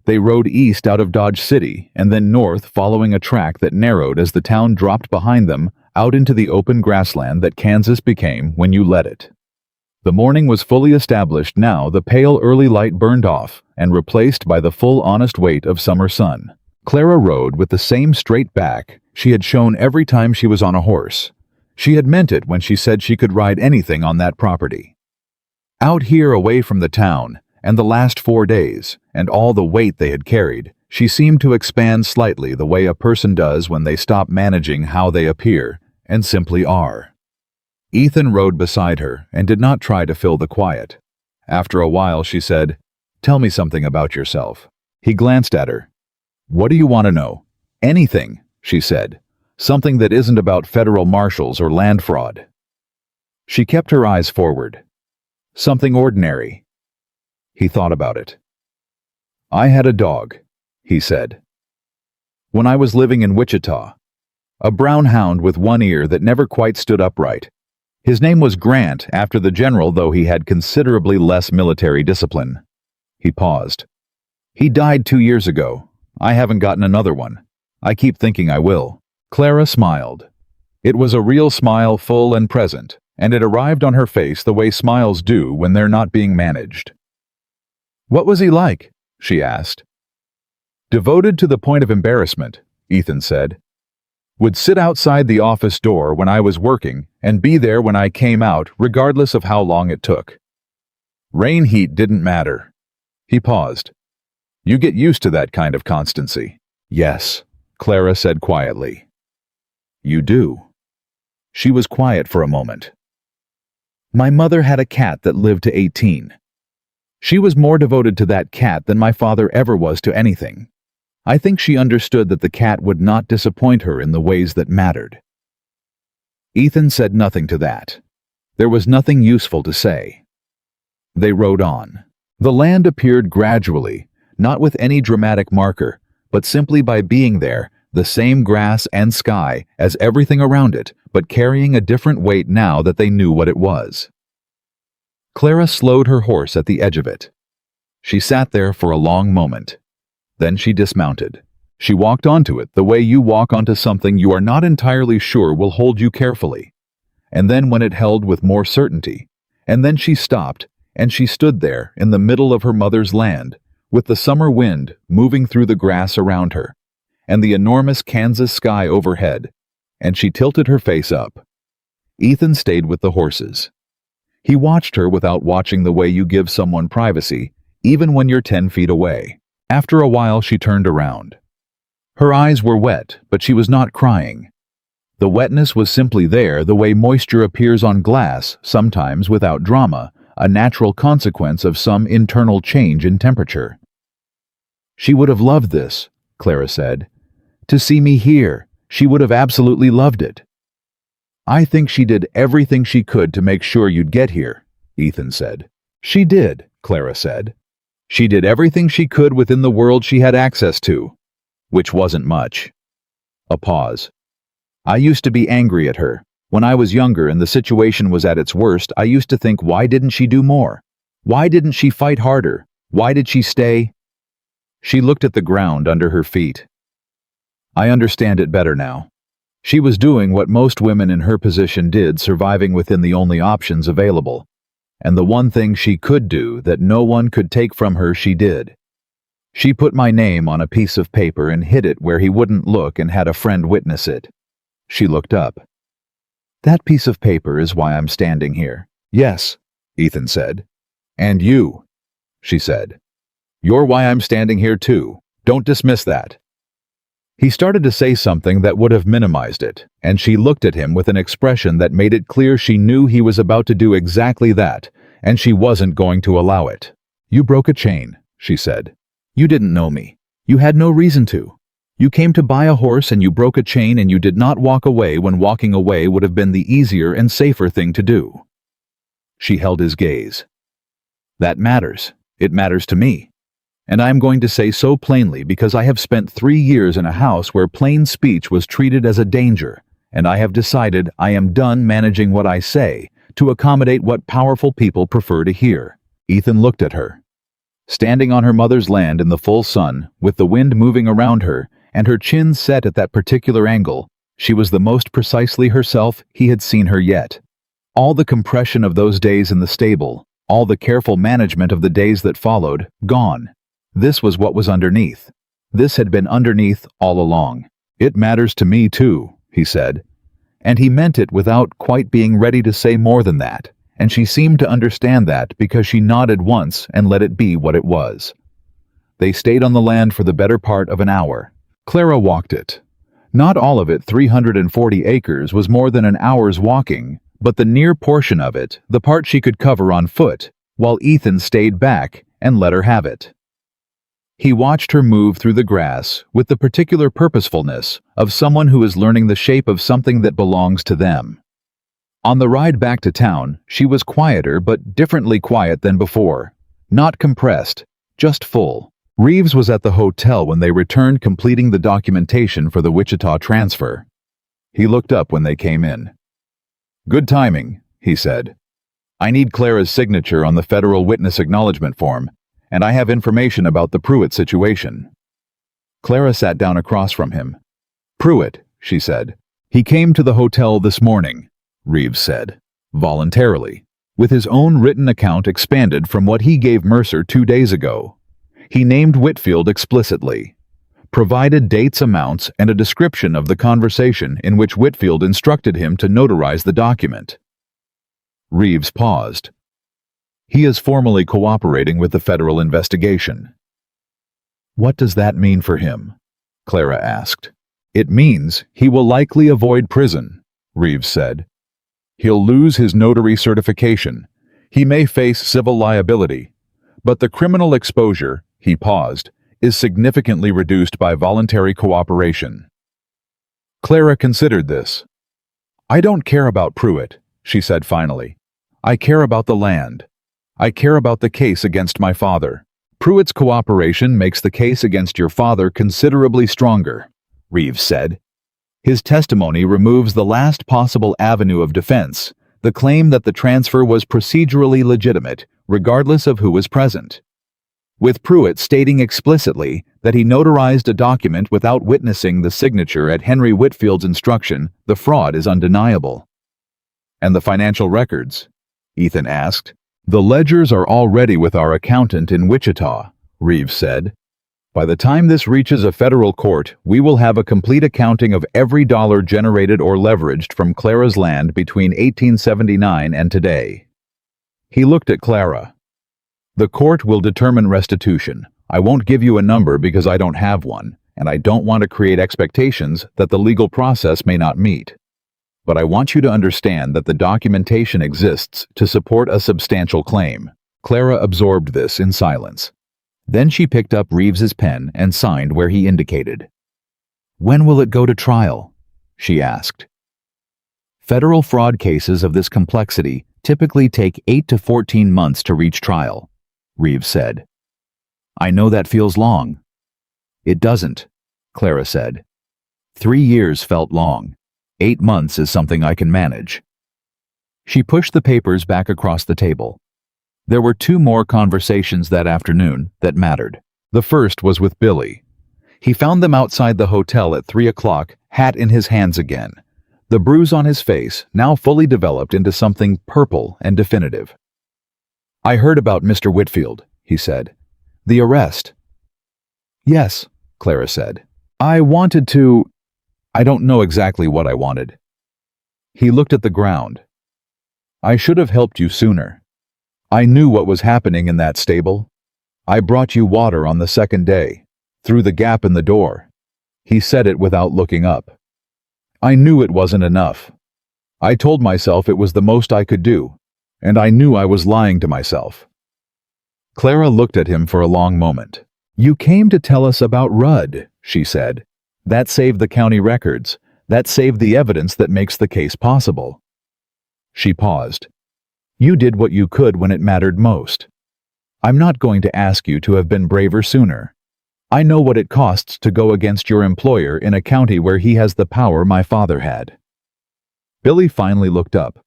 They rode east out of Dodge City and then north, following a track that narrowed as the town dropped behind them out into the open grassland that Kansas became when you let it. The morning was fully established now. The pale early light burned off and replaced by the full honest weight of summer sun. Clara rode with the same straight back she had shown every time she was on a horse. She had meant it when she said she could ride anything on that property. Out here away from the town, and the last 4 days, and all the weight they had carried, she seemed to expand slightly the way a person does when they stop managing how they appear, and simply are. Ethan rode beside her and did not try to fill the quiet. After a while she said, "Tell me something about yourself." He glanced at her. "What do you want to know?" "Anything," she said. "Something that isn't about federal marshals or land fraud." She kept her eyes forward. "Something ordinary." He thought about it. "I had a dog," he said. "When I was living in Wichita. a brown hound with one ear that never quite stood upright. His name was Grant, after the general, though he had considerably less military discipline. He paused. He died 2 years ago. I haven't gotten another one. I keep thinking I will. Clara smiled. It was a real smile, full and present, and it arrived on her face the way smiles do when they're not being managed. "What was he like?" she asked. "Devoted to the point of embarrassment," Ethan said. "Would sit outside the office door when I was working and be there when I came out, regardless of how long it took. Rain, heat didn't matter." He paused. "You get used to that kind of constancy." "Yes," Clara said quietly. "You do." She was quiet for a moment. "My mother had a cat that lived to 18. She was more devoted to that cat than my father ever was to anything. I think she understood that the cat would not disappoint her in the ways that mattered." Ethan said nothing to that. There was nothing useful to say. They rode on. The land appeared gradually, not with any dramatic marker, but simply by being there, the same grass and sky as everything around it, but carrying a different weight now that they knew what it was. Clara slowed her horse at the edge of it. She sat there for a long moment. Then she dismounted. She walked onto it the way you walk onto something you are not entirely sure will hold you carefully. And then when it held with more certainty, and then she stopped, and she stood there in the middle of her mother's land, with the summer wind moving through the grass around her, and the enormous Kansas sky overhead, and she tilted her face up. Ethan stayed with the horses. He watched her without watching the way you give someone privacy, even when you're 10 feet away. After a while she turned around. Her eyes were wet, but she was not crying. The wetness was simply there the way moisture appears on glass, sometimes without drama, a natural consequence of some internal change in temperature. "She would have loved this," Clara said. "To see me here, she would have absolutely loved it." "I think she did everything she could to make sure you'd get here," Ethan said. "She did," Clara said. "She did everything she could within the world she had access to, which wasn't much." A pause. "I used to be angry at her. When I was younger and the situation was at its worst, I used to think, why didn't she do more? Why didn't she fight harder? Why did she stay?" She looked at the ground under her feet. "I understand it better now. She was doing what most women in her position did, surviving within the only options available. And the one thing she could do that no one could take from her, she did. She put my name on a piece of paper and hid it where he wouldn't look and had a friend witness it." She looked up. "That piece of paper is why I'm standing here." "Yes," Ethan said. "And you," she said. "You're why I'm standing here too. Don't dismiss that." He started to say something that would have minimized it, and she looked at him with an expression that made it clear she knew he was about to do exactly that, and she wasn't going to allow it. "You broke a chain," she said. "You didn't know me. You had no reason to. You came to buy a horse and you broke a chain, and you did not walk away when walking away would have been the easier and safer thing to do." She held his gaze. "That matters. It matters to me. And I am going to say so plainly because I have spent 3 years in a house where plain speech was treated as a danger, and I have decided I am done managing what I say to accommodate what powerful people prefer to hear." Ethan looked at her. Standing on her mother's land in the full sun, with the wind moving around her, and her chin set at that particular angle, she was the most precisely herself he had seen her yet. All the compression of those days in the stable, all the careful management of the days that followed, gone. This was what was underneath. This had been underneath all along. "It matters to me too," he said. And he meant it without quite being ready to say more than that, and she seemed to understand that because she nodded once and let it be what it was. They stayed on the land for the better part of an hour. Clara walked it. Not all of it, 340 acres, was more than an hour's walking, but the near portion of it, the part she could cover on foot, while Ethan stayed back and let her have it. He watched her move through the grass with the particular purposefulness of someone who is learning the shape of something that belongs to them. On the ride back to town, she was quieter but differently quiet than before. Not compressed, just full. Reeves was at the hotel when they returned, completing the documentation for the Wichita transfer. He looked up when they came in. "Good timing," he said. "I need Clara's signature on the federal witness acknowledgement form, and I have information about the Pruitt situation." Clara sat down across from him. "Pruitt," she said. "He came to the hotel this morning," Reeves said, "voluntarily, with his own written account expanded from what he gave Mercer 2 days ago. He named Whitfield explicitly, provided dates, amounts, and a description of the conversation in which Whitfield instructed him to notarize the document." Reeves paused. "He is formally cooperating with the federal investigation." "What does that mean for him?" Clara asked. "It means he will likely avoid prison," Reeves said. "He'll lose his notary certification. He may face civil liability, but the criminal exposure," he paused, "is significantly reduced by voluntary cooperation." Clara considered this. "I don't care about Pruitt," she said finally. "I care about the land. I care about the case against my father. Pruitt's cooperation makes the case against your father considerably stronger," Reeves said. "His testimony removes the last possible avenue of defense, the claim that the transfer was procedurally legitimate, regardless of who was present. With Pruitt stating explicitly that he notarized a document without witnessing the signature at Henry Whitfield's instruction, the fraud is undeniable." "And the financial records?" Ethan asked. "The ledgers are already with our accountant in Wichita," Reeves said. "By the time this reaches a federal court, we will have a complete accounting of every dollar generated or leveraged from Clara's land between 1879 and today." He looked at Clara. "The court will determine restitution. I won't give you a number because I don't have one, and I don't want to create expectations that the legal process may not meet. But I want you to understand that the documentation exists to support a substantial claim." Clara absorbed this in silence. Then she picked up Reeves's pen and signed where he indicated. "When will it go to trial?" she asked. "Federal fraud cases of this complexity typically take 8 to 14 months to reach trial," Reeves said. "I know that feels long." "It doesn't," Clara said. 3 years felt long. 8 months is something I can manage." She pushed the papers back across the table. There were 2 more conversations that afternoon that mattered. The first was with Billy. He found them outside the hotel at 3 o'clock, hat in his hands again. The bruise on his face now fully developed into something purple and definitive. "I heard about Mr. Whitfield," he said. "The arrest." "Yes," Clara said. "I wanted to... I don't know exactly what I wanted." He looked at the ground. "I should have helped you sooner. I knew what was happening in that stable. I brought you water on the second day, through the gap in the door." He said it without looking up. "I knew it wasn't enough. I told myself it was the most I could do, and I knew I was lying to myself." Clara looked at him for a long moment. "You came to tell us about Rudd," she said. "That saved the county records. That saved the evidence that makes the case possible." She paused. "You did what you could when it mattered most. I'm not going to ask you to have been braver sooner. I know what it costs to go against your employer in a county where he has the power my father had." Billy finally looked up.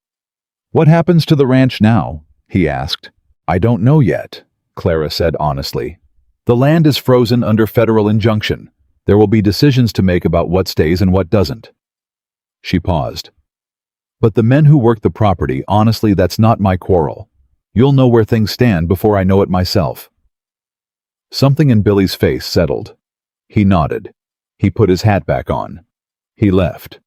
"What happens to the ranch now?" he asked. "I don't know yet," Clara said honestly. "The land is frozen under federal injunction. There will be decisions to make about what stays and what doesn't." She paused. "But the men who work the property, honestly, that's not my quarrel. You'll know where things stand before I know it myself." Something in Billy's face settled. He nodded. He put his hat back on. He left.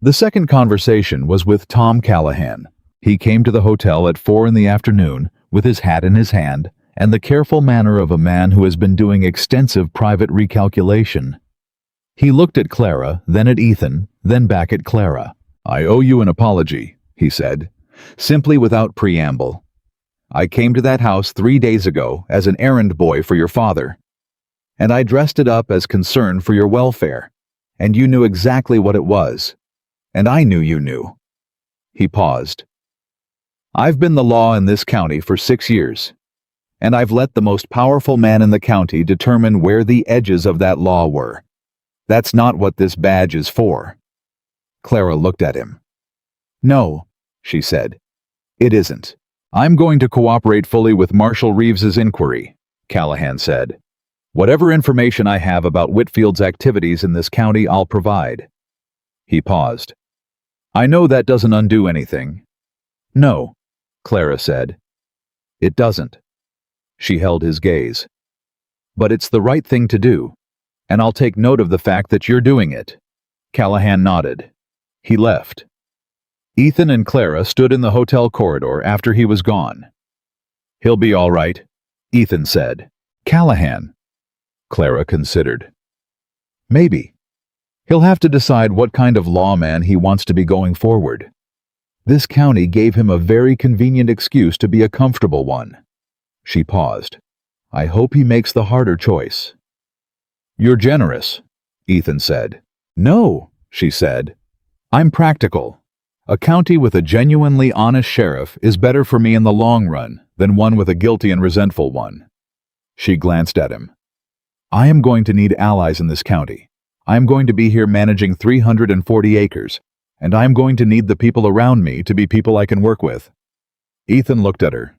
The second conversation was with Tom Callahan. He came to the hotel at 4 in the afternoon, with his hat in his hand, and the careful manner of a man who has been doing extensive private recalculation. He looked at Clara, then at Ethan, then back at Clara. "I owe you an apology," he said, simply without preamble. "I came to that house 3 days ago as an errand boy for your father, and I dressed it up as concern for your welfare, and you knew exactly what it was, and I knew you knew." He paused. "I've been the law in this county for 6 years, and I've let the most powerful man in the county determine where the edges of that law were. That's not what this badge is for. Clara looked at him. "No," she said. "It isn't. I'm going to cooperate fully with Marshal Reeves's inquiry," Callahan said. "Whatever information I have about Whitfield's activities in this county, I'll provide." He paused. "I know that doesn't undo anything." "No," Clara said. "It doesn't." She held his gaze. "But it's the right thing to do, and I'll take note of the fact that you're doing it." Callahan nodded. He left. Ethan and Clara stood in the hotel corridor after he was gone. "He'll be all right," Ethan said. "Callahan," Clara considered. "Maybe. He'll have to decide what kind of lawman he wants to be going forward. This county gave him a very convenient excuse to be a comfortable one." She paused. "I hope he makes the harder choice." "You're generous," Ethan said. "No," she said. "I'm practical. A county with a genuinely honest sheriff is better for me in the long run than one with a guilty and resentful one." She glanced at him. "I am going to need allies in this county. I am going to be here managing 340 acres, and I am going to need the people around me to be people I can work with." Ethan looked at her.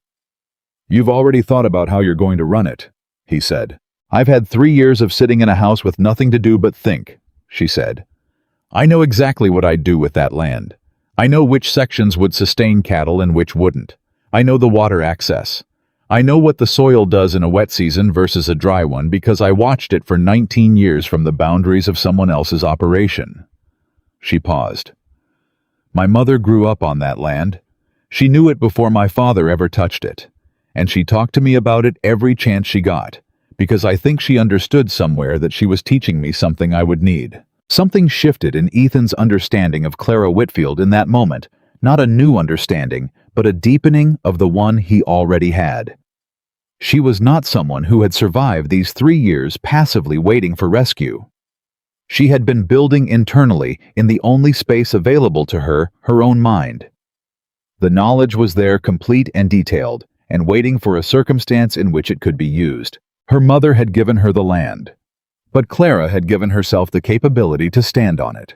"You've already thought about how you're going to run it," he said. "I've had 3 years of sitting in a house with nothing to do but think," she said. "I know exactly what I'd do with that land. I know which sections would sustain cattle and which wouldn't. I know the water access. I know what the soil does in a wet season versus a dry one because I watched it for 19 years from the boundaries of someone else's operation." She paused. "My mother grew up on that land. She knew it before my father ever touched it. And she talked to me about it every chance she got, because I think she understood somewhere that she was teaching me something I would need." Something shifted in Ethan's understanding of Clara Whitfield in that moment, not a new understanding, but a deepening of the one he already had. She was not someone who had survived these 3 years passively waiting for rescue. She had been building internally in the only space available to her, her own mind. The knowledge was there complete and detailed, and waiting for a circumstance in which it could be used. Her mother had given her the land, but Clara had given herself the capability to stand on it.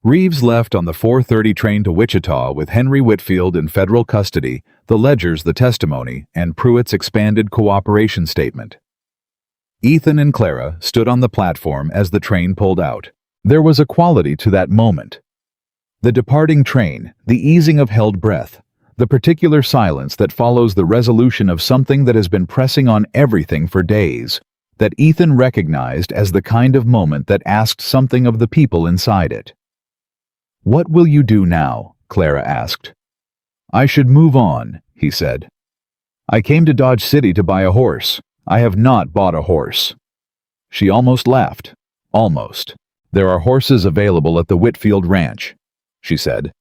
Reeves left on the 4:30 train to Wichita with Henry Whitfield in federal custody, the ledgers, the testimony, and Pruitt's expanded cooperation statement. Ethan and Clara stood on the platform as the train pulled out. There was a quality to that moment. The departing train, the easing of held breath, the particular silence that follows the resolution of something that has been pressing on everything for days, that Ethan recognized as the kind of moment that asked something of the people inside it. "What will you do now?" Clara asked. "I should move on," he said. "I came to Dodge City to buy a horse. I have not bought a horse." She almost laughed. "Almost. There are horses available at the Whitfield Ranch," she said.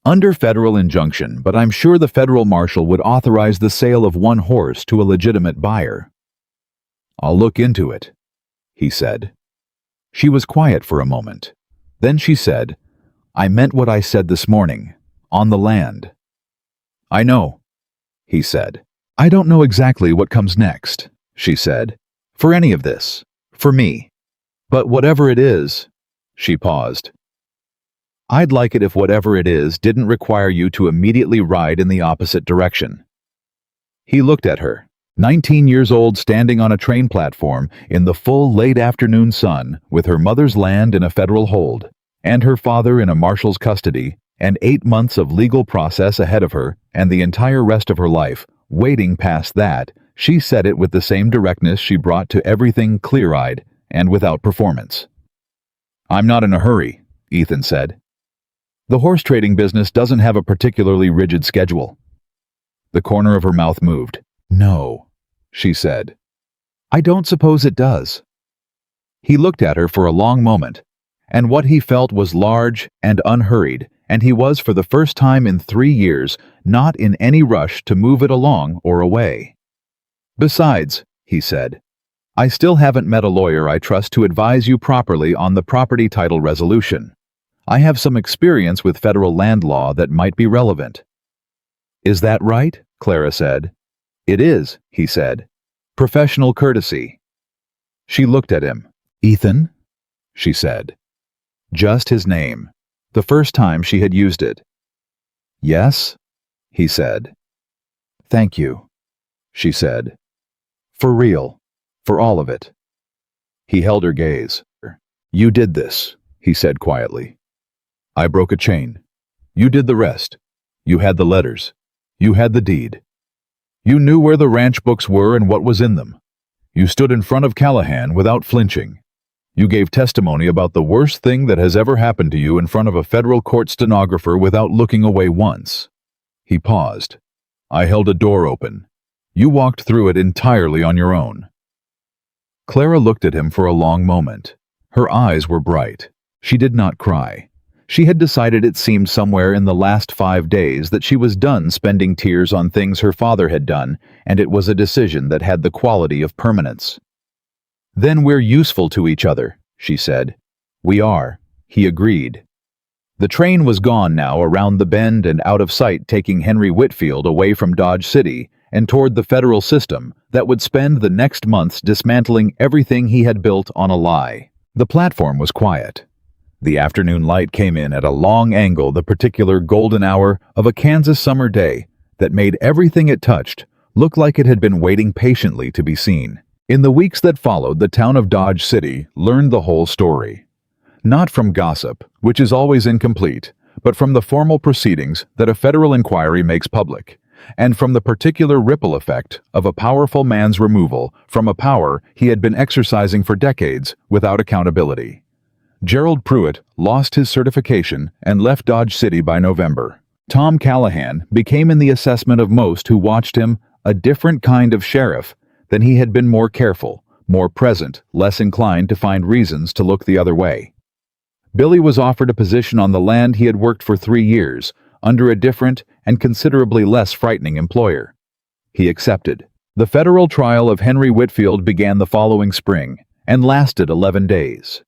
"Under federal injunction, but I'm sure the federal marshal would authorize the sale of one horse to a legitimate buyer." "I'll look into it," he said. She was quiet for a moment. Then she said, "I meant what I said this morning, on the land." "I know," he said. "I don't know exactly what comes next," she said, "for any of this, for me. But whatever it is," she paused, "I'd like it if whatever it is didn't require you to immediately ride in the opposite direction." He looked at her. 19 years old, standing on a train platform in the full late afternoon sun with her mother's land in a federal hold and her father in a marshal's custody and 8 months of legal process ahead of her and the entire rest of her life waiting past that, she said it with the same directness she brought to everything, clear-eyed and without performance. "I'm not in a hurry," Ethan said. "The horse trading business doesn't have a particularly rigid schedule." The corner of her mouth moved. "No," she said. "I don't suppose it does." He looked at her for a long moment, and what he felt was large and unhurried, and he was for the first time in 3 years not in any rush to move it along or away. "Besides," he said, "I still haven't met a lawyer I trust to advise you properly on the property title resolution. I have some experience with federal land law that might be relevant." "Is that right?" Clara said. "It is," he said. "Professional courtesy." She looked at him. "Ethan?" she said. Just his name. The first time she had used it. "Yes?" he said. "Thank you," she said. "For real. For all of it." He held her gaze. "You did this," he said quietly. "I broke a chain. You did the rest. You had the letters. You had the deed. You knew where the ranch books were and what was in them. You stood in front of Callahan without flinching. You gave testimony about the worst thing that has ever happened to you in front of a federal court stenographer without looking away once." He paused. "I held a door open. You walked through it entirely on your own." Clara looked at him for a long moment. Her eyes were bright. She did not cry. She had decided, it seemed somewhere in the last 5 days, that she was done spending tears on things her father had done, and it was a decision that had the quality of permanence. "Then we're useful to each other," she said. "We are," he agreed. The train was gone now, around the bend and out of sight, taking Henry Whitfield away from Dodge City and toward the federal system that would spend the next months dismantling everything he had built on a lie. The platform was quiet. The afternoon light came in at a long angle, the particular golden hour of a Kansas summer day that made everything it touched look like it had been waiting patiently to be seen. In the weeks that followed, the town of Dodge City learned the whole story. Not from gossip, which is always incomplete, but from the formal proceedings that a federal inquiry makes public, and from the particular ripple effect of a powerful man's removal from a power he had been exercising for decades without accountability. Gerald Pruitt lost his certification and left Dodge City by November. Tom Callahan became, in the assessment of most who watched him, a different kind of sheriff than he had been, more careful, more present, less inclined to find reasons to look the other way. Billy was offered a position on the land he had worked for 3 years, under a different and considerably less frightening employer. He accepted. The federal trial of Henry Whitfield began the following spring and lasted 11 days.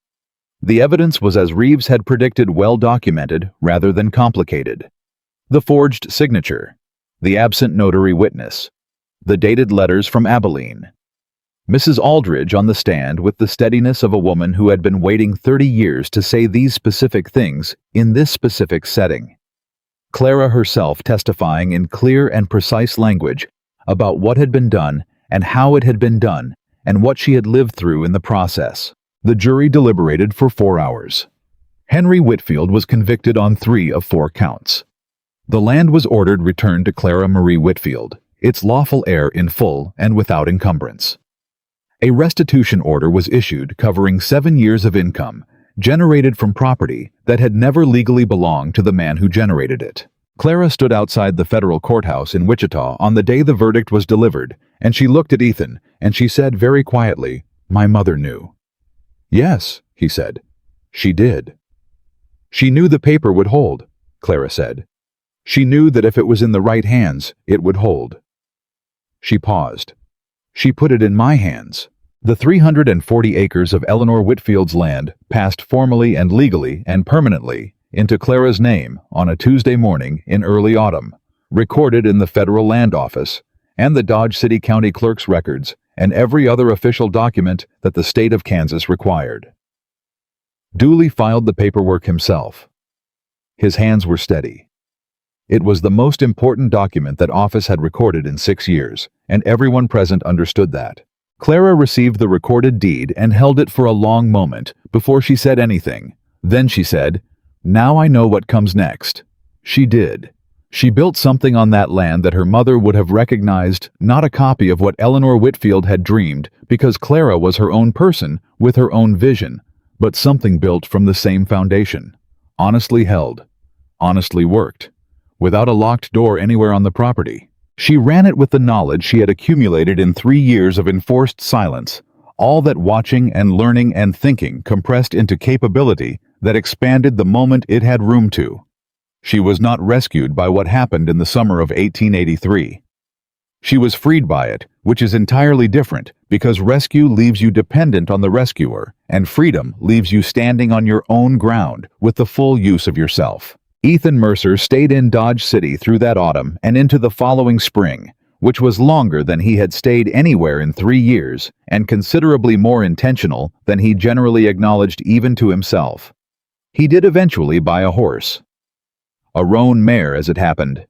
The evidence was, as Reeves had predicted, well documented rather than complicated. The forged signature, the absent notary witness, the dated letters from Abilene. Mrs. Aldridge on the stand with the steadiness of a woman who had been waiting 30 years to say these specific things in this specific setting. Clara herself testifying in clear and precise language about what had been done and how it had been done and what she had lived through in the process. The jury deliberated for 4 hours. Henry Whitfield was convicted on 3 of 4 counts. The land was ordered returned to Clara Marie Whitfield, its lawful heir, in full and without encumbrance. A restitution order was issued covering 7 years of income generated from property that had never legally belonged to the man who generated it. Clara stood outside the federal courthouse in Wichita on the day the verdict was delivered, and she looked at Ethan, and she said very quietly, "My mother knew." "Yes," he said. "She did." "She knew the paper would hold," Clara said. "She knew that if it was in the right hands, it would hold." She paused. "She put it in my hands." The 340 acres of Eleanor Whitfield's land passed formally and legally and permanently into Clara's name on a Tuesday morning in early autumn, recorded in the Federal Land Office and the Dodge City County Clerk's records and every other official document that the state of Kansas required. Dooley filed the paperwork himself. His hands were steady. It was the most important document that office had recorded in 6 years, and everyone present understood that. Clara received the recorded deed and held it for a long moment before she said anything. Then she said, "Now I know what comes next." She did. She built something on that land that her mother would have recognized, not a copy of what Eleanor Whitfield had dreamed, because Clara was her own person with her own vision, but something built from the same foundation, honestly held, honestly worked, without a locked door anywhere on the property. She ran it with the knowledge she had accumulated in 3 years of enforced silence, all that watching and learning and thinking compressed into capability that expanded the moment it had room to. She was not rescued by what happened in the summer of 1883. She was freed by it, which is entirely different, because rescue leaves you dependent on the rescuer, and freedom leaves you standing on your own ground with the full use of yourself. Ethan Mercer stayed in Dodge City through that autumn and into the following spring, which was longer than he had stayed anywhere in 3 years and considerably more intentional than he generally acknowledged even to himself. He did eventually buy a horse. A roan mare, as it happened.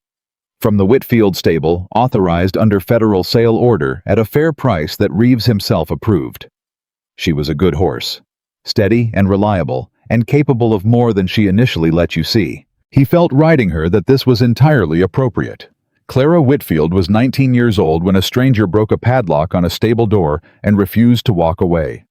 From the Whitfield stable, authorized under federal sale order at a fair price that Reeves himself approved. She was a good horse, steady and reliable, and capable of more than she initially let you see. He felt riding her that this was entirely appropriate. Clara Whitfield was 19 years old when a stranger broke a padlock on a stable door and refused to walk away.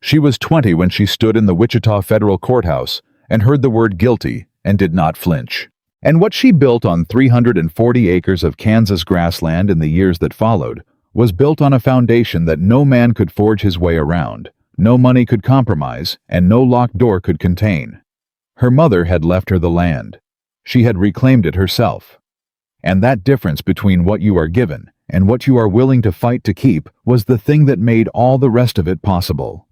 She was 20 when she stood in the Wichita Federal Courthouse and heard the word guilty and did not flinch. And what she built on 340 acres of Kansas grassland in the years that followed was built on a foundation that no man could forge his way around, no money could compromise, and no locked door could contain. Her mother had left her the land. She had reclaimed it herself. And that difference between what you are given and what you are willing to fight to keep was the thing that made all the rest of it possible.